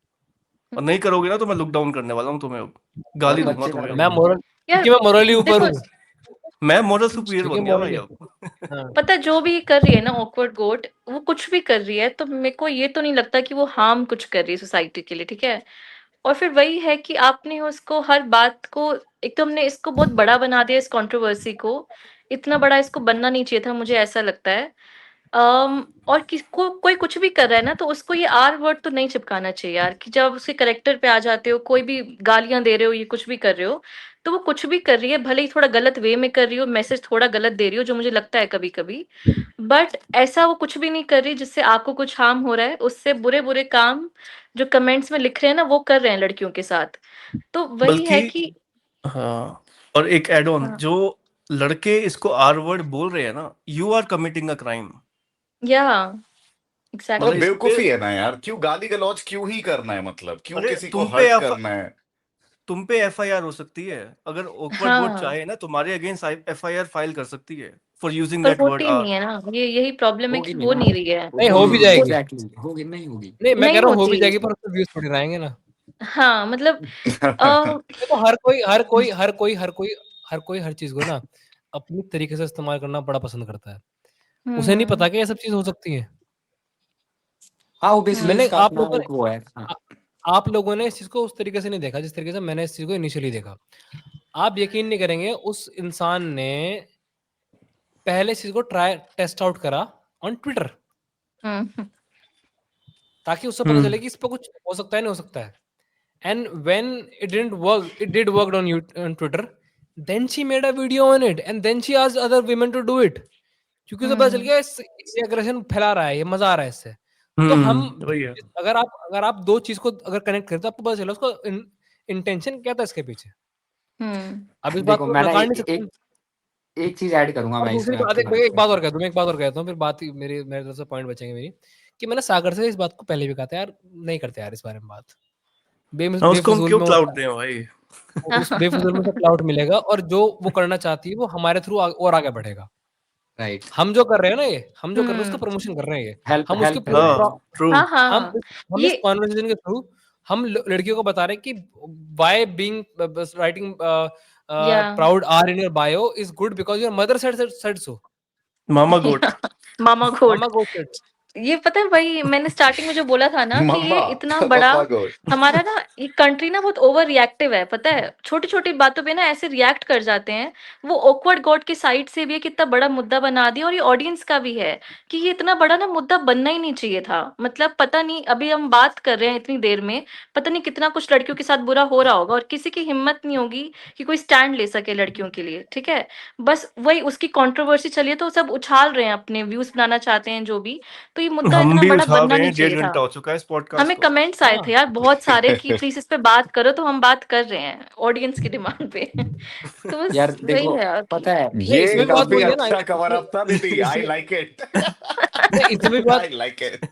और नहीं करोगे ना तो मैं लुक डाउन करने वाला हूँ तुम्हें। अब और गाली दूंगा बच्चे कर तुम्हें। मैं अब देंगे। मोरल, यार क्योंकि मैं मोरली ऊपर देखो, हूँ, मैं मॉरल सुपीरियर क्योंकि बन गया भाई मोरली। अब। हाँ। पता है, जो भी कर रही है ना ऑकवर्ड गोट, वो कुछ भी कर रही है तो मेरे को ये तो नहीं लगता कि वो हार्म कुछ कर रही है सोसाइटी के लिए, ठीक है। और फिर वही है कि आपने उसको हर बात को, एक तो हमने इसको बहुत बड़ा बना दिया इस कंट्रोवर्सी को। इतना बड़ा इसको बनना नहीं चाहिए था, मुझे ऐसा लगता है। और किसको कोई कुछ भी कर रहा है ना, तो उसको ये आर वर्ड तो नहीं चिपकाना चाहिए यार। कि जब उसके करेक्टर पे आ जाते हो, कोई भी गालियां दे रहे हो, ये कुछ भी कर रहे हो, तो वो कुछ भी कर रही है, भले ही थोड़ा गलत वे में कर रही हो, मैसेज थोड़ा गलत दे रही हो, जो मुझे लगता है कभी कभी। बट ऐसा वो कुछ भी नहीं कर रही जिससे आपको कुछ हार्म हो रहा है। उससे बुरे बुरे काम जो कमेंट्स में लिख रहे हैं ना, वो कर रहे हैं लड़कियों के साथ। तो वही बल्कि है कि हाँ, और एक एड ऑन, हाँ, जो लड़के इसको आर वर्ड बोल रहे हैं ना, you are committing a crime. या मतलब मतलब एग्जैक्टली। इस पे, बेवकूफी है ना यार, क्यों गाली गलौज क्यों ही करना है, मतलब क्यों अरे किसी को हर्ट करना है। तुम पे FIR हो सकती है। अगर ऑकवर्ड गोट हाँ, चाहे ना, तुम्हारे अगेंस्ट FIR फाइल कर सकती है फॉर यूजिंग पर दैट वर्ड होती आर। नहीं है ना, ये यही प्रॉब्लम है कि होगी नहीं हो ना, नहीं रही है। नहीं, हो भी होगी जाएगी। एग्जैक्टली, होगी नहीं होगी। नहीं, मैं कह नहीं रहा हूँ हो भी होती। जाएगी, पर उससे व्यूज थोड़ी आएंगे ना। हाँ मतलब देखो, हर चीज को ना अपनी तरीके से इस्तेमाल करना बड़ा पसंद करता है। उसे नहीं हम्म पता कि ये सब चीज हो सकती है। हाँ, वो बेसिकली मैंने उसका आप अपना लोगों एक वो है। हाँ। आ- आप लोगों ने इस चीज को उस तरीके से नहीं देखा जिस तरीके से मैंने इस चीज को इनिशियली देखा। आप यकीन नहीं करेंगे, उस इंसान ने पहले इस चीज को ट्राई टेस्ट आउट करा ऑन ट्विटर, हम्म ताकि उससे पता चले हम्म कि इस पर कुछ हो सकता है, नहीं हो सकता है। And when it didn't work, it did work on on Twitter. Then she made a video on it, and then she asked other women to do it. क्योंकि उसे पता चल हम्म गया ये अग्रेशन फैला रहा है, ये मजा आ रहा है इससे। तो हम वही है। अगर आप दो चीज को अगर कनेक्ट करें तो आपको पता चला उसका इंटेंशन क्या था इसके पीछे। अब इस बात देखो को मैं ना नकार नहीं सकते। एक चीज ऐड करूंगा और मैं दूसरी इसमें बात आपकी बात एक पे। बात और कहता हूँ, मैं एक बात और कहता हूँ, फिर बात ही मेरे तरफ से पॉइंट बचेंगे मेरी, कि मैंने सागर से इस बात को पहले भी कहा था यार, नहीं करते यार इस बारे में बात, हाँ, उसको हम बेफिजूल क्यों में क्लाउड दें भाई? उस बेफिजूल में उसे क्लाउड मिलेगा, और जो वो करना चाहती है वो हमारे थ्रू और आगे बढ़ेगा। राइट, हम जो कर रहे हैं ना, ये हम जो कर रहे हैं उसका हम्म प्रमोशन कर रहे हैं, ये हेल्प हम उसके हेल्प कर पूरे रहे हैं। हाँ, ट्रू। हाँ हम हाँ हम इस ये कॉन्वर्सेशन के थ्रू हम लड़कियों को बता रहे हैं कि व्हाई बीइंग राइटिंग या proud are in your bio is good because your mother said so. मामा गोट। मामा घोट मामा गो सेड। ये पता है वही मैंने स्टार्टिंग में जो बोला था ना कि ये मम्मा इतना बड़ा पापा गोड। हमारा ना ये कंट्री ना बहुत ओवर रिएक्टिव है, पता है छोटी छोटी बातों पे ना ऐसे रिएक्ट कर जाते हैं। वो ऑकवर्ड गॉड की साइड से भी है, कितना बड़ा मुद्दा बना दिया, और ये ऑडियंस का भी है कि ये इतना बड़ा ना मुद्दा बनना ही नहीं चाहिए था। मतलब पता नहीं अभी हम बात कर रहे हैं इतनी देर में, पता नहीं कितना कुछ लड़कियों के साथ बुरा हो रहा होगा, और किसी की हिम्मत नहीं होगी कि कोई स्टैंड ले सके लड़कियों के लिए, ठीक है। बस वही उसकी कंट्रोवर्सी चलिए तो सब उछाल रहे हैं, अपने व्यूज बनाना चाहते हैं जो भी। तो ये मुद्दा हम इतना भी बड़ा उछाल बनना रहे नहीं हैं, चाहिए 1.5 घंटा था। हो चुका है इस पॉडकास्ट हमें को। कमेंट्स आए हाँ थे यार बहुत सारे कि प्लीज इस पे बात करो, तो हम बात कर रहे हैं ऑडियंस की डिमांड पे। तो बस यार वही देखो है यार कि पता है नहीं, ये इसमें भी बात काफी वही है ना, अच्छा कवर अप था दीदी, आई इसमें लाइक इट। नहीं, इसमें भी बात आई लाइक इट।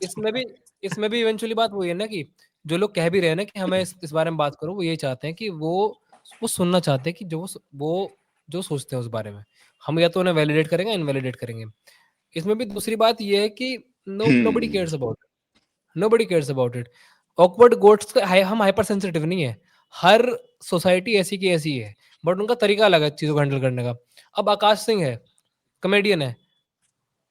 इसमें भी इवेंचुअली बात वही है ना, कि जो लोग कह भी रहे हैं ना कि हमें इस बारे में बात करो, वो यही चाहते हैं कि वो सुनना चाहते हैं कि वो जो सोचते हैं उस बारे में, हम या तो उन्हें वैलिडेट करेंगे, इनवैलिडेट करेंगे। इसमें भी दूसरी बात ये है कि nobody cares about it, nobody cares about it. Awkward goats हम हाइपर सेंसिटिव नहीं है, हर सोसाइटी ऐसी की ऐसी है, बट उनका तरीका अलग है चीजों को हैंडल करने का। अब आकाश सिंह है, कॉमेडियन है,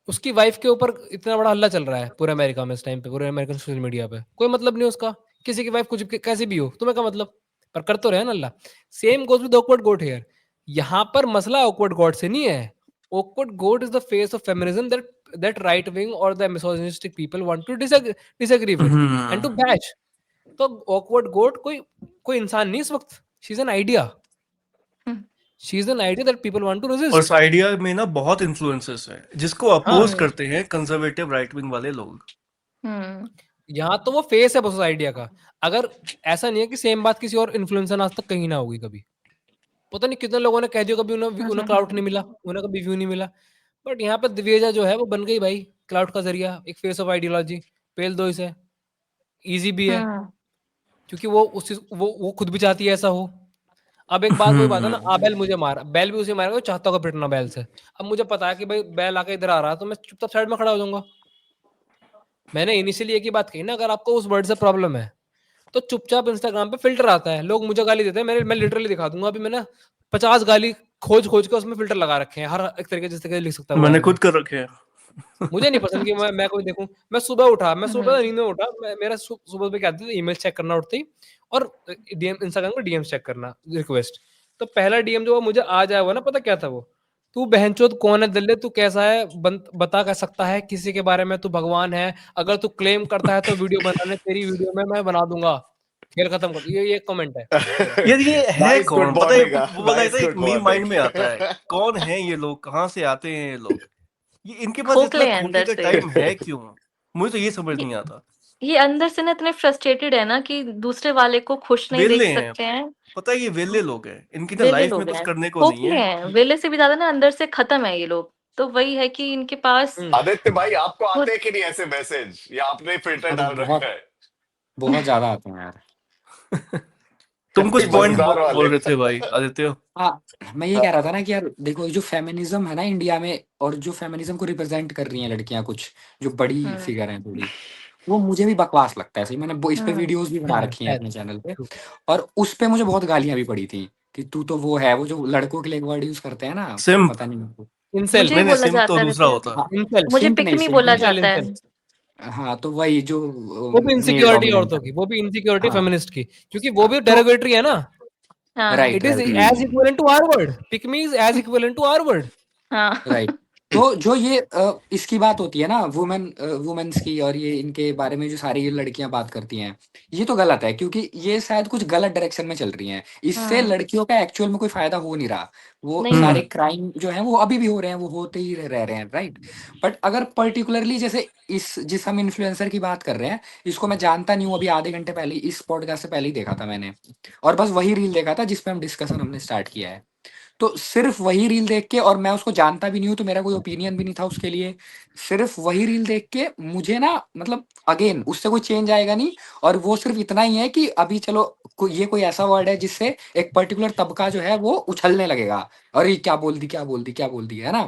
उसकी वाइफ के ऊपर इतना बड़ा हल्ला चल रहा है पूरे अमेरिका में इस टाइम पे, पूरे अमेरिकन सोशल मीडिया पे, कोई मतलब नहीं उसका, किसी की वाइफ कुछ कैसे भी हो, तुम्हें क्या मतलब, पर कर तो रहे हैं ना अल्लाह। Same goes with awkward goat here. यहाँ पर मसला ऑकवर्ड गोट से नहीं है। Awkward goat is the face of feminism that right wing और the misogynistic people want to disagree with and to bash. तो ऑकवर्ड गोट कोई इंसान नहीं इस वक्त, she is an idea, she is an idea that people want to और रेजिस्ट। इस आइडिया में ना बहुत इन्फ्लुएंसेस हैं जिसको अपोज हम्म करते हैं कंजर्वेटिव राइट विंग वाले लोग। हम्म यहाँ तो वो फेस है बस उस आइडिया का। अगर ऐसा नहीं है कि सेम बात किसी और इन्फ्लुएंसर आज तक कहीं ना होगी कभी, पता नहीं कितने लोगों ने कह दिया, कभी उन्हें क्लाउड नहीं मिला, उन्हें कभी व्यू नहीं मिला, बट यहाँ पे दिव्यजा जो है वो बन गई भाई क्लाउड का जरिया, एक फेस ऑफ आइडियोलॉजी। पेल दो इसे, इजी भी है, हम्म क्योंकि वो खुद भी चाहती है ऐसा हो। अब एक बात, वही बात है ना, आबेल मुझे मारा, बैल भी उसे मारेगा जो चाहता होगा पिटना बैल से। अब मुझे पता है कि भाई बैल आके इधर आ रहा है, तो मैं चुपचाप साइड में खड़ा हो जाऊंगा। मैंने इनिशियली एक ही बात कही ना, अगर आपको उस वर्ड से प्रॉब्लम है तो चुपचाप इंस्टाग्राम पे फिल्टर आता है, लोग मुझे गाली देते हैं, मैं लिटरली दिखा दूंगा, अभी मैंने 50 गाली खोज खोज के उसमें फिल्टर लगा रखे हैं, हर एक तरीके जिस तरीके से लिख सकता है वो मैंने आदमी। खुद कर रखे हैं। मुझे नहीं पसंद कि मैं कोई देखूं। मैं सुबह नींद में उठा, मेरा सुबह पे क्या था, ईमेल चेक करना उठते ही, और डीएम इंस्टाग्राम को डीएम चेक करना, रिक्वेस्ट। तो पहला डीएम जो मुझे आ जाए वो ना, पता क्या था वो, तू बहनचोद कौन है दल्ले, तू कैसा है, बता कर सकता है किसी के बारे में, तू भगवान है, अगर तू क्लेम करता है तो वीडियो बनाने, तेरी वीडियो में मैं बना दूंगा, खेल खत्म कर। ये कमेंट है मेरा। यार ये है नाइस गुड कौन, पता है मॉर्निंग, वो बोला नाइस था, एक गुड मीम माइंड में आता है, मॉर्निंग। कौन है ये लोग, कहाँ से आते हैं ये लोग, ये इनके पास इतना खोखले हैं खोलने अंदर का से। टाइम है क्यों? मुझे तो ये समझ ये नहीं आता। ये अंदर से ना इतने फ्रस्ट्रेटेड है ना कि दूसरे वाले को खुश नहीं वेले देख हैं, सकते हैं। पता है ये वेले लोग हैं, इनकी ना वेले लाइफ में लोग कुछ हैं, करने को नहीं खोखले है। हैं, वेले से भी ज्यादा ना अंदर से खत्म है ये लोग। तो वही है कि इनके पास आदित्य भाई, आपको आते खुद हैं कि नहीं ऐसे मैसेज, या आपने फिल्टर अरे डाल रखा है? बहुत ज्यादा आते हैं यार। तुम कुछ कोई पॉइंट मजेदार वाले? बोल रहे थे भाई आदित्य। हाँ, मैं ये कह रहा था ना कि यार देखो, ये जो फेमिनिज्म है ना इंडिया में, और जो फेमिनिज्म को रिप्रेजेंट कर रही हैं लड़कियां कुछ, जो बड़ी हम्म फिगर हैं थोड़ी, वो मुझे भी बकवास लगता है सही। मैंने इस पे हम्म वीडियोस भी बना रखी हैं है अपने चैनल पे, true। और उस पे मुझे बहुत गालियां भी पड़ी थी कि तू तो वो है, वो जो लड़कों के लिए एक वर्ड यूज करते हैं ना, सिम्प। पता नहीं मेरे को। इंसेल, मुझे ही नहीं नहीं, बोला सिम्प तो जाता दूसरा रहता होता है। हाँ, इंसेल, मुझे सिंप नहीं, पिक मी सिंप बोला नहीं। इंसेल, जाता है। इंसेल। हाँ, तो वही जो वो भी मेल इनसिक्योरिटी डोमिनेंट औरतों है। की, वो भी इनसिक्योरिटी हाँ फेमिनिस्ट की, क्योंकि वो हाँ, भी तो डेरोगेटरी है ना। हाँ right it is right as equivalent to our word, pick me is as equivalent to our word. हाँ राइट। तो जो ये इसकी बात होती है ना, वुमेन्स की, और ये इनके बारे में जो सारी ये लड़कियां बात करती हैं, ये तो गलत है, क्योंकि ये शायद कुछ गलत डायरेक्शन में चल रही हैं। इससे लड़कियों का एक्चुअल में कोई फायदा हो नहीं रहा। वो नहीं सारे हम्म क्राइम जो हैं वो अभी भी हो रहे हैं, वो होते ही रह रहे हैं, राइट। बट अगर पर्टिकुलरली जैसे जिस हम इन्फ्लुएंसर की बात कर रहे हैं, इसको मैं जानता नहीं हूँ, अभी आधे घंटे पहले इस पॉडकास्ट से पहले ही देखा था मैंने, और बस वही रील देखा था जिसपे हम डिस्कशन हमने स्टार्ट किया है। तो सिर्फ वही रील देख के, और मैं उसको जानता भी नहीं हूँ, तो मेरा कोई ओपिनियन भी नहीं था उसके लिए। सिर्फ वही रील देख के मुझे ना, मतलब अगेन उससे कोई चेंज आएगा नहीं। और वो सिर्फ इतना ही है कि अभी चलो ये कोई ऐसा वर्ड है जिससे एक पर्टिकुलर तबका जो है वो उछलने लगेगा, और ये क्या बोल दी, क्या बोल दी, क्या बोल दी, है ना।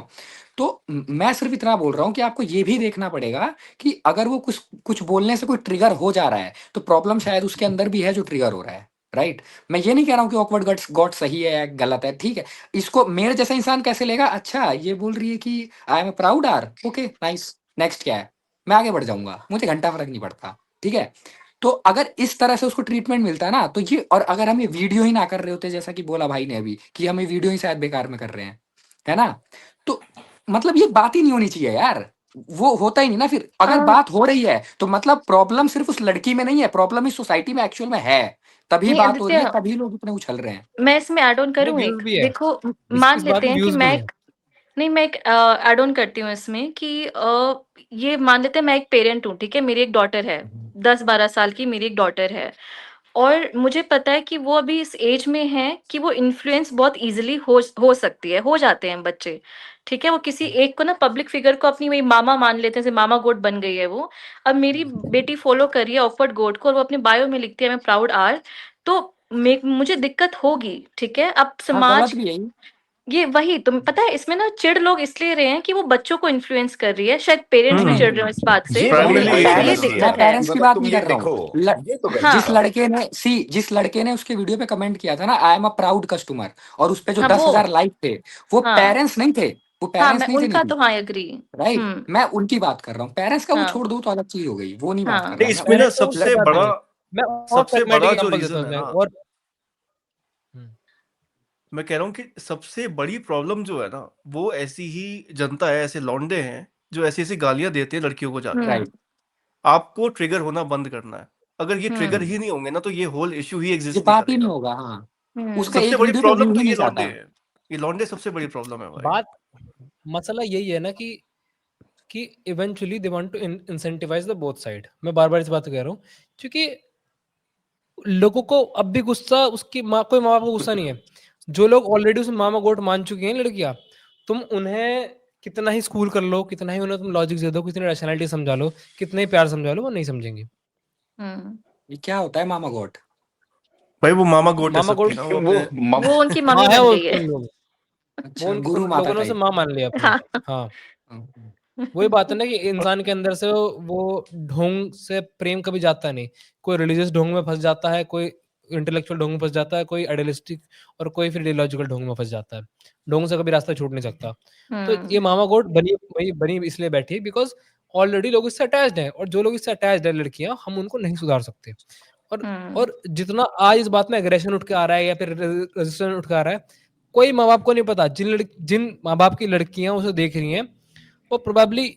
तो मैं सिर्फ इतना बोल रहा हूँ कि आपको ये भी देखना पड़ेगा कि अगर वो कुछ कुछ बोलने से कोई ट्रिगर हो जा रहा है, तो प्रॉब्लम शायद उसके अंदर भी है जो ट्रिगर हो रहा है, राइट। मैं ये नहीं कह रहा हूँ कि ऑकवर्ड गॉट गॉट सही है या गलत है, ठीक है। इसको मेरे जैसा इंसान कैसे लेगा, अच्छा ये बोल रही है कि I am a proud R, okay nice, next क्या है, मैं आगे बढ़ जाऊंगा, मुझे घंटा फर्क नहीं पड़ता, ठीक है। तो अगर इस तरह से उसको ट्रीटमेंट मिलता है ना, तो ये, और अगर हम ये वीडियो ही ना कर रहे होते, जैसा कि बोला भाई ने अभी कि हम ये वीडियो ही शायद बेकार में कर रहे हैं, है ना, तो मतलब ये बात ही नहीं होनी चाहिए यार। वो होता ही नहीं ना फिर। अगर बात हो रही है तो मतलब प्रॉब्लम सिर्फ उस लड़की में नहीं है, प्रॉब्लम इस सोसाइटी में एक्चुअल में है, तभी नहीं बात हो रही है, आदित्य, तभी लोग इतने उछल रहे हैं। मैं इसमें ऐड ऑन नहीं करूँ व्यूज एक, भी है, देखो मान इस बात लेते में हैं कि व्यूज भी मैं है। नहीं, मैं एक ऐड ऑन करती हूँ इसमें कि ये मान लेते हैं मैं एक पेरेंट हूँ, ठीक है, मेरी एक डॉटर है, 10-12 साल की मेरी एक डॉटर है, और मुझे पता है कि वो अभी इस एज में है कि वो इन्फ्लुएंस बहुत इजीली हो सकती है, हो जाते हैं बच्चे, ठीक है। वो किसी एक को ना, पब्लिक फिगर को अपनी वही मामा मान लेते हैं, जैसे मामा गोट बन गई है वो। अब मेरी बेटी फॉलो कर रही है ऑकवर्ड गोट को, और वो अपने बायो में लिखती है मैं प्राउड आर, तो मुझे दिक्कत होगी, ठीक है। अब हाँ, गलत समाज, भी है ये। ये वही तुम पता है, इसमें ना चिढ़ लोग इसलिए रहे हैं कि वो बच्चों को इन्फ्लुएंस कर रही है, शायद पेरेंट्स नहीं भी नहीं हम्म चिढ़ नहीं रहे हो नहीं, इस बात से, ये वही प्राइमरीली यही ये गलत पेरेंट्स, चीज मैं दिक्कत है। है। पेरेंट्स की मतलब बात तुम नहीं ये कर रहा देखो, हूँ। ये तो गलत जिस चीज हाँ है। लड़के ने जिस लड़के ने उसके वीडियो पे कमेंट किया था ना, I am a proud customer, और उस पे जो हाँ 10,000 लाइक थे, वो हाँ पेरेंट्स नहीं थे, वो हाँ, मैं पेरेंट्स नहीं थे उनका नीति, तो हाँ एग्री। राइट। हम्म। मैं उनकी बात कर रहा हूँ, पेरेंट्स का वो हाँ छोड़ दो तो अलग चीज हो गई, वो नहीं बात कर हाँ रहा नहीं, मैं। इसमें ना पेरेंट्स का वो सबसे कोई बात बड़ा नहीं है। मैं और सबसे प्रैग्मेटिक बड़ा जो एग्जांपल देता रीजन हूँ है इसमें, ना, और हम्म, मैं कह रहा हूँ कि सबसे बड़ी प्रॉब्लम जो है ना, वो ऐसी ही जनता है, ऐसे लौंडे हैं जो ऐसी ऐसी गालियां देते हैं लड़कियों को जाके। हम्म राइट, आपको ट्रिगर होना बंद करना है। अगर ये ट्रिगर हम्म ही नहीं होंगे ना, तो ये होल इश्यू ही ये एग्जिस्ट नहीं बात ही नहीं करेगा। होगा, हाँ। उसका हम्म सबसे एक बड़ी वीडियो पे प्रॉब्लम व्यू तो ही ये नहीं लौंडे जाता। हैं। ये लौंडे सबसे बड़ी प्रॉब्लम है भाई। बात, मसला यही है ना कि eventually they want to incentivize the both side. मैं बार बार इस बात को कह रहा हूँ, क्योंकि लोगों को अब भी गुस्सा उसकी माँ, कोई माँ बाप को गुस्सा नहीं है। जो लोग ऑलरेडी उस मामा गोट मान चुकी हैं लड़कियां, तुम उन्हें कितना ही स्कूल कर लो, कितना ही उन्हें तुम लॉजिक दे दो, कितनी रैशनैलिटी समझा लो, कितने ही प्यार समझा लो, वो नहीं समझेंगी। हम्म। ये क्या होता है मामा गोट? भाई वो मामा गोट है मामा सबकी गोट ना, वो वो अपने वो उनकी मम्मी माँ है बन वो गई है। उन लोग, वो अच्छा, उनके गुरु उन माता लोगों ने उसे टाइप। माँ मान लिया अपनी। हाँ। हाँ, वही बात है ना कि इंसान के अंदर से वो ढोंग से प्रेम कभी जाता नहीं। कोई रिलीजियस ढोंग में फंस जाता है, कोई इंटेलेक्चुअल ढोंग में फंस जाता है, कोई आइडियलिस्टिक, और कोई फिर इडियोलॉजिकल ढोंग में फंस जाता है। ढोंग से कभी रास्ता छूट नहीं सकता। तो ये मामा गोट बनी इसलिए बैठी बिकॉज ऑलरेडी लोग इससे अटैच्ड हैं, और जो लोग इससे अटैच्ड है लड़कियां, हम उनको नहीं सुधार सकते। और हम्म और जितना आज इस बात में एग्रेशन उठ के आ रहा है या फिर रेजिस्टेंस उठ के आ रहा है, कोई माँ बाप को नहीं पता, जिन माँ बाप की लड़कियां उसे देख रही हैं, वो प्रोबेबली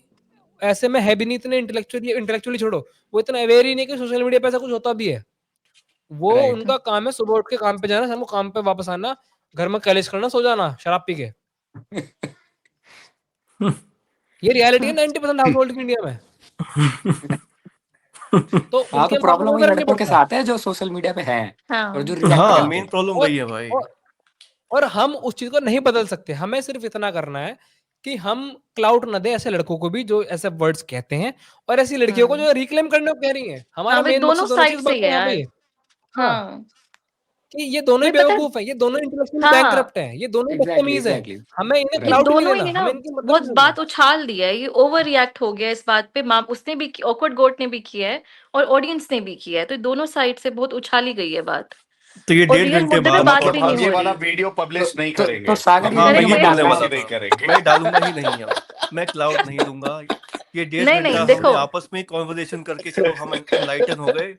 ऐसे में है भी नहीं इतने इंटेलेक्चुअली छोड़ो, वो इतना अवेयर ही नहीं कि सोशल मीडिया पे ऐसा कुछ होता भी है। वो राइट। उनका काम है सुबह उठ के काम पे जाना, शाम को काम पे वापस आना, घर में कलेश करना, सो जाना शराब पी के। ये रियलिटी है 90% हाउस होल्ड की इंडिया में। तो हाँ, तो उनके माँ बाप प्रॉब्लम को वही फर्क नहीं लड़कों के पड़ता। साथ है जो सोशल मीडिया पे हैं और हाँ जो रिएक्ट हाँ, करते मेन हैं। प्रॉब्लम और वही है भाई। और और हम उस चीज को नहीं बदल सकते। हमें सिर्फ इतना करना है कि हम क्लाउड न दे ऐसे लड़कों को भी जो ऐसे वर्ड्स कहते हैं, और ऐसी लड़कियों को हम्म। जो रिक्लेम करने को कह रही हैं। हाँ हमारा भाई, मेन दोनों मकसद होना चाहिए साइड इस से बात ही का है यहाँ पे। यार। हाँ, हाँ कि ये दोनों ही भाई पता है, बेवकूफ है, ये दोनों इंटेलेक्चुअली हाँ, बैंकरप्ट हैं, ये दोनों ही एग्जैक्टली बदतमीज हैं। एग्जैक्टली। हमें इन्हें ये क्लाउड राइट। ही नहीं दोनों देना, ही ना हमें इनकी मदद बहुत नहीं करनी। बात उछाल दिया है, ये ओवर रिएक्ट हो गया इस बात पे। माम उसने भी ऑकवर्ड गोट ने भी किया है, और ऑडियंस ने भी किया है, तो दोनों साइड से बहुत उछाली गई है बात, तो ये और 1.5 घंटे मुद्दे पे तो बाद बात मतलब भी पॉडकास्ट, नहीं हम ये हो वाला रही। वीडियो पब्लिश नहीं तो करेंगे, सागर हम ये हाँ मैं वही ये करेंगे। बताना बोलने है। वाला पब्लिसिटी था। नहीं करेंगे। मैं डालूंगा ही नहीं अब। मैं क्लाउड नहीं दूंगा। ये 1.5 नहीं नहीं घंटा हमने देखो। आपस में कॉन्वर्सेशन करके चलो हम एनलाइटन हो गए।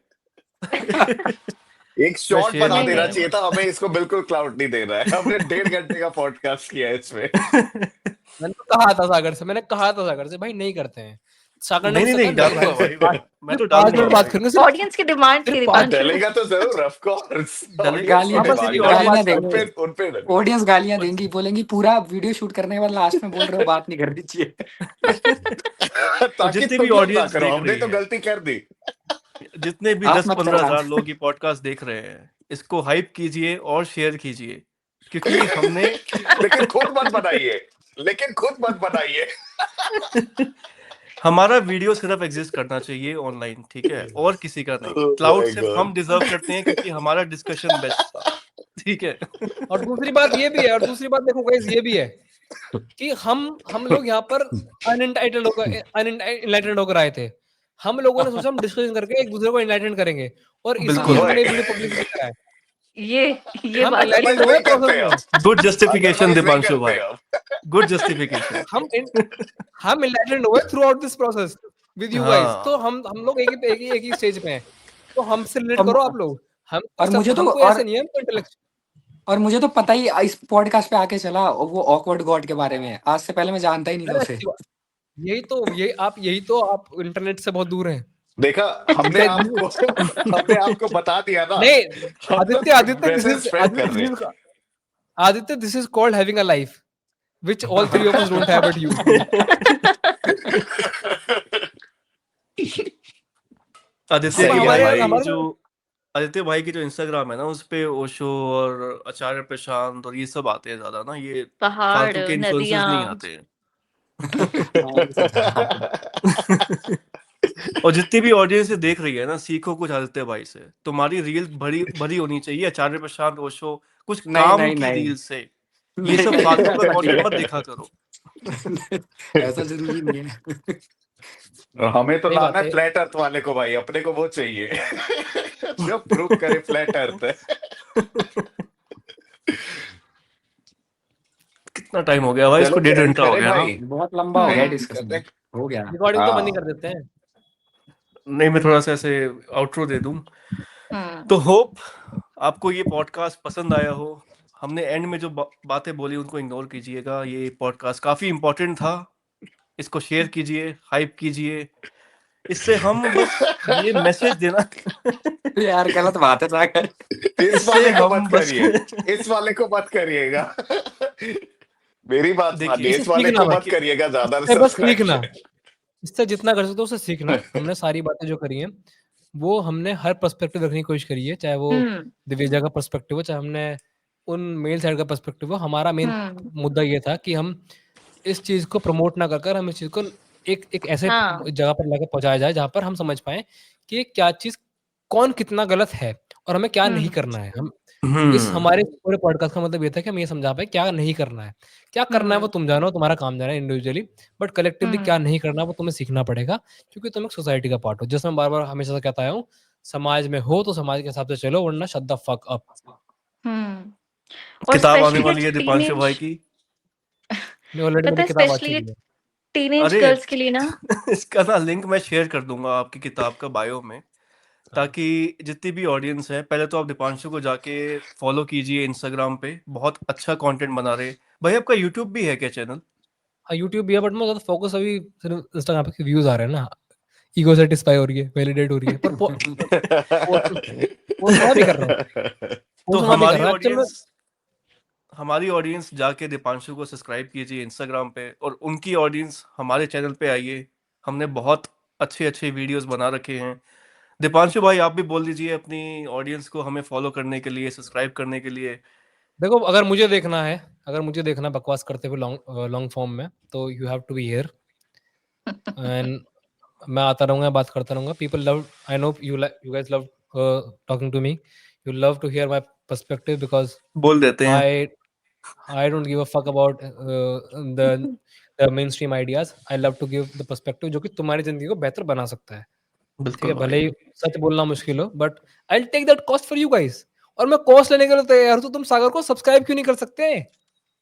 एक मैं शॉर्ट शेयर बना नहीं नहीं देना नहीं चाहिए करूंगा। था हमें, इसको बिल्कुल क्लाउड नहीं दे रहा है। हमने 1.5 घंटे का पॉडकास्ट किया है इसमें। मैंने तो कहा था सागर से भाई नहीं करते हैं। सागर ने नहीं मुझसे नहीं कहा डालूंगा भाई भाई, मैं तो सिर्फ 5 डालूंगा मिनट बात भाई। करेंगे, सिर्फ ऑडियंस की डिमांड थी सिर्फ दीपांशु। पाँच डलेगा तो जरूर, ऑफ कोर्स। डलेगा गालियां हाँ, बस देंगी, सिर्फ और गालियां बात देंगी, करेंगे। उन पे डलेगा। ऑडियंस गालियां देंगी, बोलेंगी पूरा वीडियो शूट करने के बाद लास्ट में बोल रहे हो बात नहीं करनी चाहिए। और ताकि जितने भी तुम लोग ना ऑडियंस करो, देख हमने रही तो है, गलती कर दी। जितने भी आप मत 10-15 करना। हजार लोग ये पॉडकास्ट देख रहे हैं, इसको हाइप कीजिए और शेयर कीजिए, क्योंकि हमने लेकिन खुद मत बनाइए, लेकिन खुद मत बनाइए। हमारा वीडियो सिर्फ एग्जिस्ट करना चाहिए ऑनलाइन, ठीक है, और किसी का नहीं। Oh क्लाउड my सिर्फ God. हम डिजर्व करते हैं क्योंकि हमारा डिस्कशन बेस्ट था, ठीक है। और दूसरी बात ये भी है, और दूसरी बात देखो गाइस ये भी है कि हम लोग यहाँ पर अनएंलाइटेंड होकर आए थे। हम लोगों ने सोचा हम डिस्कशन करके एक दूसरे को एनलाइटेंड करेंगे, और इसीलिए बिल्कुल। हमने ओए, वीडियो पब्लिसिटी कराया। ये हम बात अदरवाइज एनलाइटेंड हुए नहीं करते प्रोसेस में, हम, गुड जस्टिफिकेशन अदरवाइज नहीं दीपांशु करते भाई, हम। Good justification. हम एनलाइटेंड हुए through out this process with you guys. हाँ, तो हम लोग एक ही स्टेज पे हैं, तो हमसे रिलेट और करो आप लोग। और मुझे तो हमको ऐसे नहीं है, हमको इंटेलेक्चुअल। और मुझे तो पता ही इस पॉडकास्ट पे आके चला वो ऑकवर्ड गॉड के बारे में। आज से पहले मैं जानता ही नहीं था अरे उसे। अच्छी बात। यही तो आप इंटरनेट से बहुत दूर हैं। देखा, हमने आपको बता दिया ना। नहीं, हम तो आदित्य मैसेज स्प्रेड कर रहे हैं। Aditya this is called having a life which all three of us don't have but you. Aditya सही की है हमारे भाई। हमारे जो आदित्य भाई की जो इंस्टाग्राम है ना, उस पे ओशो और आचार्य प्रशांत और ये सब आते हैं ज्यादा ना, ये पहाड़, फालतू के इन्फ्लुएंसर्स नहीं नदियाँ। आते। हाँ, ये सब था। और जितनी भी ऑडियंस देख रही है ना, सीखो कुछ आदित्य भाई से। तुम्हारी रील भरी भरी होनी चाहिए आचार्य प्रशांत, ओशो, कुछ नहीं काम नहीं की नहीं रील से। ये नहीं, सब नहीं, फालतू का ऐसा नहीं कंटेंट है। मत देखा करो। ऐसा जरूरी नहीं है। हमें तो सही बात लाना है है। फ्लैट अर्थ वाले को भाई, अपने को वो चाहिए जो प्रूव करे फ्लैट अर्थ है। कितना टाइम हो गया भाई, इसको चलो 1.5 घंटा हो करें गया ना। भाई, बहुत लंबा हो गया हम्म डिस्कशन। करते। हो गया। रिकॉर्डिंग तो बंद ही हाँ, कर देते हैं। नहीं, मैं थोड़ा सा ऐसे आउटरो दे दूं। हम्म तो होप आपको ये पॉडकास्ट पसंद आया हो। हमने एंड में जो बातें बोली उनको इग्नोर कीजिएगा, ये पॉडकास्ट काफी इंपॉर्टेंट था। इसको शेयर कीजिए, हाइप कीजिए। इससे हम बस ये मैसेज देना यार गलत बात है सागर। इस इससे वाले को हम मत बस करिए, इस वाले को मत करिएगा। मेरी बात देखिए, मानिए, इससे इस वाले सीखना को बस, मत करिएगा ज्यादा इससे बस सीखना, सब्सक्राइब। इससे जितना कर सकते हो उससे सीखना। हमने सारी बातें जो करी हैं वो हमने हर पर्सपेक्टिव रखने की कोशिश करी है, चाहे वो हम्म दिव्यजा का पर्सपेक्टिव हो, चाहे हमने उन मेल साइड का पर्सपेक्टिव हो। हमारा मेन हम्म मुद्दा ये था कि हम इस चीज को प्रमोट ना कर हम इस चीज को एक ऐसे हाँ जगह पर लाकर पहुंचाया जाए जहां पर हम समझ पाए कि क्या चीज कौन कितना गलत है और हमें क्या नहीं करना है। हम इस हमारे पूरे पॉडकास्ट का मतलब ये था कि हम ये समझा पाए क्या नहीं करना है। क्या करना है वो तुम जानो, तुम्हारा काम जाना है इंडिविजुअली, बट कलेक्टिवली क्या नहीं करना वो तुम्हें सीखना पड़ेगा, क्योंकि तुम एक सोसाइटी का पार्ट हो। जैसे मैं बार बार हमेशा से कहता हूँ, समाज में हो तो समाज के हिसाब से चलो, वरना शट द फक अप। हम्म और किताब आने स्पेशली वाली है दीपांशु भाई टीनेज, की। नहीं, ऑलरेडी पता मेरी है किताब आ स्पेशली चुकी है। टीनेज अरे गर्ल्स के लिए ना। इसका ना लिंक मैं शेयर कर दूंगा आपकी किताब का बायो में, ताकि जितनी भी ऑडियंस है, पहले तो आप दीपांशु को जाके फॉलो कीजिए इंस्टाग्राम पे, बहुत अच्छा कंटेंट बना रहे भाई। आपका यूट्यूब भी है क्या चैनल? हाँ यूट्यूब भी है, बट मैं ज्यादा फोकस अभी सिर्फ इंस्टाग्राम पे व्यूज आ रहे हैं ना, ईगो सेटिस्फाई हो रही है, वैलिडेट हो रही है, पर पोस्ट वहाँ भी कर रहा हूँ, तो पोस्ट वहाँ भी कर रहा हूँ एक्चुअल में। हमारी ऑडियंस जाके दीपांशु को सब्सक्राइब कीजिए इंस्टाग्राम पे, और उनकी ऑडियंस हमारे चैनल पे आइए। हमने बहुत अच्छे अच्छे वीडियोस बना रखे हैं। दीपांशु भाई, आप भी बोल दीजिए अपनी ऑडियंस को हमें फॉलो करने के लिए, सब्सक्राइब करने के लिए। देखो, अगर मुझे देखना बकवास करते हुए लॉन्ग फॉर्म में, तो you have to be here, and मैं आता रहूंगा, बात करता रहूंगा। People love, I know you guys love talking to me, you love to hear my perspective, because बोल देते हैं। I don't give a fuck about the mainstream ideas. I love to give the perspective जो कि तुम्हारी जिंदगी को बेहतर बना सकता है। ठीक बिल्कुल है, भाई। भले ही सच बोलना मुश्किल हो, but I take that cost for you guys. और मैं कॉस्ट लेने के लिए तैयार हूं, तो तुम सागर को सब्सक्राइब क्यों नहीं कर सकते?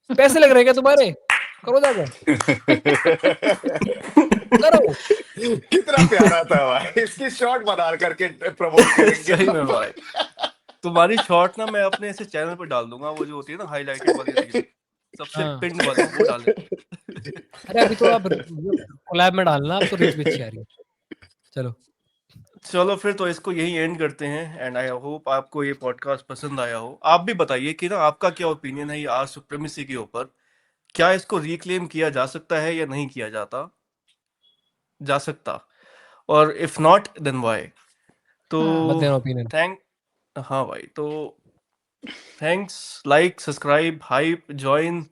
पैसे लग रहे हैं क्या तुम्हारे? करो जाकर, करो। कितना प्यारा था भाई, इसकी शॉर्ट बना करके प्रमोट करेंगे सही में हम। भाई, तुम्हारी शॉर्ट ना मैं अपने ऐसे चैनल पे डाल दूंगा, वो जो होती है ना हाईलाइटेड वाली रील। सबसे हाँ पिंड वाला वो डालेंगे। अरे अभी तो आप कोलैब में डालना, आप तो रीच भी अच्छी आ रही है। चलो चलो फिर तो इसको यही एंड करते हैं एंड आई होप आपको ये पॉडकास्ट पसंद आया हो। आप भी बताइए कि ना आपका क्या ओपिनियन है ये आर्ट सुप्रीमेसी के ऊपर। क्या इसको रिक्लेम किया जा सकता है या नहीं किया जा सकता, और इफ नॉट देन व्हाई। तो मत देना ओपिनियन। थैंक हाँ भाई, तो thanks, like, subscribe, hype, join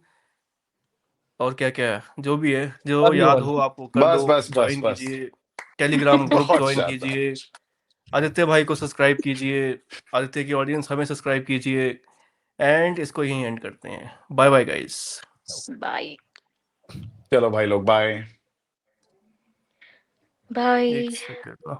और क्या क्या जो भी है, जो लव यू याद ऑल। हो आपको कर बस दो, बस बस ज्वाइन बस कीजिए, टेलीग्राम ग्रुप बहुत ज्वाइन ज्यादा। कीजिए, आदित्य भाई को सब्सक्राइब कीजिए, आदित्य की ऑडियंस हमें सब्सक्राइब कीजिए एंड इसको यहीं एंड करते हैं। Bye bye guys. बाय चलो भाई लोग, बाय। बाय। एक सेकंड।